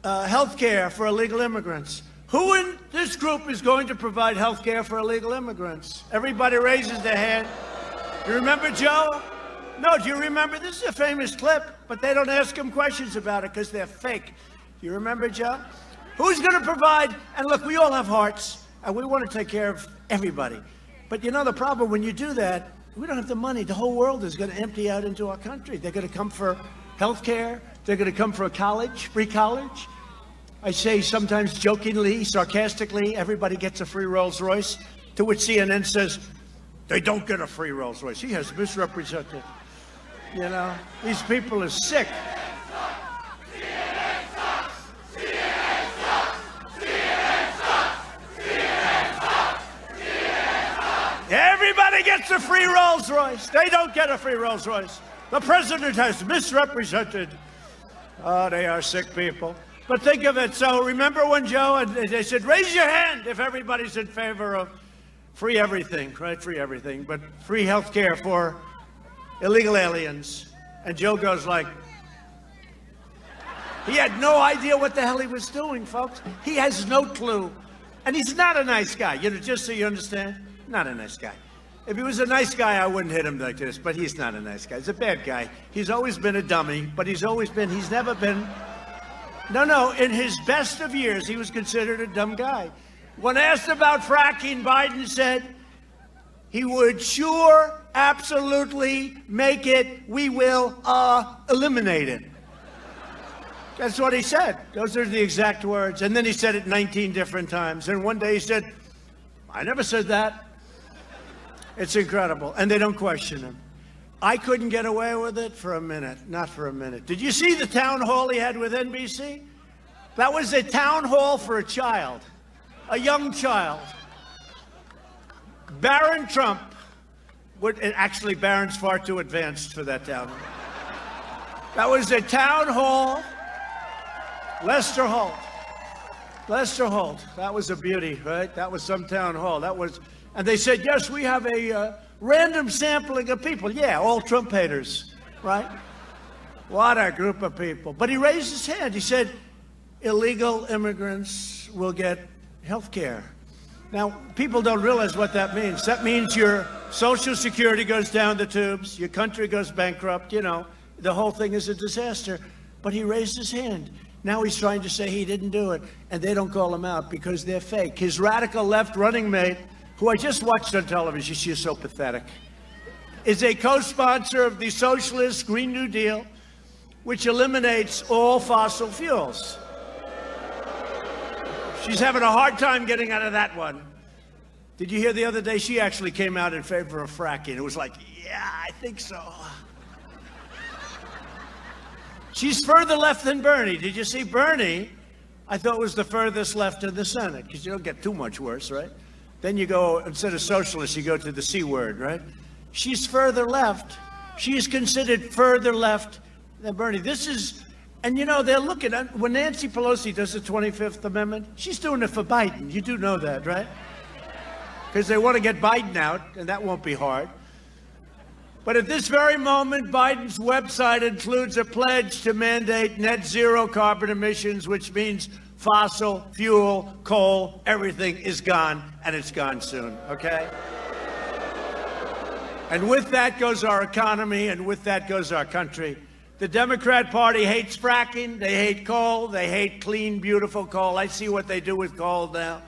health care for illegal immigrants? Who in this group is going to provide health care for illegal immigrants?" Everybody raises their hand. You remember Joe? No, do you remember? This is a famous clip, but they don't ask him questions about it because they're fake. Do you remember Joe? Who's going to provide? And look, we all have hearts, and we want to take care of everybody. But you know the problem, when you do that, we don't have the money. The whole world is going to empty out into our country. They're going to come for health care. They're going to come for a college, free college. I say sometimes jokingly, sarcastically, everybody gets a free Rolls Royce, to which CNN says, they don't get a free Rolls Royce. He has misrepresented. You know, these people are sick. Everybody gets a free Rolls Royce. They don't get a free Rolls Royce. The president has misrepresented. Oh, they are sick people. But think of it. So remember when Joe, and they said, raise your hand if everybody's in favor of free everything, right? Free everything, but free health care for illegal aliens. And Joe goes like, he had no idea what the hell he was doing, folks. He has no clue. And he's not a nice guy. You know, just so you understand, not a nice guy. If he was a nice guy, I wouldn't hit him like this, but he's not a nice guy. He's a bad guy. He's always been a dummy, but he's never been, no, in his best of years, he was considered a dumb guy. When asked about fracking, Biden said he would sure, absolutely make it, we will eliminate it. That's what he said. Those are the exact words. And then he said it 19 different times. And one day he said, I never said that. It's incredible. And they don't question him. I couldn't get away with it for a minute. Not for a minute. Did you see the town hall he had with NBC? That was a town hall for a child. A young child. Barron Trump. Actually, Barron's far too advanced for that town hall. That was a town hall. Lester Holt. That was a beauty, right? That was some town hall. And they said, yes, we have a random sampling of people. Yeah, all Trump haters, right? What a group of people. But he raised his hand. He said, illegal immigrants will get health care. Now, people don't realize what that means. That means your Social Security goes down the tubes, your country goes bankrupt, you know, the whole thing is a disaster. But he raised his hand. Now he's trying to say he didn't do it, and they don't call him out because they're fake. His radical left running mate, who I just watched on television, she is so pathetic, is a co-sponsor of the socialist Green New Deal, which eliminates all fossil fuels. She's having a hard time getting out of that one. Did you hear the other day she actually came out in favor of fracking? It was like, yeah, I think so. She's further left than Bernie. Did you see Bernie? I thought was the furthest left in the Senate, because you don't get too much worse, right? Then you go, instead of socialist, you go to the C word, right? She's further left. She is considered further left than Bernie. This is, and you know, they're looking at, when Nancy Pelosi does the 25th Amendment, she's doing it for Biden. You do know that, right? Because they want to get Biden out, and that won't be hard. But at this very moment, Biden's website includes a pledge to mandate net zero carbon emissions, which means fossil fuel, coal, everything is gone, and it's gone soon, okay? And with that goes our economy, and with that goes our country. The Democrat Party hates fracking, they hate coal, they hate clean, beautiful coal. I see what they do with coal now.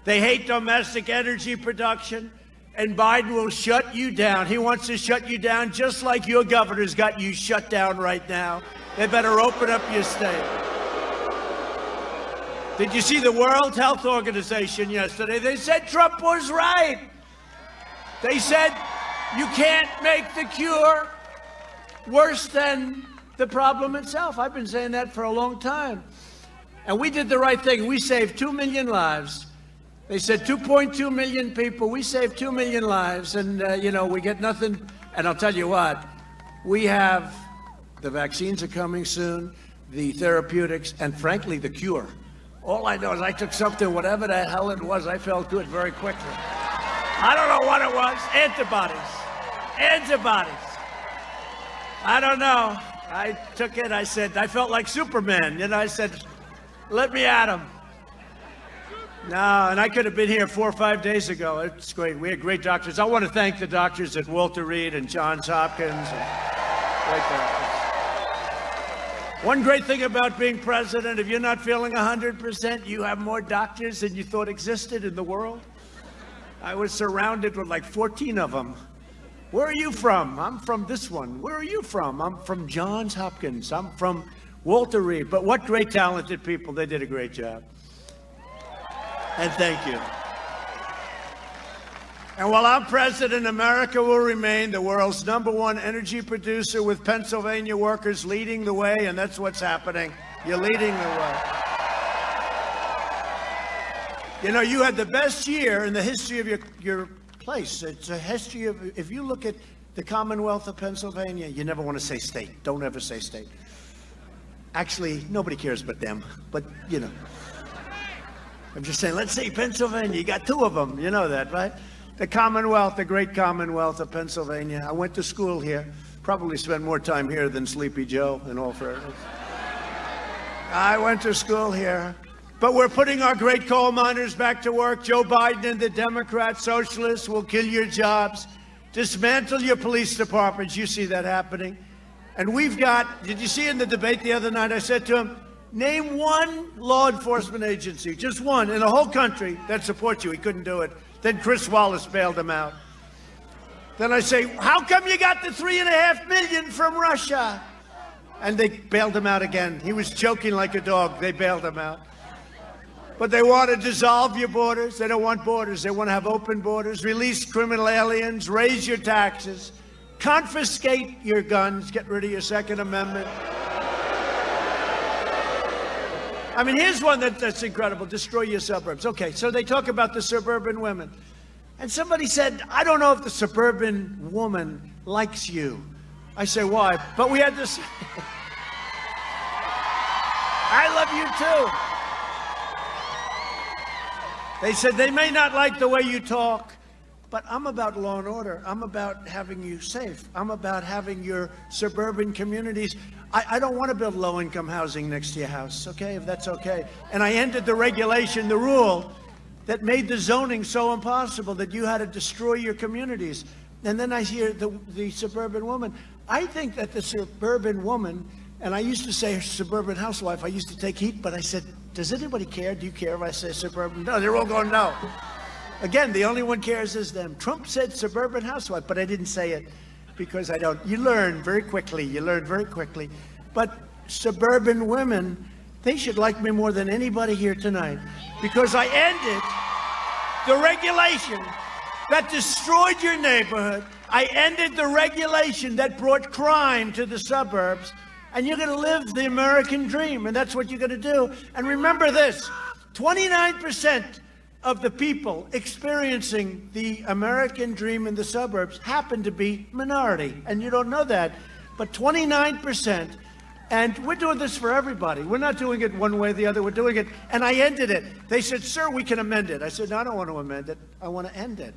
They hate domestic energy production. And Biden will shut you down. He wants to shut you down just like your governor's got you shut down right now. They better open up your state. Did you see the World Health Organization yesterday? They said Trump was right. They said you can't make the cure worse than the problem itself. I've been saying that for a long time. And we did the right thing. We saved 2 million lives. They said 2.2 million people. We saved 2 million lives. And, we get nothing. And I'll tell you what, we have the vaccines are coming soon, the therapeutics, and frankly, the cure. All I know is I took something, whatever the hell it was, I felt good very quickly. I don't know what it was. Antibodies. I don't know. I took it. I said, I felt like Superman. I said, let me at him. No, and I could have been here 4 or 5 days ago. It's great. We had great doctors. I want to thank the doctors at Walter Reed and Johns Hopkins. Great doctors. One great thing about being president, if you're not feeling 100%, you have more doctors than you thought existed in the world. I was surrounded with like 14 of them. Where are you from? I'm from this one. Where are you from? I'm from Johns Hopkins. I'm from Walter Reed. But what great talented people. They did a great job. And thank you. And while I'm president, America will remain the world's #1 energy producer, with Pennsylvania workers leading the way, and that's what's happening. You're leading the way. You had the best year in the history of your place. It's a history of, if you look at the Commonwealth of Pennsylvania, you never want to say state. Don't ever say state. Actually, nobody cares but them. But, I'm just saying, let's say Pennsylvania. You got 2 of them. You know that, right? The Commonwealth, the great Commonwealth of Pennsylvania. I went to school here. Probably spent more time here than Sleepy Joe, in all fairness. I went to school here. But we're putting our great coal miners back to work. Joe Biden and the Democrat socialists will kill your jobs, dismantle your police departments. You see that happening. And we've got, did you see in the debate the other night, I said to him, name one law enforcement agency, just one, in the whole country that supports you. He couldn't do it. Then Chris Wallace bailed him out. Then I say, how come you got the 3.5 million from Russia? And they bailed him out again. He was choking like a dog. They bailed him out. But they want to dissolve your borders. They don't want borders. They want to have open borders, release criminal aliens, raise your taxes, confiscate your guns, get rid of your Second Amendment. I mean, here's one that's incredible. Destroy your suburbs. Okay, so they talk about the suburban women. And somebody said, I don't know if the suburban woman likes you. I say, why? But we had this. I love you too. They said they may not like the way you talk, but I'm about law and order. I'm about having you safe. I'm about having your suburban communities. I don't want to build low-income housing next to your house, okay, if that's okay. And I ended the regulation, the rule that made the zoning so impossible that you had to destroy your communities. And then I hear the suburban woman. I think that the suburban woman, and I used to say suburban housewife, I used to take heat, but I said, does anybody care? Do you care if I say suburban? No, they're all going, no. Again, the only one cares is them. Trump said suburban housewife, but I didn't say it because I don't. You learn very quickly. But suburban women, they should like me more than anybody here tonight because I ended the regulation that destroyed your neighborhood. I ended the regulation that brought crime to the suburbs. And you're going to live the American dream, and that's what you're going to do. And remember this, 29% of the people experiencing the American dream in the suburbs happen to be minority. And you don't know that, but 29%. And we're doing this for everybody. We're not doing it one way or the other. We're doing it. And I ended it. They said, sir, we can amend it. I said, no, I don't want to amend it. I want to end it.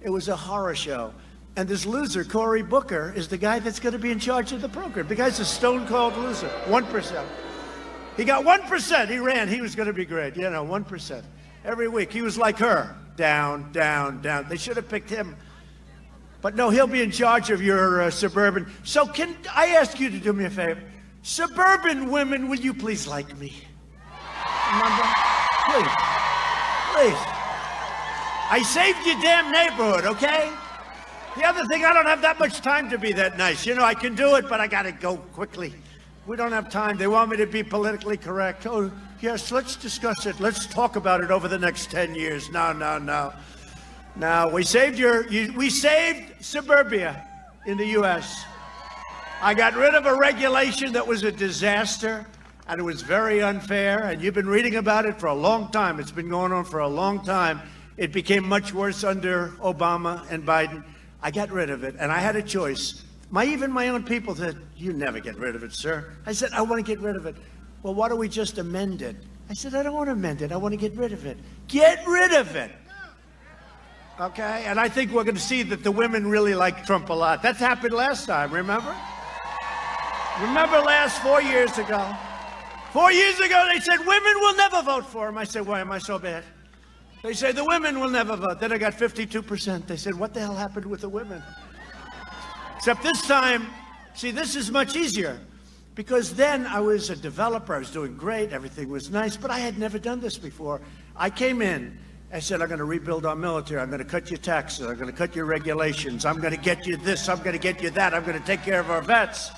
It was a horror show. And this loser, Cory Booker, is the guy that's going to be in charge of the program. The guy's a stone-cold loser. 1%. He got 1%. He ran. He was going to be great. 1%. Every week. He was like her. Down, down, down. They should have picked him. But no, he'll be in charge of your suburban. So can I ask you to do me a favor? Suburban women, will you please like me? Remember? Please. Please. I saved your damn neighborhood, okay? The other thing, I don't have that much time to be that nice. I can do it, but I got to go quickly. We don't have time. They want me to be politically correct. Oh, yes, let's discuss it. Let's talk about it over the next 10 years. No. No, we saved we saved suburbia in the U.S. I got rid of a regulation that was a disaster. and it was very unfair, and you've been reading about it for a long time. It's been going on for a long time. It became much worse under Obama and Biden. I got rid of it, and I had a choice. Even my own people said, "You never get rid of it, sir." I said, "I want to get rid of it." "Well, why don't we just amend it?" I said, "I don't want to amend it. I want to get rid of it." Get rid of it. Okay? And I think we're going to see that the women really like Trump a lot. That happened last time, remember? Remember 4 years ago? 4 years ago, they said, women will never vote for him. I said, why am I so bad? They say, the women will never vote. Then I got 52%. They said, what the hell happened with the women? Except this time, see, this is much easier. Because then I was a developer. I was doing great. Everything was nice. But I had never done this before. I came in. I said, I'm going to rebuild our military. I'm going to cut your taxes. I'm going to cut your regulations. I'm going to get you this. I'm going to get you that. I'm going to take care of our vets.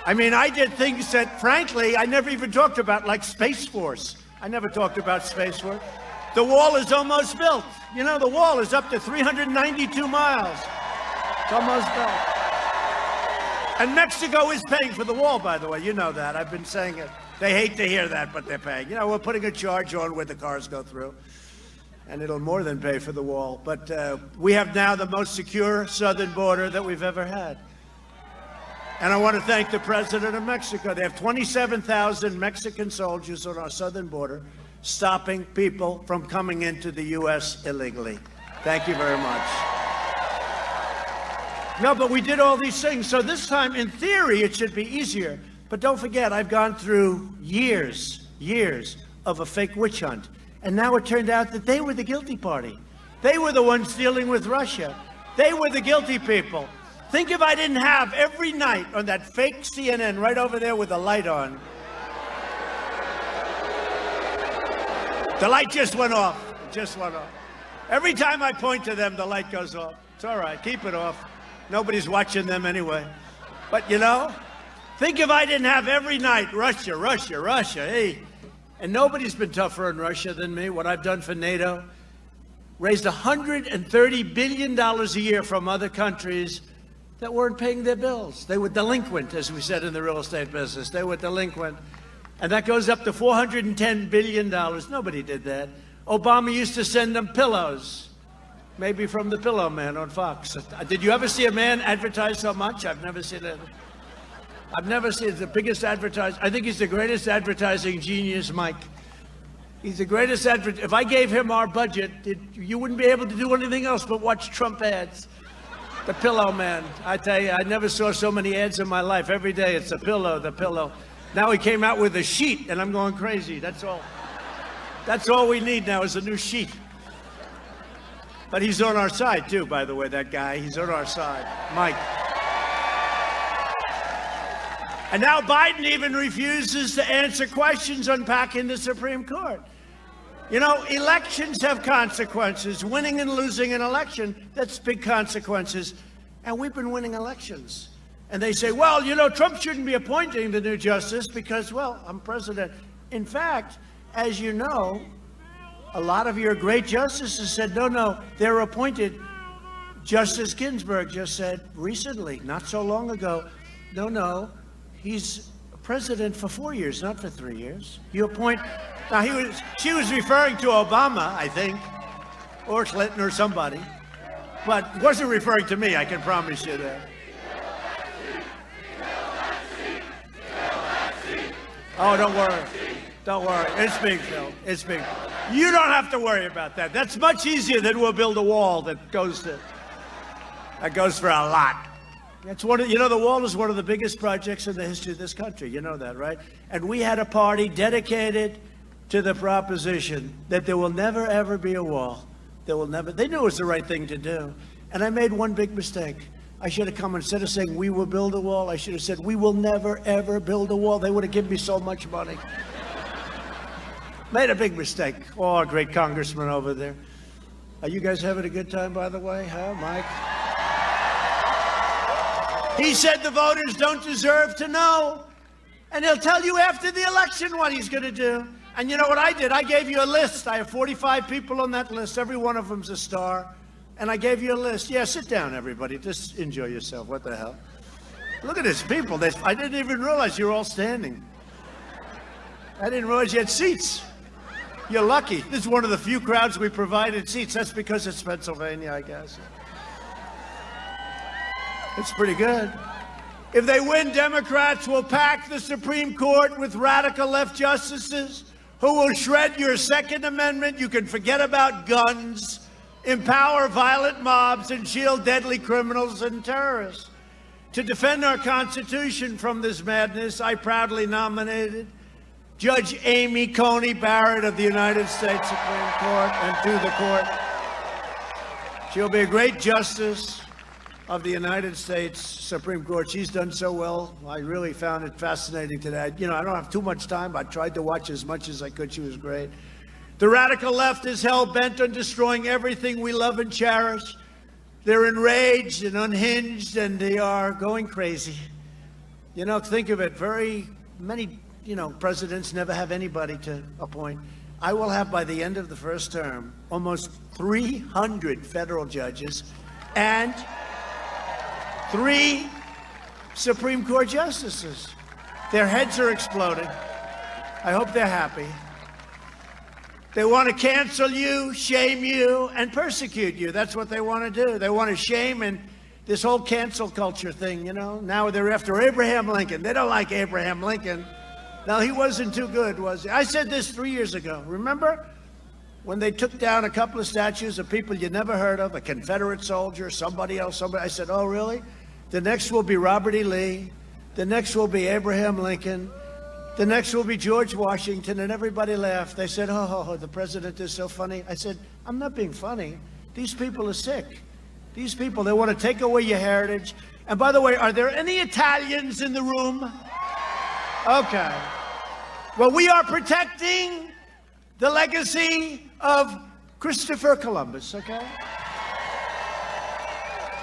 I mean, I did things that, frankly, I never even talked about, like Space Force. I never talked about Space Force. The wall is almost built. You know, the wall is up to 392 miles. It's almost built. And Mexico is paying for the wall, by the way. You know that. I've been saying it. They hate to hear that, but they're paying. You know, we're putting a charge on where the cars go through. And it'll more than pay for the wall. But we have now the most secure southern border that we've ever had. And I want to thank the president of Mexico. They have 27,000 Mexican soldiers on our southern border stopping people from coming into the U.S. illegally. Thank you very much. No, but we did all these things. So this time, in theory, it should be easier. But don't forget, I've gone through years of a fake witch hunt. And now it turned out that they were the guilty party. They were the ones dealing with Russia. They were the guilty people. Think if I didn't have every night on that fake CNN right over there with the light on. The light just went off. It just went off. Every time I point to them, the light goes off. It's all right. Keep it off. Nobody's watching them anyway. But, you know, think if I didn't have every night Russia, Russia, Russia. Hey, and nobody's been tougher on Russia than me. What I've done for NATO, raised $130 billion a year from other countries that weren't paying their bills. They were delinquent, as we said in the real estate business. They were delinquent. And that goes up to $410 billion. Nobody did that. Obama used to send them pillows, maybe from the Pillow Man on Fox. Did you ever see a man advertise so much? I've never seen it. I've never seen the biggest advertiser. I think he's the greatest advertising genius, Mike. He's the greatest advertiser. If I gave him our budget, you wouldn't be able to do anything else but watch Trump ads. The Pillow Man. I tell you, I never saw so many ads in my life. Every day it's the pillow, the pillow. Now he came out with a sheet, and I'm going crazy. That's all. That's all we need now is a new sheet. But he's on our side, too, by the way, that guy. He's on our side. Mike. And now Biden even refuses to answer questions unpacking the Supreme Court. You know, elections have consequences. Winning and losing an election, that's big consequences. And we've been winning elections. And they say, well, you know, Trump shouldn't be appointing the new justice because, well, I'm president. In fact, as you know, a lot of your great justices said, no, they're appointed. Justice Ginsburg just said recently, not so long ago, no, he's president for 4 years, not for 3 years. You appoint. Now, she was referring to Obama, I think, or Clinton or somebody, but wasn't referring to me, I can promise you that. Oh, don't worry. Don't worry. It's being filmed. It's being. You don't have to worry about that. That's much easier than we'll build a wall that goes for a lot. That's one of, you know, the wall is one of the biggest projects in the history of this country. You know that, right? And we had a party dedicated to the proposition that there will never, ever be a wall. There will never. They knew it was the right thing to do. And I made one big mistake. I should have come, instead of saying we will build a wall, I should have said we will never, ever build a wall. They would have given me so much money. Made a big mistake. Oh, great congressman over there. Are you guys having a good time, by the way? Huh, Mike? He said the voters don't deserve to know. And he'll tell you after the election what he's going to do. And you know what I did? I gave you a list. I have 45 people on that list. Every one of them's a star. And I gave you a list. Yeah, sit down, everybody. Just enjoy yourself. What the hell? Look at these people. I didn't even realize you're all standing. I didn't realize you had seats. You're lucky. This is one of the few crowds we provided seats. That's because it's Pennsylvania, I guess. It's pretty good. If they win, Democrats will pack the Supreme Court with radical left justices who will shred your Second Amendment. You can forget about guns, empower violent mobs, and shield deadly criminals and terrorists. To defend our Constitution from this madness, I proudly nominated Judge Amy Coney Barrett of the United States Supreme Court and to the court. She'll be a great justice of the United States Supreme Court. She's done so well. I really found it fascinating today. You know, I don't have too much time. I tried to watch as much as I could. She was great. The radical left is hell-bent on destroying everything we love and cherish. They're enraged and unhinged, and they are going crazy. You know, think of it. Very many, presidents never have anybody to appoint. I will have, by the end of the first term, almost 300 federal judges and 3 Supreme Court justices. Their heads are exploding. I hope they're happy. They want to cancel you, shame you, and persecute you. That's what they want to do. They want to shame and this whole cancel culture thing, Now they're after Abraham Lincoln. They don't like Abraham Lincoln. No, he wasn't too good, was he? I said this 3 years ago. Remember when they took down a couple of statues of people you never heard of, a Confederate soldier, somebody else, somebody? I said, oh, really? The next will be Robert E. Lee. The next will be Abraham Lincoln. The next will be George Washington, and everybody laughed. They said, oh, the president is so funny. I said, I'm not being funny. These people are sick. These people, they want to take away your heritage. And by the way, are there any Italians in the room? Okay. Well, we are protecting the legacy of Christopher Columbus, okay?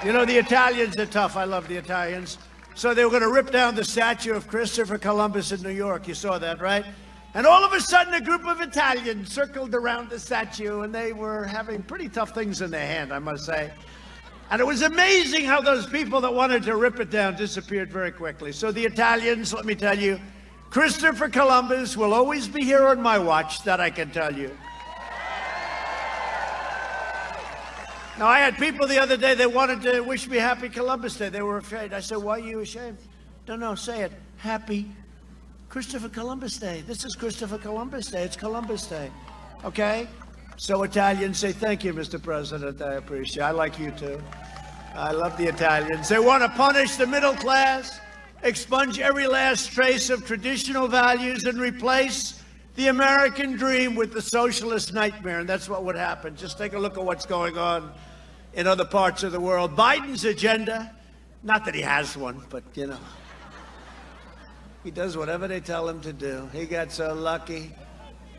The Italians are tough. I love the Italians. So they were going to rip down the statue of Christopher Columbus in New York. You saw that, right? And all of a sudden, a group of Italians circled around the statue, and they were having pretty tough things in their hand, I must say. And it was amazing how those people that wanted to rip it down disappeared very quickly. So the Italians, let me tell you, Christopher Columbus will always be here on my watch, that I can tell you. Now, I had people the other day, they wanted to wish me happy Columbus Day. They were afraid. I said, why are you ashamed? No, say it. Happy Christopher Columbus Day. This is Christopher Columbus Day. It's Columbus Day. Okay? So Italians say, thank you, Mr. President. I appreciate it. I like you too. I love the Italians. They want to punish the middle class, expunge every last trace of traditional values, and replace the American dream with the socialist nightmare. And that's what would happen. Just take a look at what's going on in other parts of the world. Biden's agenda, not that he has one, but, he does whatever they tell him to do. He got so lucky.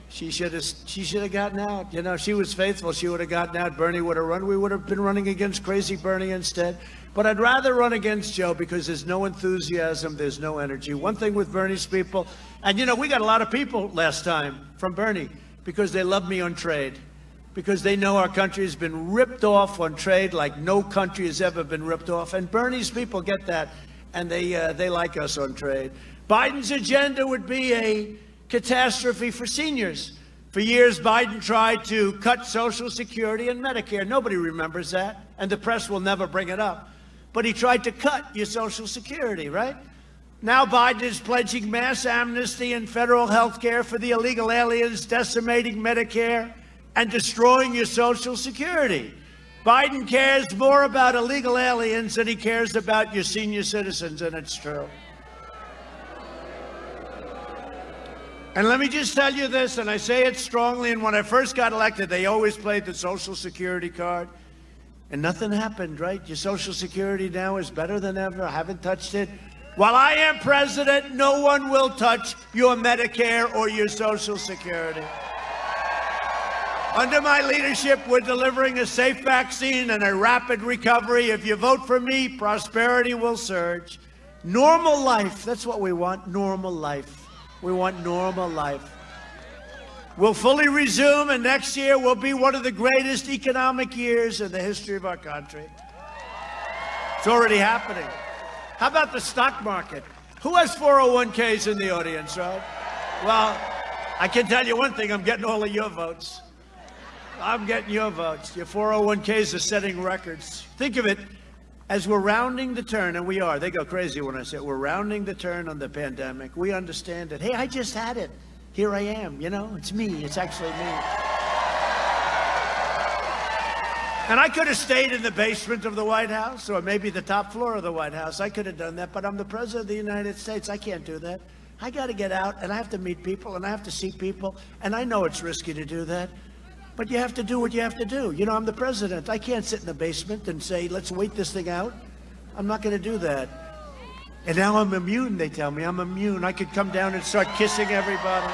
She should have gotten out. She was faithful. She would have gotten out. Bernie would have run. We would have been running against crazy Bernie instead. But I'd rather run against Joe because there's no enthusiasm. There's no energy. One thing with Bernie's people, and we got a lot of people last time from Bernie because they love me on trade, because they know our country has been ripped off on trade like no country has ever been ripped off. And Bernie's people get that, and they like us on trade. Biden's agenda would be a catastrophe for seniors. For years, Biden tried to cut Social Security and Medicare. Nobody remembers that, and the press will never bring it up. But he tried to cut your Social Security, right? Now Biden is pledging mass amnesty and federal health care for the illegal aliens, decimating Medicare and destroying your Social Security. Biden cares more about illegal aliens than he cares about your senior citizens, and it's true. And let me just tell you this, and I say it strongly, and when I first got elected, they always played the Social Security card, and nothing happened, right? Your Social Security now is better than ever. I haven't touched it. While I am president, no one will touch your Medicare or your Social Security. Under my leadership, we're delivering a safe vaccine and a rapid recovery. If you vote for me, prosperity will surge. Normal life, that's what we want, normal life. We want normal life. We'll fully resume, and next year will be one of the greatest economic years in the history of our country. It's already happening. How about the stock market? Who has 401ks in the audience, right? Well, I can tell you one thing, I'm getting all of your votes. I'm getting your votes. Your 401ks are setting records. Think of it, as we're rounding the turn, and we are. They go crazy when I say it. We're rounding the turn on the pandemic. We understand that, hey, I just had it. Here I am, you know, it's me. It's actually me. And I could have stayed in the basement of the White House or maybe the top floor of the White House. I could have done that, but I'm the president of the United States. I can't do that. I got to get out, and I have to meet people, and I have to see people, and I know it's risky to do that, but you have to do what you have to do. You know, I'm the president. I can't sit in the basement and say, let's wait this thing out. I'm not going to do that. And now I'm immune, they tell me. I'm immune. I could come down and start kissing everybody.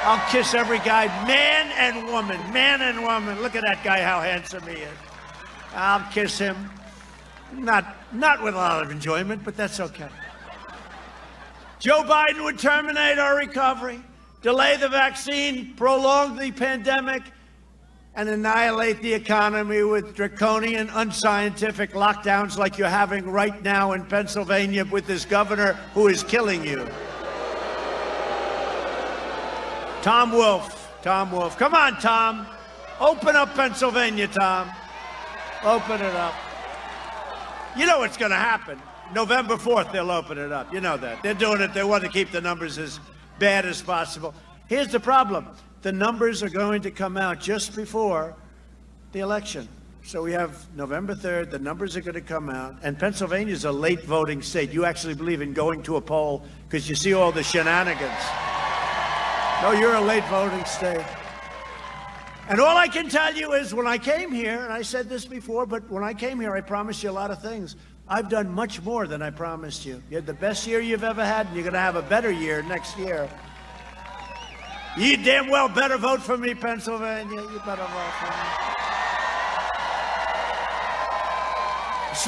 I'll kiss every guy, man and woman, man and woman. Look at that guy, how handsome he is. I'll kiss him. Not with a lot of enjoyment, but that's okay. Joe Biden would terminate our recovery, delay the vaccine, prolong the pandemic, and annihilate the economy with draconian, unscientific lockdowns like you're having right now in Pennsylvania with this governor who is killing you. Tom Wolf. Come on, Tom. Open up Pennsylvania, Tom. Open it up. You know what's going to happen. November 4th, they'll open it up. You know that. They're doing it. They want to keep the numbers as bad as possible. Here's the problem. The numbers are going to come out just before the election. So we have November 3rd. The numbers are going to come out. And Pennsylvania's a late voting state. You actually believe in going to a poll because you see all the shenanigans. No, you're a late voting state. And all I can tell you is when I came here, and I said this before, but when I came here, I promised you a lot of things. I've done much more than I promised you. You had the best year you've ever had, and you're going to have a better year next year. You damn well better vote for me, Pennsylvania. You better vote for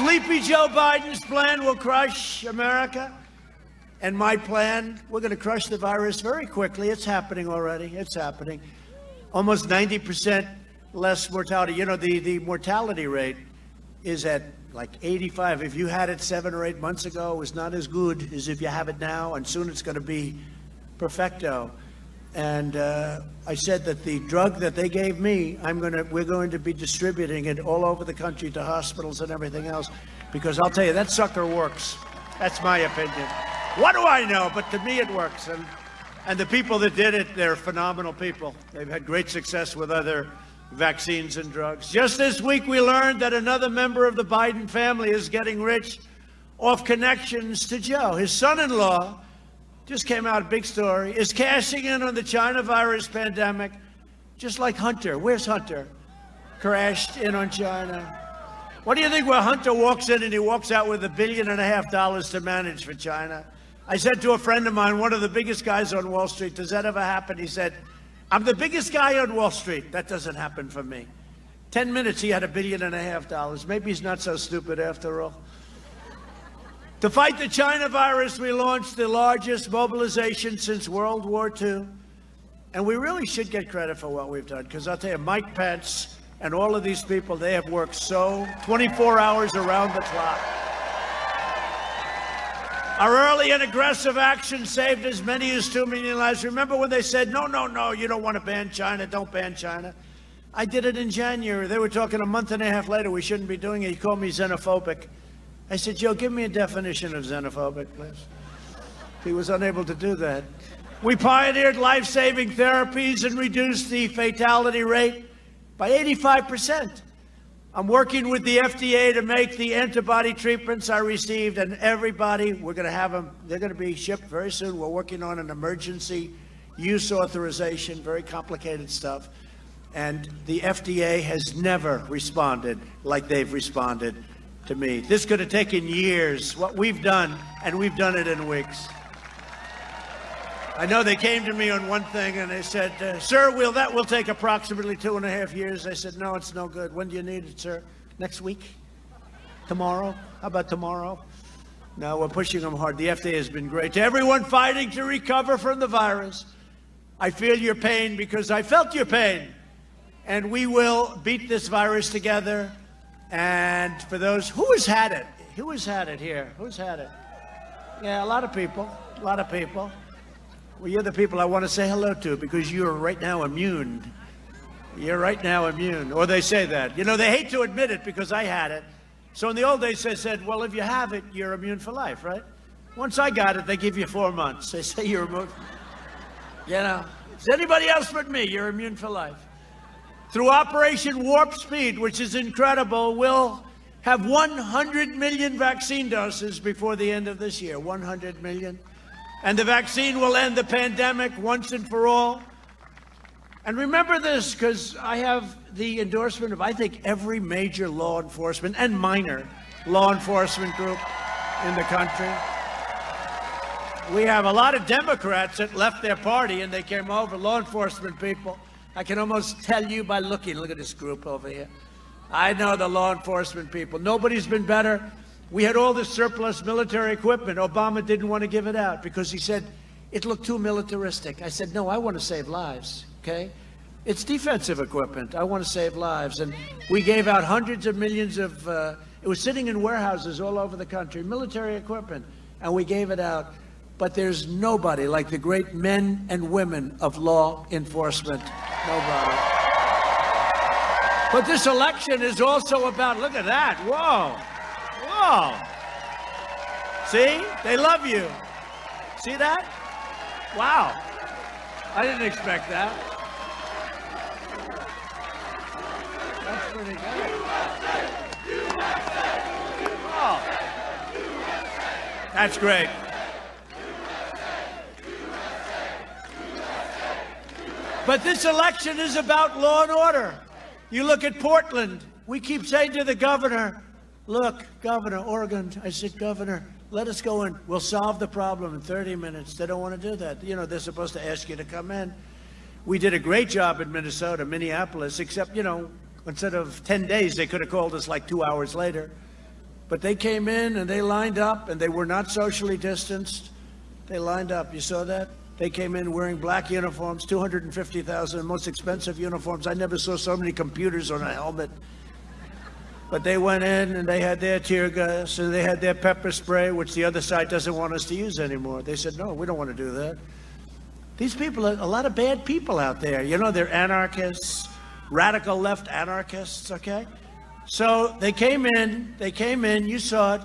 me. Sleepy Joe Biden's plan will crush America. And my plan, we're going to crush the virus very quickly. It's happening already. It's happening. Almost 90% less mortality. You know, the mortality rate is at like 85. If you had it 7 or 8 months ago, it was not as good as if you have it now. And soon it's going to be perfecto. And I said that the drug that they gave me, we're going to be distributing it all over the country to hospitals and everything else. Because I'll tell you, that sucker works. That's my opinion. What do I know? But to me, it works. And the people that did it, they're phenomenal people. They've had great success with other vaccines and drugs. Just this week, we learned that another member of the Biden family is getting rich off connections to Joe. His son-in-law, just came out, a big story, is cashing in on the China virus pandemic, just like Hunter. Where's Hunter? Crashed in on China. What do you think where Hunter walks in and he walks out with $1.5 billion to manage for China? I said to a friend of mine, one of the biggest guys on Wall Street, does that ever happen? He said, I'm the biggest guy on Wall Street. That doesn't happen for me. 10 minutes, he had $1.5 billion. Maybe he's not so stupid after all. To fight the China virus, we launched the largest mobilization since World War II. And we really should get credit for what we've done, because I'll tell you, Mike Pence and all of these people, they have worked so 24 hours around the clock. Our early and aggressive action saved as many as 2 million lives. Remember when they said, no, you don't want to ban China, don't ban China. I did it in January. They were talking a month and a half later, we shouldn't be doing it. He called me xenophobic. I said, Joe, give me a definition of xenophobic, please. He was unable to do that. We pioneered life-saving therapies and reduced the fatality rate by 85%. I'm working with the FDA to make the antibody treatments I received, and everybody, we're going to have them, they're going to be shipped very soon. We're working on an emergency use authorization, very complicated stuff. And the FDA has never responded like they've responded to me. This could have taken years, what we've done, and we've done it in weeks. I know they came to me on one thing and they said, sir, that will take approximately 2.5 years. I said, no, it's no good. When do you need it, sir? Next week? Tomorrow? How about tomorrow? No, we're pushing them hard. The FDA has been great. To everyone fighting to recover from the virus, I feel your pain because I felt your pain. And we will beat this virus together. And for those, who has had it? Who has had it here? Who's had it? Yeah, a lot of people. Well, you're the people I want to say hello to because you're right now immune. You're right now immune. Or they say that. You know, they hate to admit it because I had it. So in the old days, they said, well, if you have it, you're immune for life, right? Once I got it, they give you 4 months. They say you're immune. You know, it's anybody else but me. You're immune for life. Through Operation Warp Speed, which is incredible, we'll have 100 million vaccine doses before the end of this year. 100 million. And the vaccine will end the pandemic once and for all. And remember this, because I have the endorsement of, I think, every major law enforcement and minor law enforcement group in the country. We have a lot of Democrats that left their party and they came over, law enforcement people. I can almost tell you by looking. Look at this group over here. I know the law enforcement people. Nobody's been better. We had all this surplus military equipment. Obama didn't want to give it out because he said it looked too militaristic. I said, no, I want to save lives, okay? It's defensive equipment. I want to save lives. And we gave out hundreds of millions of, it was sitting in warehouses all over the country, military equipment, and we gave it out. But there's nobody like the great men and women of law enforcement. Nobody. But this election is also about, look at that, whoa, whoa. See, they love you. See that? Wow, I didn't expect that. That's pretty good. Oh, that's great. But this election is about law and order. You look at Portland. We keep saying to the governor, look, Governor, Oregon, I said, Governor, let us go in. We'll solve the problem in 30 minutes. They don't want to do that. You know, they're supposed to ask you to come in. We did a great job in Minnesota, Minneapolis, except, you know, instead of 10 days, they could have called us like 2 hours later. But they came in and they lined up and they were not socially distanced. They lined up. You saw that? They came in wearing black uniforms, $250,000, most expensive uniforms. I never saw so many computers on a helmet. But they went in and they had their tear gas and they had their pepper spray, which the other side doesn't want us to use anymore. They said, no, we don't want to do that. These people are a lot of bad people out there. You know, they're anarchists, radical left anarchists, okay? So they came in, you saw it.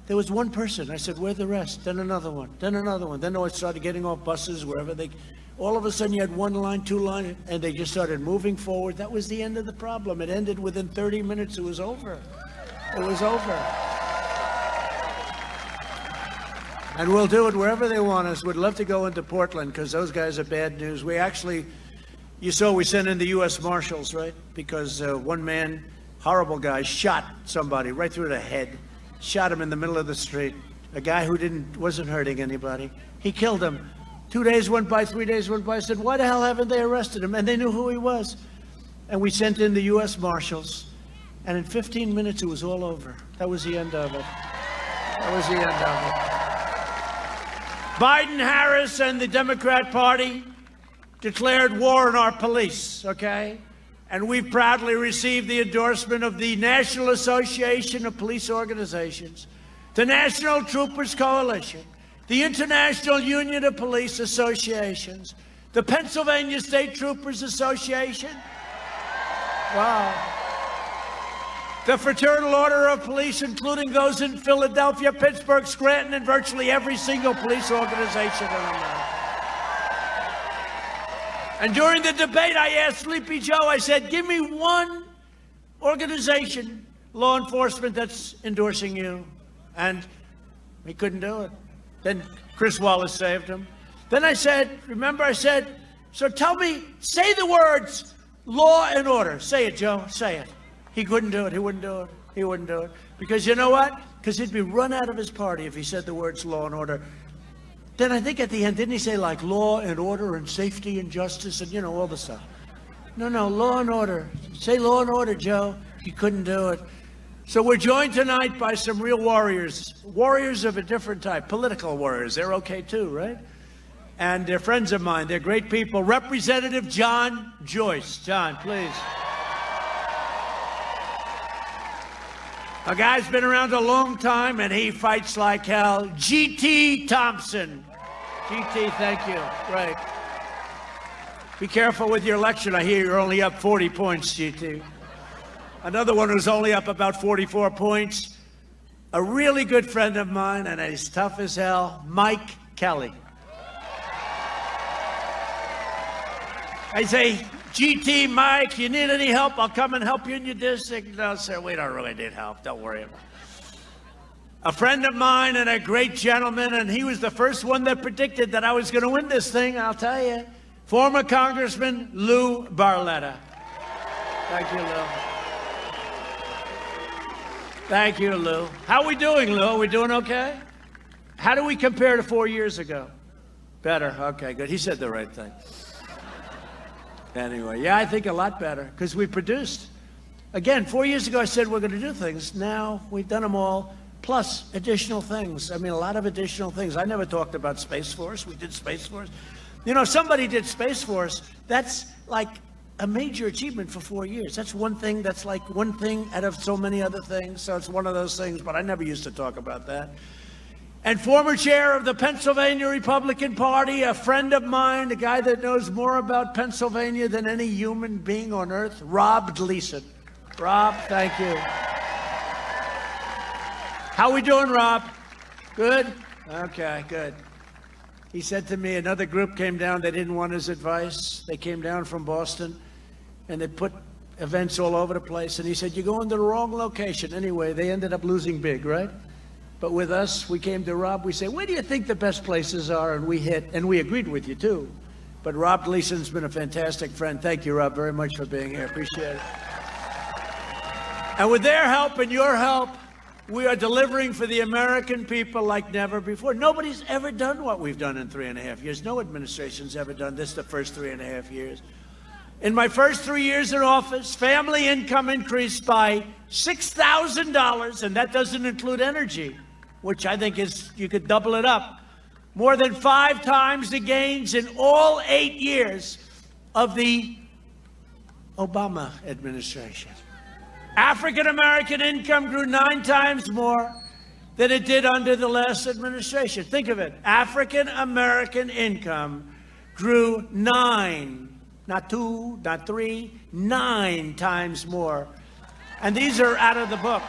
There was one person. I said, where are the rest? Then another one, then another one. Then I started getting off buses, wherever they, all of a sudden you had one line, two line, and they just started moving forward. That was the end of the problem. It ended within 30 minutes. It was over. It was over. And we'll do it wherever they want us. We'd love to go into Portland because those guys are bad news. We actually, you saw we sent in the U.S. Marshals, right? Because one man, horrible guy, shot somebody right through the head. Shot him in the middle of the street. A guy who wasn't hurting anybody. He killed him. 2 days went by, 3 days went by. I said, why the hell haven't they arrested him? And they knew who he was. And we sent in the U.S. Marshals. And in 15 minutes, it was all over. That was the end of it. That was the end of it. Biden, Harris, and the Democrat Party declared war on our police, okay? And we've proudly received the endorsement of the National Association of Police Organizations, the National Troopers Coalition, the International Union of Police Associations, the Pennsylvania State Troopers Association, wow, the Fraternal Order of Police, including those in Philadelphia, Pittsburgh, Scranton, and virtually every single police organization in America. And during the debate, I asked Sleepy Joe, I said, give me one organization, law enforcement, that's endorsing you. And he couldn't do it. Then Chris Wallace saved him. Then I said, remember I said, so tell me, say the words law and order. Say it, Joe, say it. He couldn't do it, he wouldn't do it, he wouldn't do it. Because you know what? Because he'd be run out of his party if he said the words law and order. Then I think at the end, didn't he say like law and order and safety and justice and, you know, all the stuff? No, law and order. Say law and order, Joe. He couldn't do it. So we're joined tonight by some real warriors. Warriors of a different type. Political warriors. They're okay too, right? And they're friends of mine. They're great people. Representative John Joyce. John, please. A guy's been around a long time and he fights like hell. G.T. Thompson. GT, thank you. Right. Be careful with your election. I hear you're only up 40 points, GT. Another one who's only up about 44 points, a really good friend of mine, and he's tough as hell, Mike Kelly. I say, GT, Mike, you need any help? I'll come and help you in your district. No, sir, we don't really need help. Don't worry about it. A friend of mine and a great gentleman, and he was the first one that predicted that I was going to win this thing, I'll tell you. Former Congressman Lou Barletta. Thank you, Lou. Thank you, Lou. How are we doing, Lou? Are we doing okay? How do we compare to 4 years ago? Better. Okay, good. He said the right thing. Anyway, yeah, I think a lot better because we produced. Again, 4 years ago, I said we're going to do things. Now we've done them all, plus additional things. I mean, a lot of additional things. I never talked about Space Force. We did Space Force. You know, somebody did Space Force. That's like a major achievement for 4 years. That's one thing. That's like one thing out of so many other things. So it's one of those things, but I never used to talk about that. And former chair of the Pennsylvania Republican Party, a friend of mine, a guy that knows more about Pennsylvania than any human being on earth, Rob Gleason. Rob, thank you. How we doing, Rob? Good? Okay, good. He said to me, another group came down, they didn't want his advice. They came down from Boston, and they put events all over the place. And he said, you're going to the wrong location. Anyway, they ended up losing big, right? But with us, we came to Rob, we say, where do you think the best places are? And we hit, and we agreed with you too. But Rob Gleason's been a fantastic friend. Thank you, Rob, very much for being here. Appreciate it. And with their help and your help, we are delivering for the American people like never before. Nobody's ever done what we've done in 3.5 years. No administration's ever done this the first 3.5 years. In my first 3 years in office, family income increased by $6,000, and that doesn't include energy, which I think is, you could double it up. More than 5 times the gains in all 8 years of the Obama administration. African American income grew 9 times more than it did under the last administration. Think of it. African American income grew 9, not 2, not 3, 9 times more. And these are out of the book.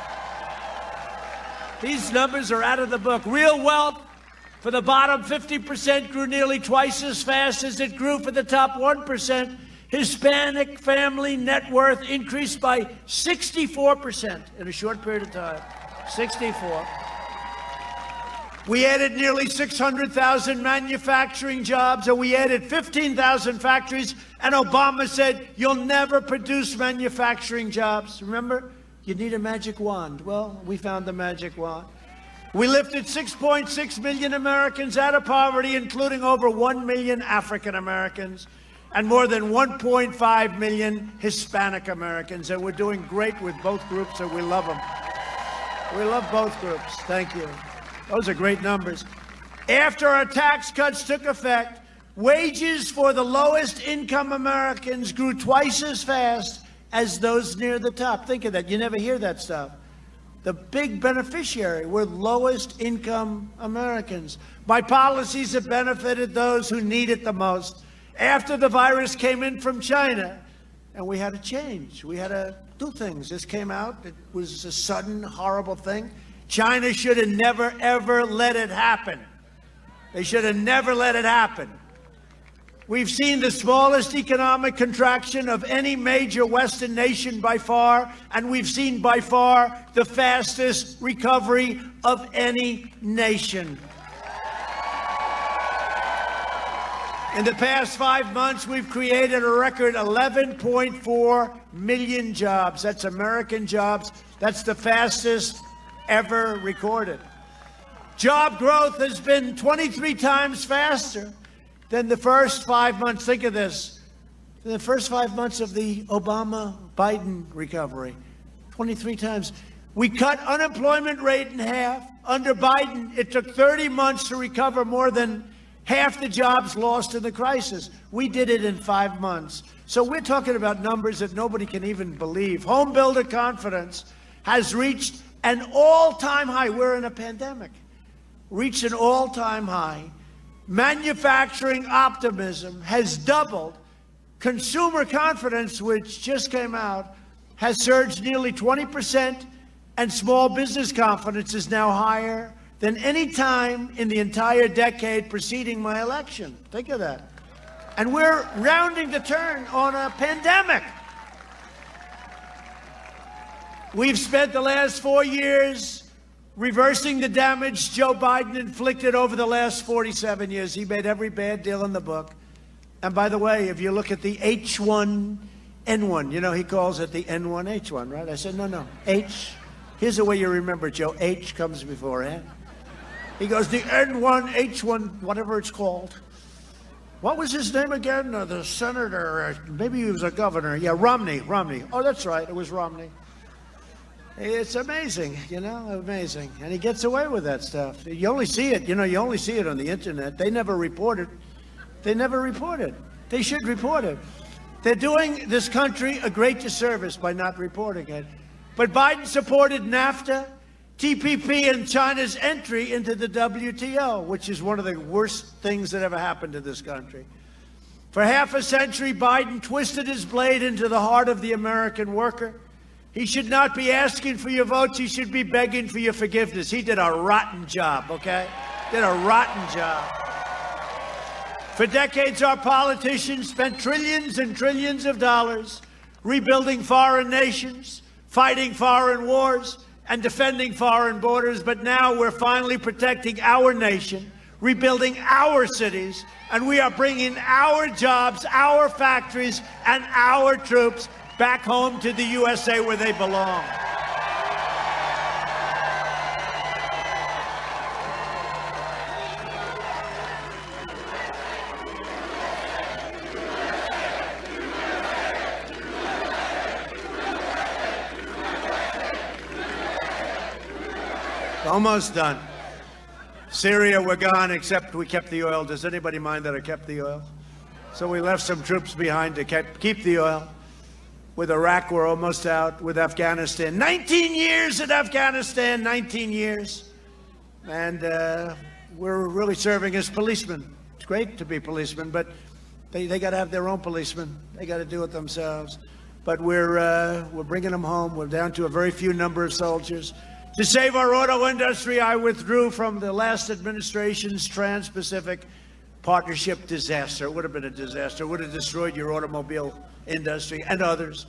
These numbers are out of the book. Real wealth for the bottom 50% grew nearly twice as fast as it grew for the top 1%. Hispanic family net worth increased by 64% in a short period of time. 64. We added nearly 600,000 manufacturing jobs, and we added 15,000 factories, and Obama said, you'll never produce manufacturing jobs. Remember? You need a magic wand. Well, we found the magic wand. We lifted 6.6 million Americans out of poverty, including over 1 million African Americans and more than 1.5 million Hispanic Americans. And we're doing great with both groups, and we love them. We love both groups. Thank you. Those are great numbers. After our tax cuts took effect, wages for the lowest income Americans grew twice as fast as those near the top. Think of that. You never hear that stuff. The big beneficiary were lowest income Americans. My policies have benefited those who need it the most. After the virus came in from China, and we had to change. We had to do things. This came out. It was a sudden, horrible thing. China should have never, ever let it happen. They should have never let it happen. We've seen the smallest economic contraction of any major Western nation by far, and we've seen by far the fastest recovery of any nation. In the past 5 months, we've created a record 11.4 million jobs. That's American jobs. That's the fastest ever recorded. Job growth has been 23 times faster than the first 5 months. Think of this. The first 5 months of the Obama-Biden recovery. 23 times. We cut unemployment rate in half. Under Biden, it took 30 months to recover more than half the jobs lost in the crisis. We did it in 5 months. So we're talking about numbers that nobody can even believe. Home builder confidence has reached an all-time high. We're in a pandemic. Reached an all-time high. manufacturing optimism has doubled. Consumer confidence, which just came out, has surged nearly 20%, and small business confidence is now higher than any time in the entire decade preceding my election. Think of that. And we're rounding the turn on a pandemic. We've spent the last 4 years reversing the damage Joe Biden inflicted over the last 47 years. He made every bad deal in the book. And by the way, if you look at the H1N1, you know, he calls it the N1H1, right? I said, no, H. Here's the way you remember it, Joe. H comes before N. He goes, the N1H1, whatever it's called. What was his name again? The senator, maybe he was a governor. Yeah, Romney. Oh, that's right, it was Romney. It's amazing, you know, amazing. And he gets away with that stuff. You only see it, you only see it on the internet. They never report it. They should report it. They're doing this country a great disservice by not reporting it. But Biden supported NAFTA, TPP, and China's entry into the WTO, which is one of the worst things that ever happened to this country. For half a century, Biden twisted his blade into the heart of the American worker. He should not be asking for your votes. He should be begging for your forgiveness. He did a rotten job, okay? Did a rotten job. For decades, our politicians spent trillions and trillions of dollars rebuilding foreign nations, fighting foreign wars, and defending foreign borders. But now we're finally protecting our nation, rebuilding our cities, and we are bringing our jobs, our factories, and our troops back home to the USA where they belong. Almost done. Syria, we're gone, except we kept the oil. Does anybody mind that I kept the oil? So we left some troops behind to keep the oil. With Iraq, we're almost out. With Afghanistan, 19 years in Afghanistan, 19 years. And we're really serving as policemen. It's great to be policemen, but they got to have their own policemen. They got to do it themselves. But we're bringing them home. We're down to a very few number of soldiers. To save our auto industry, I withdrew from the last administration's Trans-Pacific Partnership disaster. It would have been a disaster. It would have destroyed your automobile industry and others.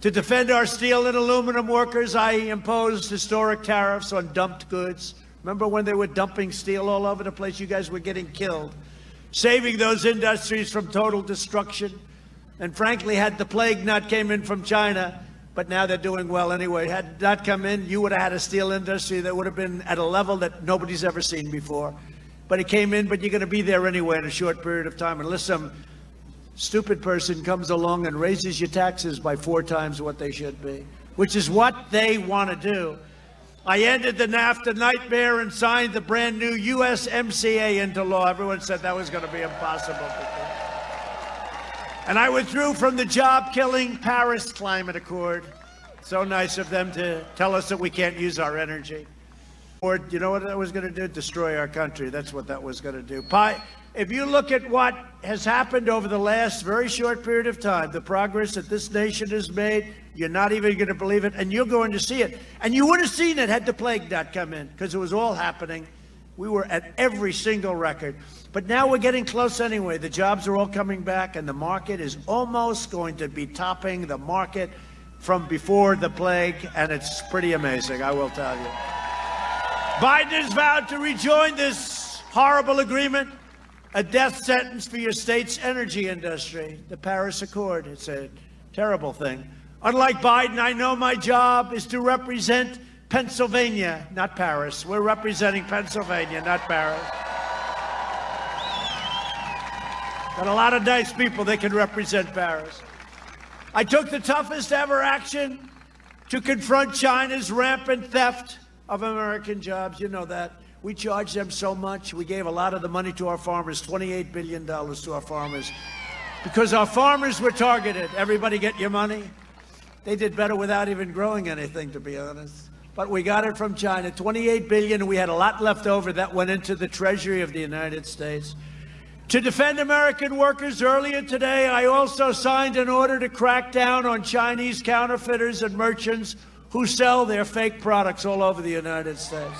To defend our steel and aluminum workers, I imposed historic tariffs on dumped goods. Remember when they were dumping steel all over the place? You guys were getting killed. Saving those industries from total destruction. And frankly, had the plague not came in from China, but now they're doing well anyway. Had it not come in, you would have had a steel industry that would have been at a level that nobody's ever seen before. But it came in, but you're going to be there anyway in a short period of time, unless some stupid person comes along and raises your taxes by 4 times what they should be, which is what they want to do. I ended the NAFTA nightmare and signed the brand new USMCA into law. Everyone said that was going to be impossible to do. And I withdrew from the job-killing Paris Climate Accord. So nice of them to tell us that we can't use our energy. Or you know what that was going to do? Destroy our country. That's what that was going to do. If you look at what has happened over the last very short period of time, the progress that this nation has made, you're not even going to believe it, and you're going to see it. And you would have seen it had the plague not come in, because it was all happening. We were at every single record. But now we're getting close anyway. The jobs are all coming back, and the market is almost going to be topping the market from before the plague, and it's pretty amazing, I will tell you. Biden has vowed to rejoin this horrible agreement, a death sentence for your state's energy industry, the Paris Accord. It's a terrible thing. Unlike Biden, I know my job is to represent Pennsylvania, not Paris. We're representing Pennsylvania, not Paris. Got a lot of nice people that can represent Paris. I took the toughest ever action to confront China's rampant theft of American jobs. You know that. We charged them so much. We gave a lot of the money to our farmers, $28 billion to our farmers, because our farmers were targeted. Everybody get your money? They did better without even growing anything, to be honest. But we got it from China, $28 billion, and we had a lot left over that went into the Treasury of the United States. To defend American workers, earlier today, I also signed an order to crack down on Chinese counterfeiters and merchants who sell their fake products all over the United States.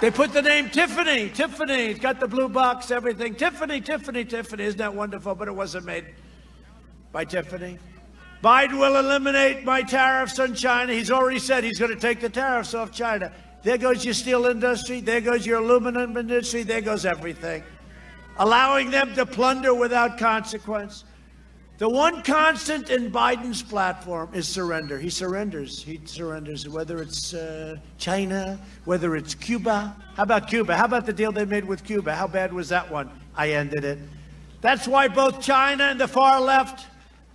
They put the name Tiffany. Tiffany. It's got the blue box, everything. Tiffany, Tiffany, Tiffany. Isn't that wonderful? But it wasn't made by Tiffany. Biden will eliminate my tariffs on China. He's already said he's going to take the tariffs off China. There goes your steel industry. There goes your aluminum industry. There goes everything. Allowing them to plunder without consequence. The one constant in Biden's platform is surrender. He surrenders. He surrenders, whether it's China, whether it's Cuba. How about Cuba? How about the deal they made with Cuba? How bad was that one? I ended it. That's why both China and the far left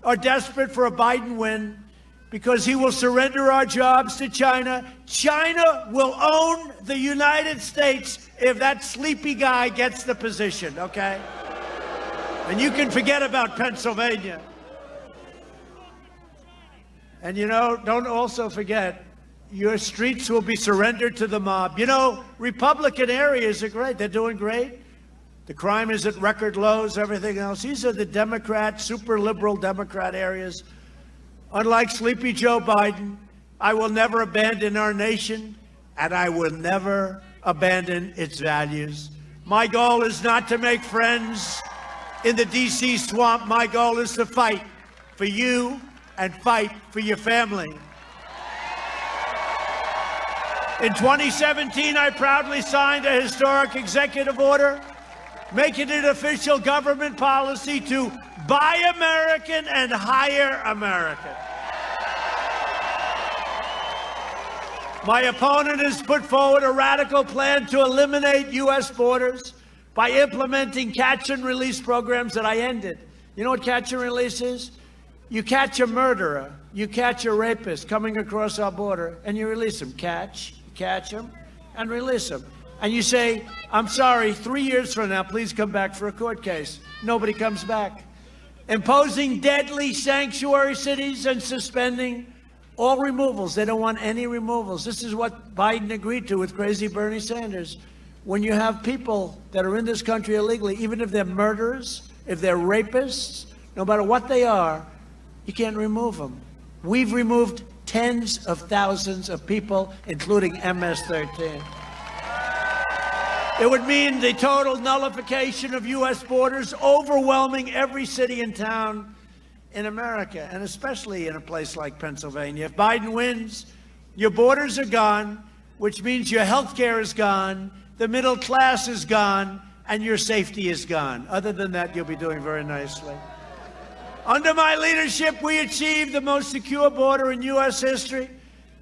are desperate for a Biden win, because he will surrender our jobs to China. China will own the United States if that sleepy guy gets the position, okay? And you can forget about Pennsylvania. And you know, don't also forget, your streets will be surrendered to the mob. You know, Republican areas are great. They're doing great. The crime is at record lows, everything else. These are the Democrat, super liberal Democrat areas. Unlike sleepy Joe Biden, I will never abandon our nation, and I will never abandon its values. My goal is not to make friends in the D.C. swamp. My goal is to fight for you and fight for your family. In 2017, I proudly signed a historic executive order making it official government policy to buy American and hire American. My opponent has put forward a radical plan to eliminate U.S. borders by implementing catch and release programs that I ended. You know what catch and release is? You catch a murderer, you catch a rapist coming across our border, and you release them. Catch them, and release them. And you say, I'm sorry, 3 years from now, please come back for a court case. Nobody comes back. Imposing deadly sanctuary cities and suspending all removals. They don't want any removals. This is what Biden agreed to with crazy Bernie Sanders. When you have people that are in this country illegally, even if they're murderers, if they're rapists, no matter what they are, you can't remove them. We've removed tens of thousands of people, including MS-13. It would mean the total nullification of U.S. borders, overwhelming every city and town in America, and especially in a place like Pennsylvania. If Biden wins, your borders are gone, which means your health care is gone, the middle class is gone, and your safety is gone. Other than that, you'll be doing very nicely. Under my leadership, we achieved the most secure border in U.S. history.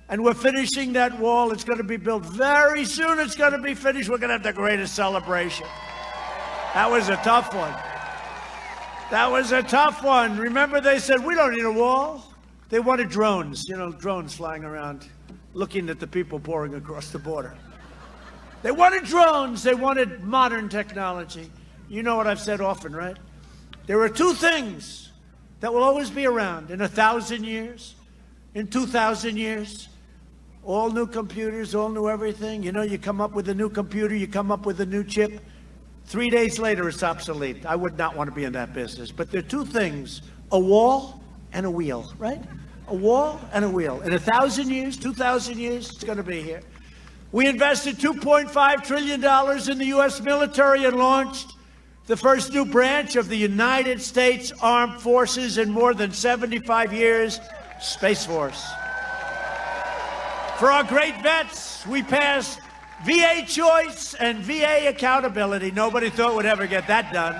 And we're finishing that wall. It's going to be built very soon. It's going to be finished. We're going to have the greatest celebration. That was a tough one. That was a tough one. Remember, they said, we don't need a wall. They wanted drones, you know, drones flying around, looking at the people pouring across the border. They wanted drones. They wanted modern technology. You know what I've said often, right? There are two things that will always be around in 1,000 years, in 2,000 years. All new computers, all new everything. You know, you come up with a new computer, you come up with a new chip. 3 days later, it's obsolete. I would not want to be in that business. But there are two things, a wall and a wheel, right? A wall and a wheel. In 1,000 years, 2,000 years, it's going to be here. We invested $2.5 trillion in the U.S. military and launched the first new branch of the United States Armed Forces in more than 75 years, Space Force. For our great vets, we passed VA choice and VA accountability. Nobody thought we'd ever get that done.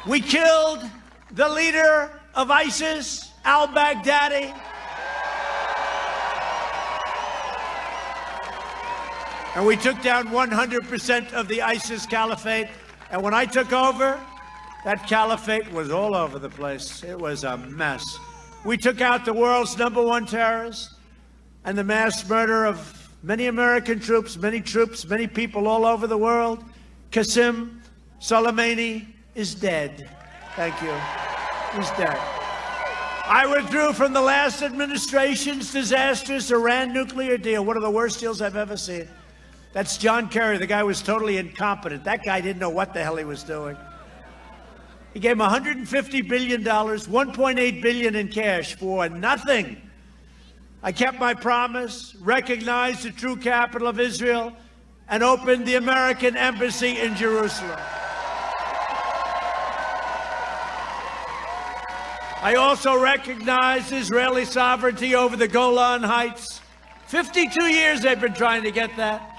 We killed the leader of ISIS, al-Baghdadi. And we took down 100% of the ISIS caliphate. And when I took over, that caliphate was all over the place. It was a mess. We took out the world's #1 terrorist and the mass murder of many American troops, many people all over the world. Qasem Soleimani is dead. Thank you. He's dead. I withdrew from the last administration's disastrous Iran nuclear deal, one of the worst deals I've ever seen. That's John Kerry. The guy was totally incompetent. That guy didn't know what the hell he was doing. He gave him $150 billion, $1.8 billion in cash for nothing. I kept my promise, recognized the true capital of Israel, and opened the American embassy in Jerusalem. I also recognized Israeli sovereignty over the Golan Heights. 52 years they've been trying to get that.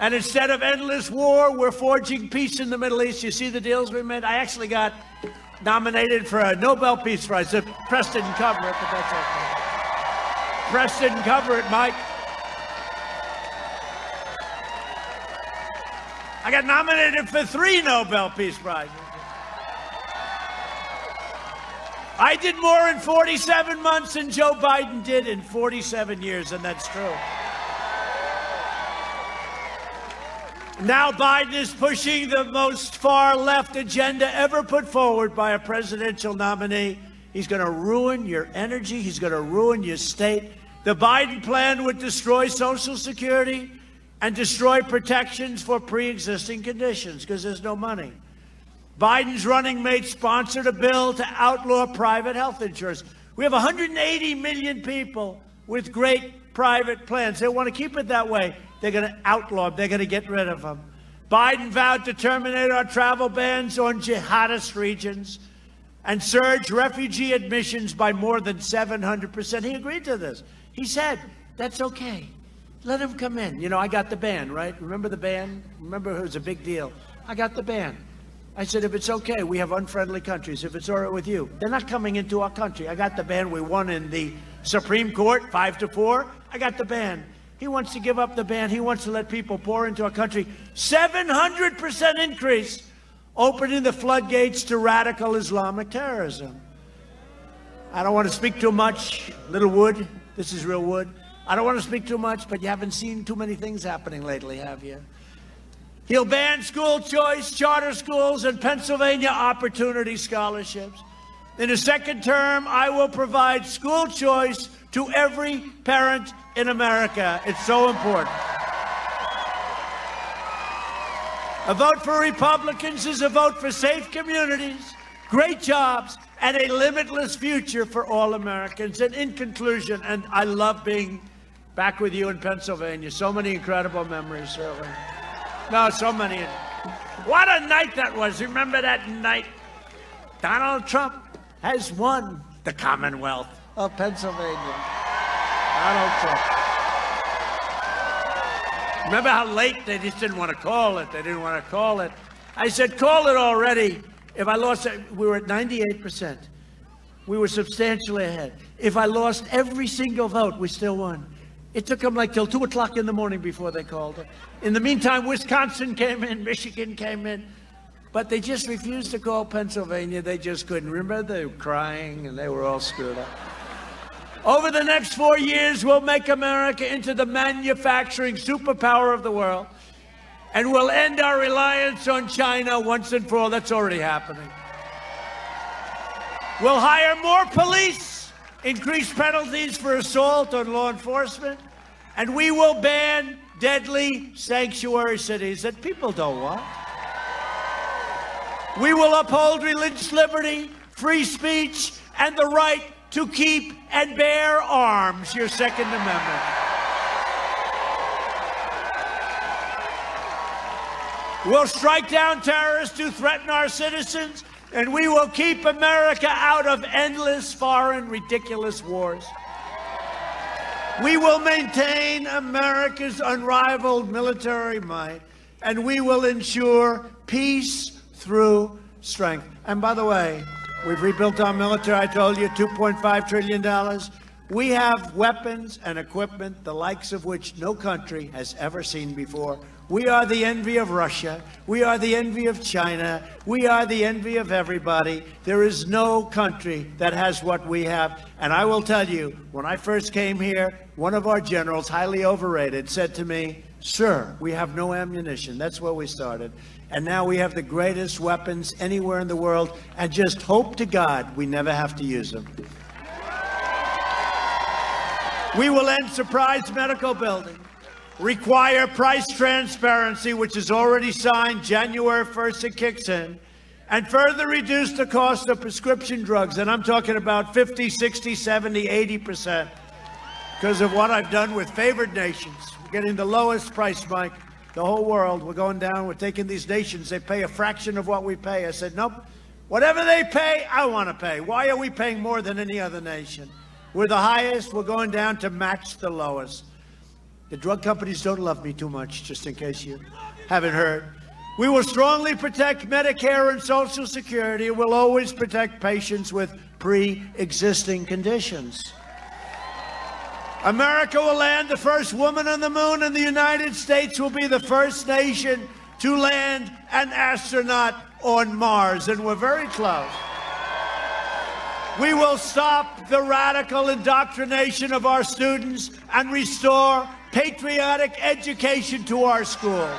And instead of endless war, we're forging peace in the Middle East. You see the deals we made? I actually got nominated for a Nobel Peace Prize. The press didn't cover it, but that's okay. Press didn't cover it, Mike. I got nominated for 3 Nobel Peace Prizes. I did more in 47 months than Joe Biden did in 47 years, and that's true. Now Biden is pushing the most far-left agenda ever put forward by a presidential nominee. He's going to ruin your energy. He's going to ruin your state. The Biden plan would destroy Social Security and destroy protections for pre-existing conditions because there's no money. Biden's running mate sponsored a bill to outlaw private health insurance. We have 180 million people with great private plans. They want to keep it that way. They're going to outlaw them. They're going to get rid of them. Biden vowed to terminate our travel bans on jihadist regions and surge refugee admissions by more than 700%. He agreed to this. He said, that's okay. Let them come in. You know, I got the ban, right? Remember the ban? Remember it was a big deal. I got the ban. I said, if it's okay, we have unfriendly countries. If it's all right with you, they're not coming into our country. I got the ban. We won in the Supreme Court, 5-4. I got the ban. He wants to give up the ban. He wants to let people pour into our country. 700% increase, opening the floodgates to radical Islamic terrorism. I don't want to speak too much. Little wood. This is real wood. I don't want to speak too much, but you haven't seen too many things happening lately, have you? He'll ban school choice, charter schools, and Pennsylvania opportunity scholarships. In his second term, I will provide school choice to every parent in America. It's so important. A vote for Republicans is a vote for safe communities, great jobs, and a limitless future for all Americans. And in conclusion, and I love being back with you in Pennsylvania. So many incredible memories, really. No, so many. What a night that was. Remember that night? Donald Trump has won the Commonwealth of Pennsylvania. Donald Trump. Remember how late they just didn't want to call it? They didn't want to call it. I said, call it already. If I lost it, we were at 98%. We were substantially ahead. If I lost every single vote, we still won. It took them like till 2 o'clock in the morning before they called it. In the meantime, Wisconsin came in, Michigan came in, but they just refused to call Pennsylvania. They just couldn't. Remember, they were crying and they were all screwed up. Over the next 4 years, we'll make America into the manufacturing superpower of the world, and we'll end our reliance on China once and for all. That's already happening. We'll hire more police, increase penalties for assault on law enforcement, and we will ban deadly sanctuary cities that people don't want. We will uphold religious liberty, free speech, and the right to keep and bear arms, your Second Amendment. We'll strike down terrorists who threaten our citizens, and we will keep America out of endless, foreign, ridiculous wars. We will maintain America's unrivaled military might, and we will ensure peace through strength. And by the way, we've rebuilt our military. I told you, $2.5 trillion. We have weapons and equipment, the likes of which no country has ever seen before. We are the envy of Russia. We are the envy of China. We are the envy of everybody. There is no country that has what we have. And I will tell you, when I first came here, one of our generals, highly overrated, said to me, "Sir, we have no ammunition." That's where we started. And now we have the greatest weapons anywhere in the world, and just hope to God we never have to use them. We will end surprise medical building. require price transparency, which is already signed January 1st, it kicks in, and further reduce the cost of prescription drugs. And I'm talking about 50, 60, 70, 80%. Because of what I've done with favored nations. We're getting the lowest price, Mike. The whole world, we're going down, we're taking these nations, they pay a fraction of what we pay. I said, nope, whatever they pay, I want to pay. Why are we paying more than any other nation? We're the highest, we're going down to match the lowest. The drug companies don't love me too much, just in case you haven't heard. We will strongly protect Medicare and Social Security. We'll always protect patients with pre-existing conditions. America will land the first woman on the moon, and the United States will be the first nation to land an astronaut on Mars, and we're very close. We will stop the radical indoctrination of our students and restore patriotic education to our schools.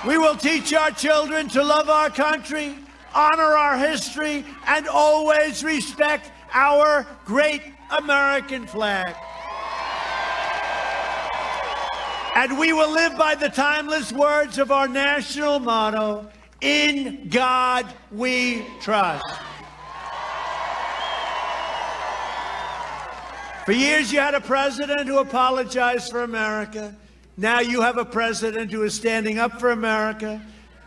We will teach our children to love our country, honor our history, and always respect our great American flag. And we will live by the timeless words of our national motto, "In God we trust." For years you had a president who apologized for America. Now you have a president who is standing up for America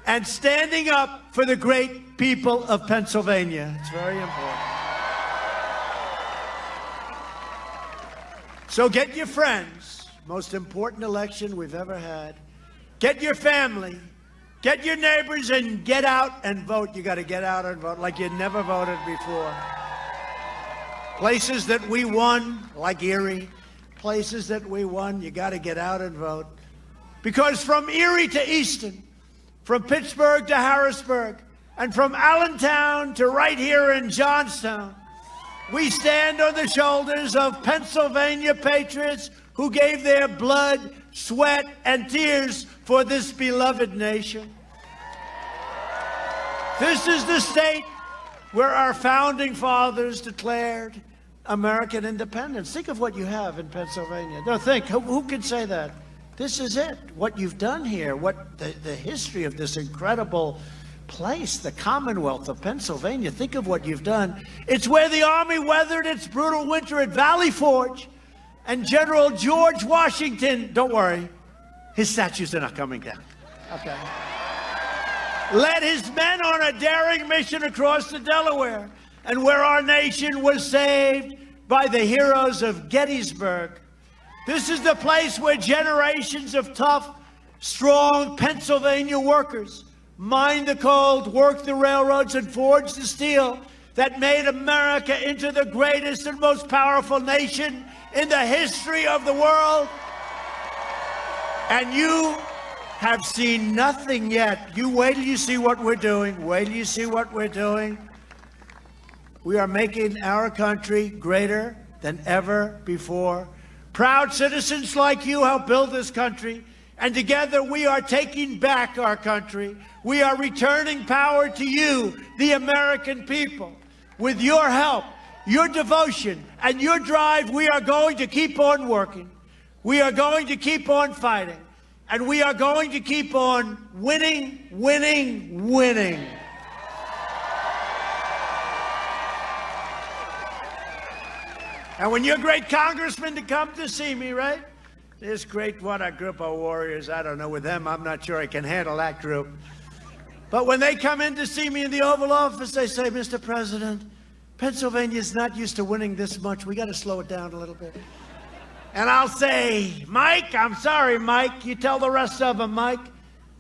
and standing up for the great people of Pennsylvania. It's very important. So get your friends, most important election we've ever had. Get your family, get your neighbors, and get out and vote. You got to get out and vote like you never voted before. Places that we won, like Erie, places that we won, you got to get out and vote. Because from Erie to Easton, from Pittsburgh to Harrisburg, and from Allentown to right here in Johnstown, we stand on the shoulders of Pennsylvania patriots who gave their blood, sweat, and tears for this beloved nation. This is the state where our founding fathers declared American independence. Think of what you have in Pennsylvania. No, think, who can say that? This is it, what you've done here, what the history of this incredible place, the Commonwealth of Pennsylvania. Think of what you've done. It's where the Army weathered its brutal winter at Valley Forge, and General George Washington, don't worry, his statues are not coming down. Okay. Led his men on a daring mission across the Delaware, and where our nation was saved by the heroes of Gettysburg. This is the place where generations of tough, strong Pennsylvania workers mined the coal, worked the railroads, and forged the steel that made America into the greatest and most powerful nation in the history of the world. And you have seen nothing yet. You wait till you see what we're doing. Wait till you see what we're doing. We are making our country greater than ever before. Proud citizens like you help build this country, and together we are taking back our country. We are returning power to you, the American people. With your help, your devotion, and your drive, we are going to keep on working. We are going to keep on fighting. And we are going to keep on winning, winning, winning. And when your great congressmen to come to see me, right? This great, what a group of warriors. I don't know, with them, I'm not sure I can handle that group. But when they come in to see me in the Oval Office, they say, Mr. President, Pennsylvania's not used to winning this much. We got to slow it down a little bit. And I'll say, Mike, I'm sorry, Mike. You tell the rest of them, Mike,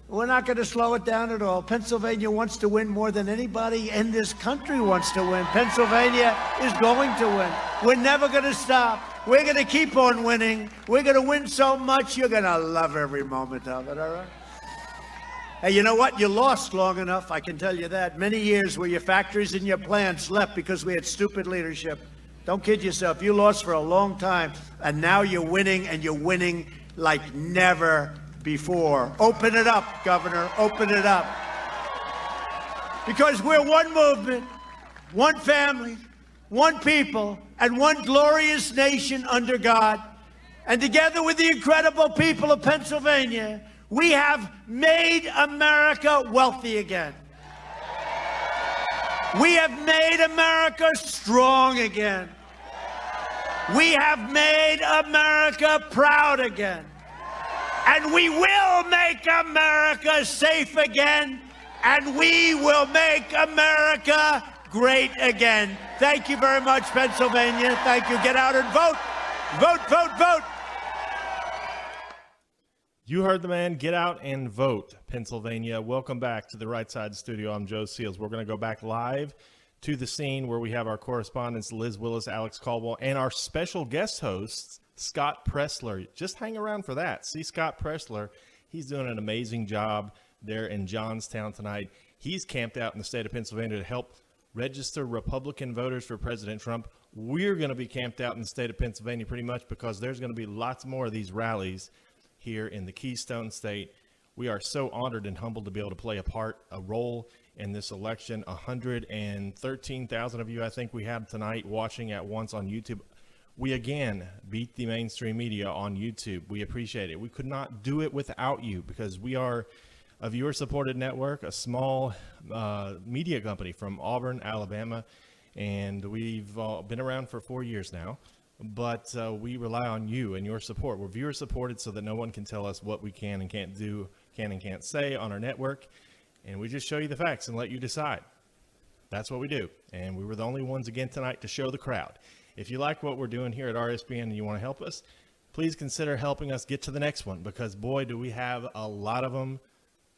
we're not going to slow it down at all. Pennsylvania wants to win more than anybody in this country wants to win. Pennsylvania is going to win. We're never going to stop. We're going to keep on winning. We're going to win so much, you're going to love every moment of it, all right? Hey, you know what? You lost long enough, I can tell you that. Many years where your factories and your plants left because we had stupid leadership. Don't kid yourself. You lost for a long time, and now you're winning, and you're winning like never before. Open it up, Governor. Open it up. Because we're one movement, one family, one people, and one glorious nation under God. And together with the incredible people of Pennsylvania, we have made America wealthy again. We have made America strong again. We have made America proud again. And we will make America safe again. And we will make America great again. Thank you very much, Pennsylvania. Thank you. Get out and vote. Vote, vote, vote. You heard the man. Get out and vote, Pennsylvania. Welcome back to the Right Side Studio. I'm Joe Seals. We're going to go back live to the scene where we have our correspondents, Liz Willis, Alex Caldwell, and our special guest host, Scott Pressler. Just hang around for that. See Scott Pressler. He's doing an amazing job there in Johnstown tonight. He's camped out in the state of Pennsylvania to help register Republican voters for President Trump. We're going to be camped out in the state of Pennsylvania pretty much because there's going to be lots more of these rallies here in the Keystone State. We are so honored and humbled to be able to play a role in this election. 113,000 of you, I think we have tonight watching at once on YouTube. We again beat the mainstream media on YouTube. We appreciate it. We could not do it without you because we are a viewer-supported network, a small media company from Auburn, Alabama, and we've been around for 4 years now. But we rely on you and your support. We're viewer supported so that no one can tell us what we can and can't do, can and can't say on our network. And we just show you the facts and let you decide. That's what we do. And we were the only ones again tonight to show the crowd. If you like what we're doing here at RSBN and you want to help us, please consider helping us get to the next one because boy, do we have a lot of them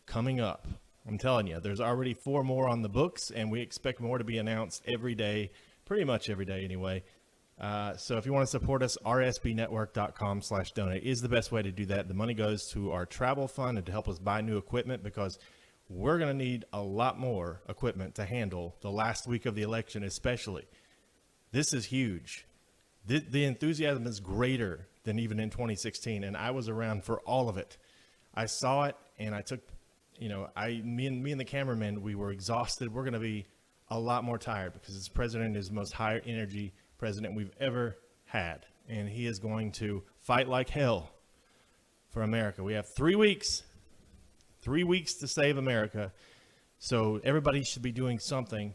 coming up. I'm telling you, there's already 4 more on the books and we expect more to be announced every day, pretty much every day anyway. So if you want to support us, rsbnetwork.com/donate is the best way to do that. The money goes to our travel fund and to help us buy new equipment because we're going to need a lot more equipment to handle the last week of the election, especially. This is huge. The enthusiasm is greater than even in 2016, and I was around for all of it. I saw it, and I took, me and the cameraman, we were exhausted. We're going to be a lot more tired because this president is the most high energy president we've ever had, and he is going to fight like hell for America. We have 3 weeks to save America, so everybody should be doing something.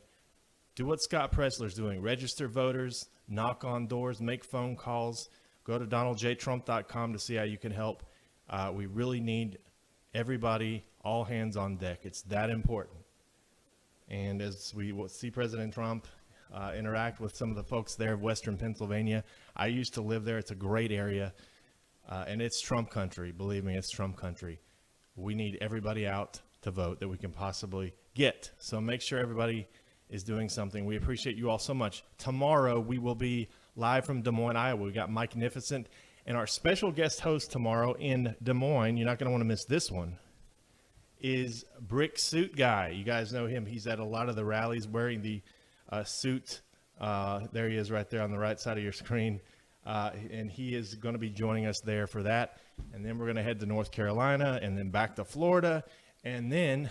Do what Scott Pressler's doing. Register voters, knock on doors, make phone calls, go to donaldjtrump.com to see how you can help. We really need everybody, all hands on deck. It's that important. And as we see President Trump interact with some of the folks there of Western Pennsylvania. I used to live there. It's a great area, and it's Trump country. Believe me, it's Trump country. We need everybody out to vote that we can possibly get. So make sure everybody is doing something. We appreciate you all so much. Tomorrow, we will be live from Des Moines, Iowa. We got Mike Nificent, and our special guest host tomorrow in Des Moines, you're not going to want to miss this one, is Brick Suit Guy. You guys know him. He's at a lot of the rallies wearing the suit. There he is right there on the right side of your screen. And he is going to be joining us there for that. And then we're going to head to North Carolina and then back to Florida. And then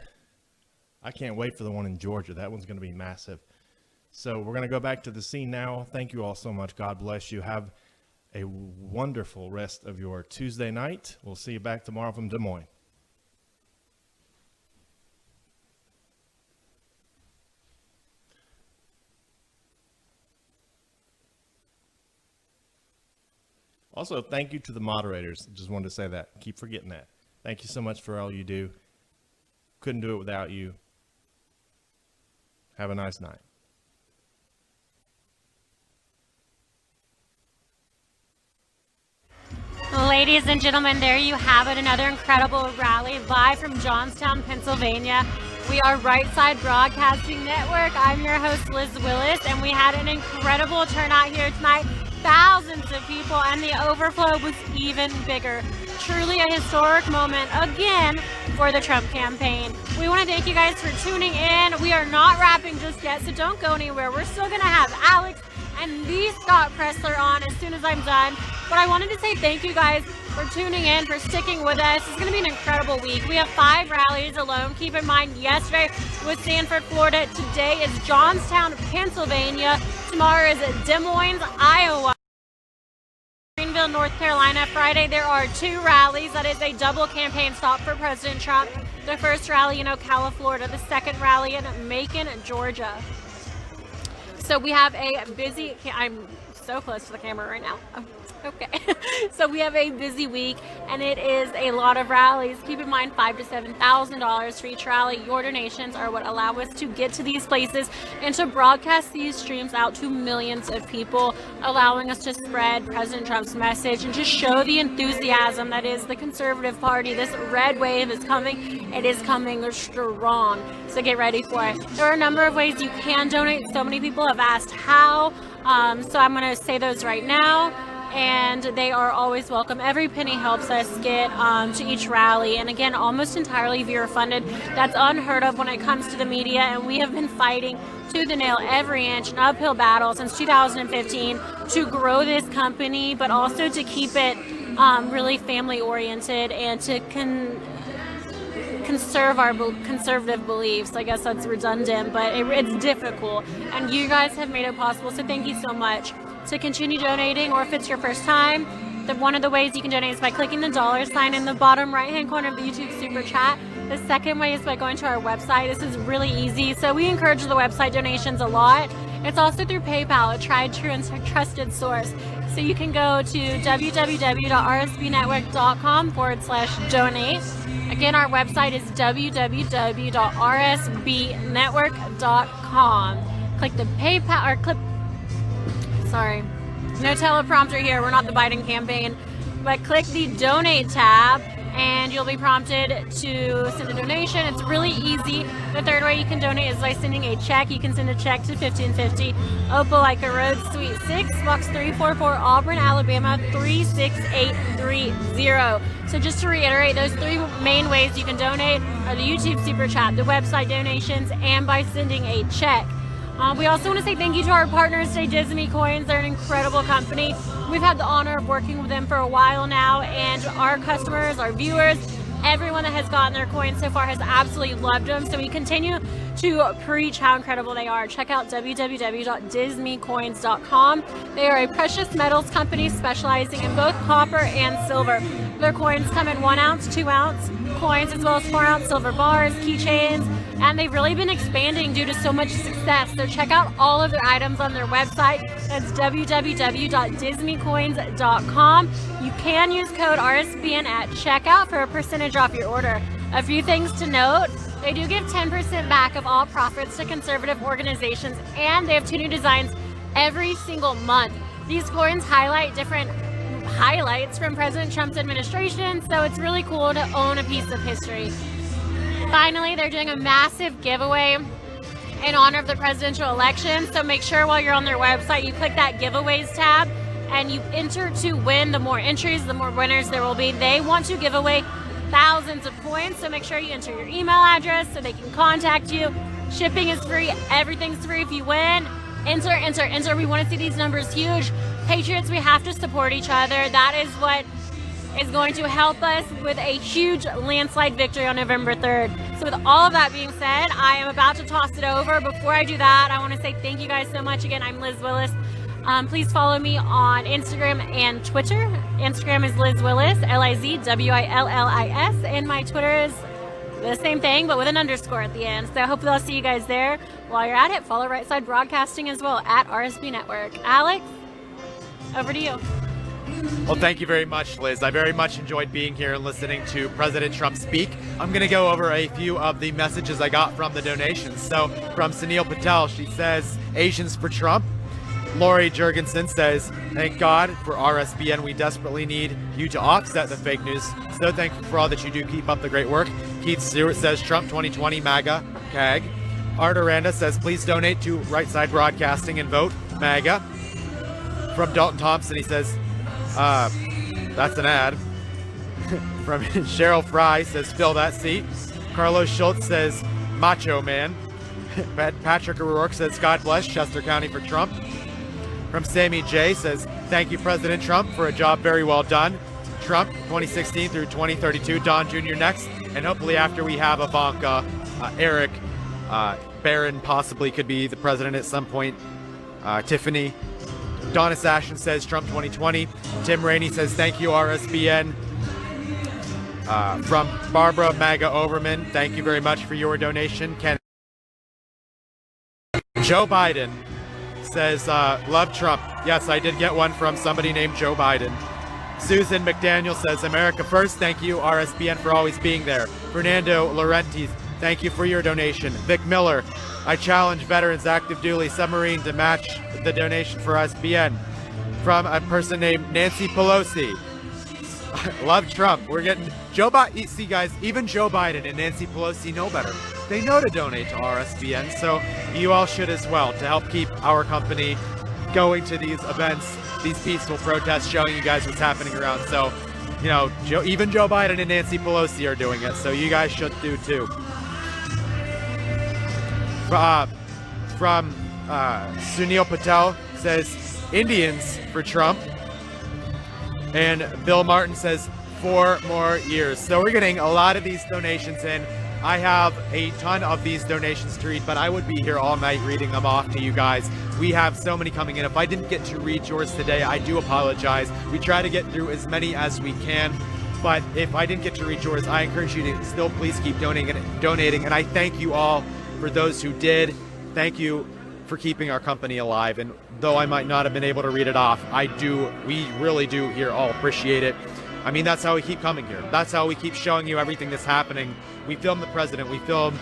I can't wait for the one in Georgia. That one's going to be massive. So we're going to go back to the scene now. Thank you all so much. God bless you. Have a wonderful rest of your Tuesday night. We'll see you back tomorrow from Des Moines. Also, thank you to the moderators. Just wanted to say that. Keep forgetting that. Thank you so much for all you do. Couldn't do it without you. Have a nice night. Ladies and gentlemen, there you have it. Another incredible rally live from Johnstown, Pennsylvania. We are Right Side Broadcasting Network. I'm your host, Liz Willis, and we had an incredible turnout here tonight. Thousands of people, and the overflow was even bigger. Truly a historic moment again for the Trump campaign. We want to thank you guys for tuning in. We are not wrapping just yet, so don't go anywhere. We're still going to have Alex and the Scott Pressler on as soon as I'm done. But I wanted to say thank you guys for tuning in, for sticking with us. It's going to be an incredible week. We have 5 rallies alone. Keep in mind, yesterday was Sanford, Florida. Today is Johnstown, Pennsylvania. Tomorrow is Des Moines, Iowa. Greenville, North Carolina. Friday, there are 2 rallies. That is a double campaign stop for President Trump. The first rally in Ocala, Florida. The second rally in Macon, Georgia. So we have a busy, I'm so close to the camera right now. Okay. So we have a busy week, and it is a lot of rallies. Keep in mind, $5,000 to $7,000 for each rally. Your donations are what allow us to get to these places and to broadcast these streams out to millions of people, allowing us to spread President Trump's message and to show the enthusiasm that is the conservative party. This red wave is coming. It is coming strong. So get ready for it. There are a number of ways you can donate. So many people have asked how. So I'm going to say those right now. And they are always welcome. Every penny helps us get to each rally. And again, almost entirely viewer funded. That's unheard of when it comes to the media. And we have been fighting tooth and nail every inch, an uphill battle since 2015 to grow this company, but also to keep it really family oriented and to conserve our conservative beliefs. I guess that's redundant, but it's difficult. And you guys have made it possible. So thank you so much. To continue donating, or if it's your first time, one of the ways you can donate is by clicking the $sign in the bottom right hand corner of the YouTube Super Chat. The second way is by going to our website. This is really easy. So we encourage the website donations a lot. It's also through PayPal, a tried, true, and trusted source. So you can go to www.rsbnetwork.com/donate. Again, our website is www.rsbnetwork.com. Click the PayPal, or click, sorry, no teleprompter here, we're not the Biden campaign, but click the donate tab and you'll be prompted to send a donation. It's really easy. The third way you can donate is by sending a check. You can send a check to 1550 Opelika Road, Suite 6, Box 344, Auburn, Alabama 36830. So just to reiterate, those 3 main ways you can donate are the YouTube Super Chat, the website donations, and by sending a check. We also want to say thank you to our partners today, Disney Coins. They're an incredible company. We've had the honor of working with them for a while now, and our customers, our viewers, everyone that has gotten their coins so far has absolutely loved them. So we continue to preach how incredible they are. Check out www.disneycoins.com. They are a precious metals company specializing in both copper and silver. Their coins come in 1 ounce, 2 ounce coins, as well as 4 ounce silver bars, keychains, and they've really been expanding due to so much success. So check out all of their items on their website. That's www.disneycoins.com. You can use code RSBN at checkout for a percentage off your order. A few things to note: they do give 10% back of all profits to conservative organizations, and they have 2 new designs every single month. These coins highlight different highlights from President Trump's administration, so it's really cool to own a piece of history. Finally, they're doing a massive giveaway in honor of the presidential election, so make sure while you're on their website you click that giveaways tab and you enter to win. The more entries, the more winners there will be. They want to give away thousands of coins, so make sure you enter your email address so they can contact you. Shipping is free, everything's free. If you win, enter. We want to see these numbers huge. Patriots, we have to support each other. That is what is going to help us with a huge landslide victory on November 3rd. So with all of that being said, I am about to toss it over. Before I do that, I want to say thank you guys so much. Again, I'm Liz Willis. Please follow me on Instagram and Twitter. Instagram is Liz Willis, LIZWILLIS, and my Twitter is the same thing, but with an underscore at the end. So hopefully I'll see you guys there. While you're at it, follow Right Side Broadcasting as well at RSB Network. Alex, over to you. Well, thank you very much, Liz. I very much enjoyed being here and listening to President Trump speak. I'm going to go over a few of the messages I got from the donations. So from Sunil Patel, she says, Asians for Trump. Lori Jurgensen says, thank God for RSBN. We desperately need you to offset the fake news. So thankful for all that you do. Keep up the great work. Keith Stewart says, Trump 2020, MAGA, CAG. Art Aranda says, please donate to Right Side Broadcasting and vote MAGA. From Dalton Thompson, he says, that's an ad. From Cheryl Fry says, fill that seat. Carlos Schultz says, macho man. Patrick O'Rourke says, God bless Chester County for Trump. From Sammy J says, thank you, President Trump, for a job very well done. Trump, 2016 through 2032. Don Jr. next. And hopefully after we have Ivanka, Eric, Barron possibly could be the president at some point. Tiffany. Donna Sashin says, Trump 2020. Tim Rainey says, thank you, RSBN. From Barbara Maga Overman, thank you very much for your donation. Ken. Joe Biden says, love Trump. Yes, I did get one from somebody named Joe Biden. Susan McDaniel says, America first. Thank you, RSBN, for always being there. Fernando Laurenti, thank you for your donation. Vic Miller, I challenge veterans active duty submarine to match the donation for RSBN. From a person named Nancy Pelosi. Love Trump. We're getting Joe Biden. See, guys, even Joe Biden and Nancy Pelosi know better. They know to donate to RSBN, so you all should as well, to help keep our company going to these events, these peaceful protests, showing you guys what's happening around. So, you know, even Joe Biden and Nancy Pelosi are doing it, so you guys should do too. From Sunil Patel says, Indians for Trump. And Bill Martin says, 4 more years. So we're getting a lot of these donations in. I have a ton of these donations to read, but I would be here all night reading them off to you guys. We have so many coming in. If I didn't get to read yours today, I do apologize. We try to get through as many as we can, but if I didn't get to read yours, I encourage you to still please keep donating. And I thank you all for those who did. Thank you for keeping our company alive. And though I might not have been able to read it off, we really do here all appreciate it. I mean, that's how we keep coming here. That's how we keep showing you everything that's happening. We film the president. We film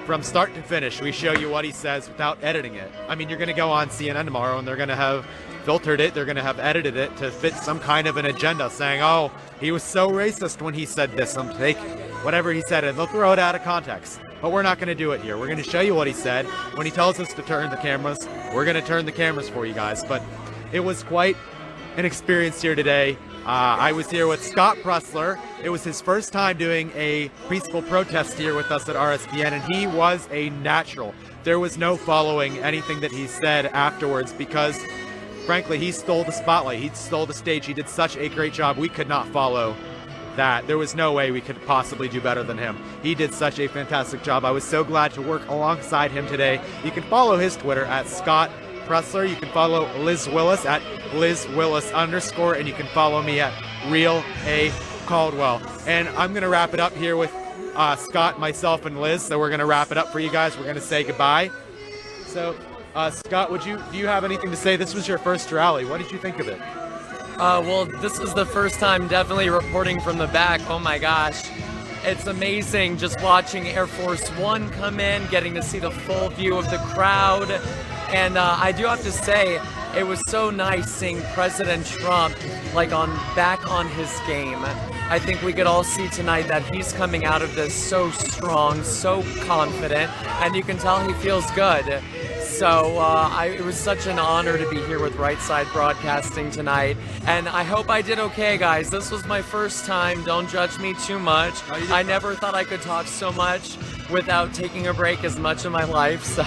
from start to finish. We show you what he says without editing it. I mean, you're going to go on CNN tomorrow and they're going to have filtered it. They're going to have edited it to fit some kind of an agenda saying, oh, he was so racist when he said this. I'm take whatever he said and they'll throw it out of context. But we're not going to do it here. We're going to show you what he said. When he tells us to turn the cameras, we're going to turn the cameras for you guys. But it was quite an experience here today. I was here with Scott Pressler. It was his first time doing a peaceful protest here with us at RSBN, and he was a natural. There was no following anything that he said afterwards because, frankly, he stole the spotlight. He stole the stage. He did such a great job. We could not follow that. There was no way we could possibly do better than him. He did such a fantastic job. I was so glad to work alongside him today. You can follow his Twitter at Scott Pressler. You can follow Liz Willis at LizWillis_, and you can follow me at Real A Caldwell. And I'm going to wrap it up here with Scott, myself, and Liz. So we're going to wrap it up for you guys. We're going to say goodbye. So, Scott, do you have anything to say? This was your first rally. What did you think of it? Well, this was the first time definitely reporting from the back. Oh my gosh. It's amazing just watching Air Force One come in, getting to see the full view of the crowd. And I do have to say, it was so nice seeing President Trump back on his game. I think we could all see tonight that he's coming out of this so strong, so confident, and you can tell he feels good. So it was such an honor to be here with Right Side Broadcasting tonight. And I hope I did okay, guys. This was my first time. Don't judge me too much. I never thought I could talk so much without taking a break as much in my life. So.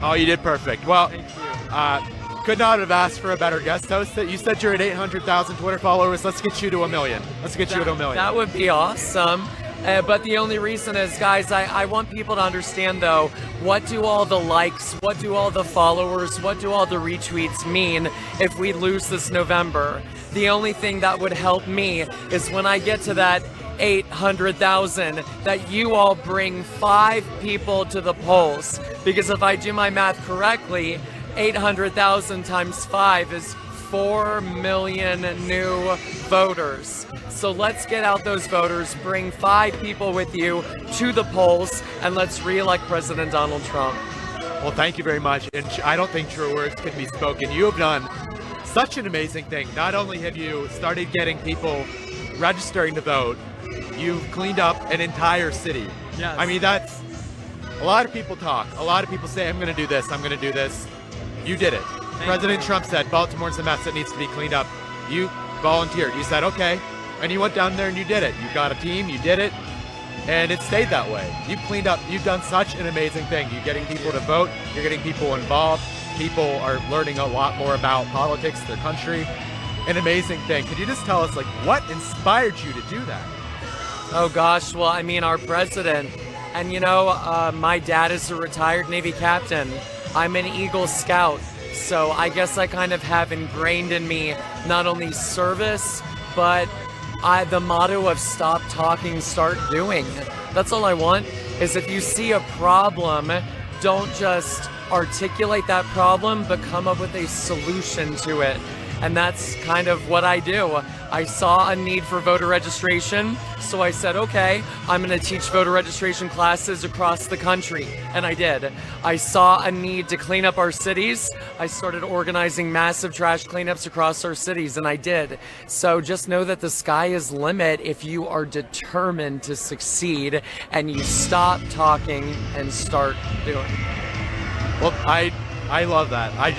Oh, you did perfect. Well, thank you. Could not have asked for a better guest host. You said you're at 800,000 Twitter followers. Let's get you to 1 million. Let's get you to 1 million. That would be awesome. But the only reason is, guys, I want people to understand, though, what do all the likes, what do all the followers, what do all the retweets mean if we lose this November? The only thing that would help me is when I get to that 800,000, that you all bring 5 people to the polls. Because if I do my math correctly, 800,000 times 5 is 4 million new voters. So let's get out those voters, bring 5 people with you to the polls, and let's re-elect President Donald Trump. Well, thank you very much. And I don't think true words can be spoken. You have done such an amazing thing. Not only have you started getting people registering to vote, you've cleaned up an entire city. Yes. I mean, that's a lot of people talk. A lot of people say, I'm going to do this, I'm going to do this. You did it. President Trump said, Baltimore's a mess, it needs to be cleaned up. You volunteered. You said, okay. And you went down there and you did it. You got a team, you did it, and it stayed that way. You've cleaned up. You've done such an amazing thing. You're getting people to vote. You're getting people involved. people are learning a lot more about politics, their country. An amazing thing. Could you just tell us, like, what inspired you to do that? Oh gosh, well, I mean, our president, and my dad is a retired Navy captain. I'm an Eagle Scout, so I guess I kind of have ingrained in me not only service, but the motto of stop talking, start doing. That's all I want, is if you see a problem, don't just articulate that problem, but come up with a solution to it. And that's kind of what I do. I saw a need for voter registration, so I said, okay, I'm gonna teach voter registration classes across the country, and I did. I saw a need to clean up our cities. I started organizing massive trash cleanups across our cities, and I did. So just know that the sky is limit if you are determined to succeed and you stop talking and start doing. Well, I love that. I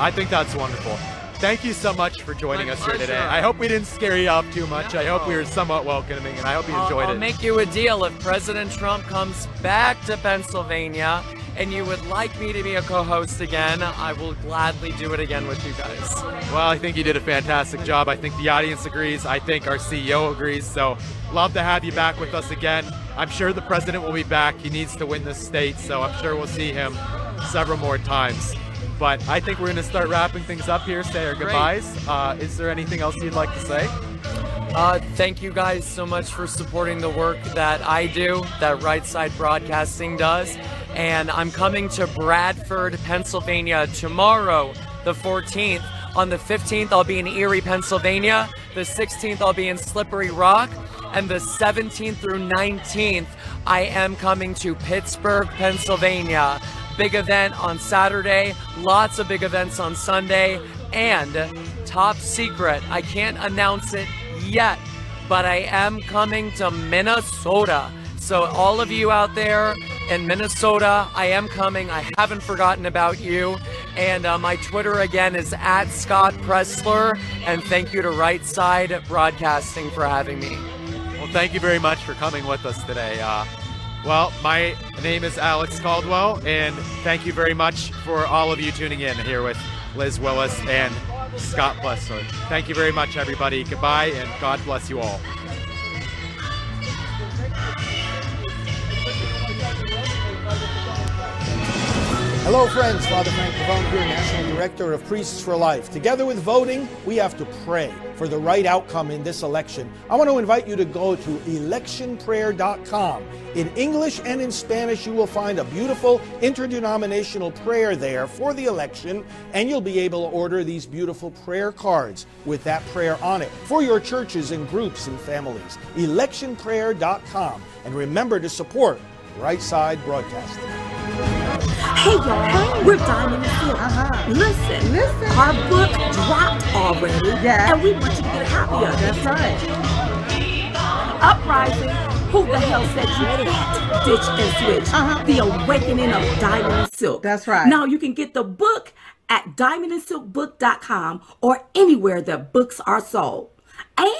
think that's wonderful. Thank you so much for joining My us here today. pleasure. I hope we didn't scare you off too much. I hope we were somewhat welcoming, and I hope you enjoyed I'll it. make you a deal. If President Trump comes back to Pennsylvania and you would like me to be a co-host again, I will gladly do it again with you guys. Well, I think you did a fantastic job. I think the audience agrees. I think our CEO agrees. So, love to have you back with us again. I'm sure the president will be back. He needs to win this state, so I'm sure we'll see him several more times. But I think we're going to start wrapping things up here, say our goodbyes. Is there anything else you'd like to say? Thank you guys so much for supporting the work that I do, that Right Side Broadcasting does. And I'm coming to Bradford, Pennsylvania tomorrow, the 14th. On the 15th, I'll be in Erie, Pennsylvania. The 16th, I'll be in Slippery Rock. And the 17th through 19th, I am coming to Pittsburgh, Pennsylvania. Big event on Saturday, lots of big events on Sunday, and top secret, I can't announce it yet, but I am coming to Minnesota. So all of you out there in Minnesota, I am coming. I haven't forgotten about you. And my Twitter again is @ScottPressler. And thank you to Right Side Broadcasting for having me. Well, thank you very much for coming with us today. Well, my name is Alex Caldwell, and thank you very much for all of you tuning in here with Liz Willis and Scott Plessler. Thank you very much, everybody. Goodbye, and God bless you all. Hello, friends. Father Frank Pavone here, National Director of Priests for Life. Together with voting, we have to pray for the right outcome in this election. I want to invite you to go to electionprayer.com. In English and in Spanish, you will find a beautiful interdenominational prayer there for the election, and you'll be able to order these beautiful prayer cards with that prayer on it for your churches and groups and families. Electionprayer.com. And remember to support Right Side Broadcasting. Hey y'all, we're Diamond and Silk. Listen, our book dropped already, and we want you to get a copy of it. That's right. Uprising, who the hell said you can't ditch and switch? The Awakening of Diamond and Silk. That's right. Now you can get the book at diamondandsilkbook.com or anywhere that books are sold.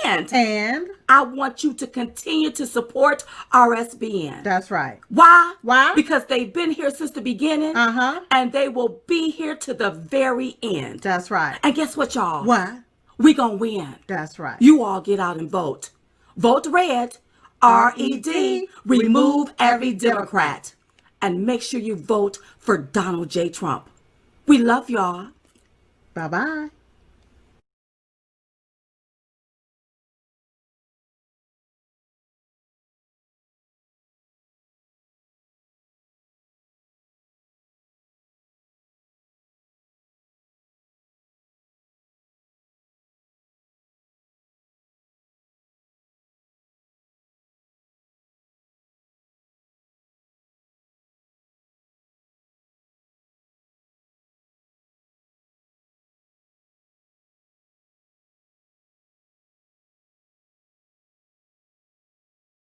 And I want you to continue to support RSBN. That's right. Why? Because they've been here since the beginning. And they will be here to the very end. That's right. And guess what, y'all? What? We gonna win. That's right. You all get out and vote. Vote red. RED. Remove every Democrat. And make sure you vote for Donald J. Trump. We love y'all. Bye-bye.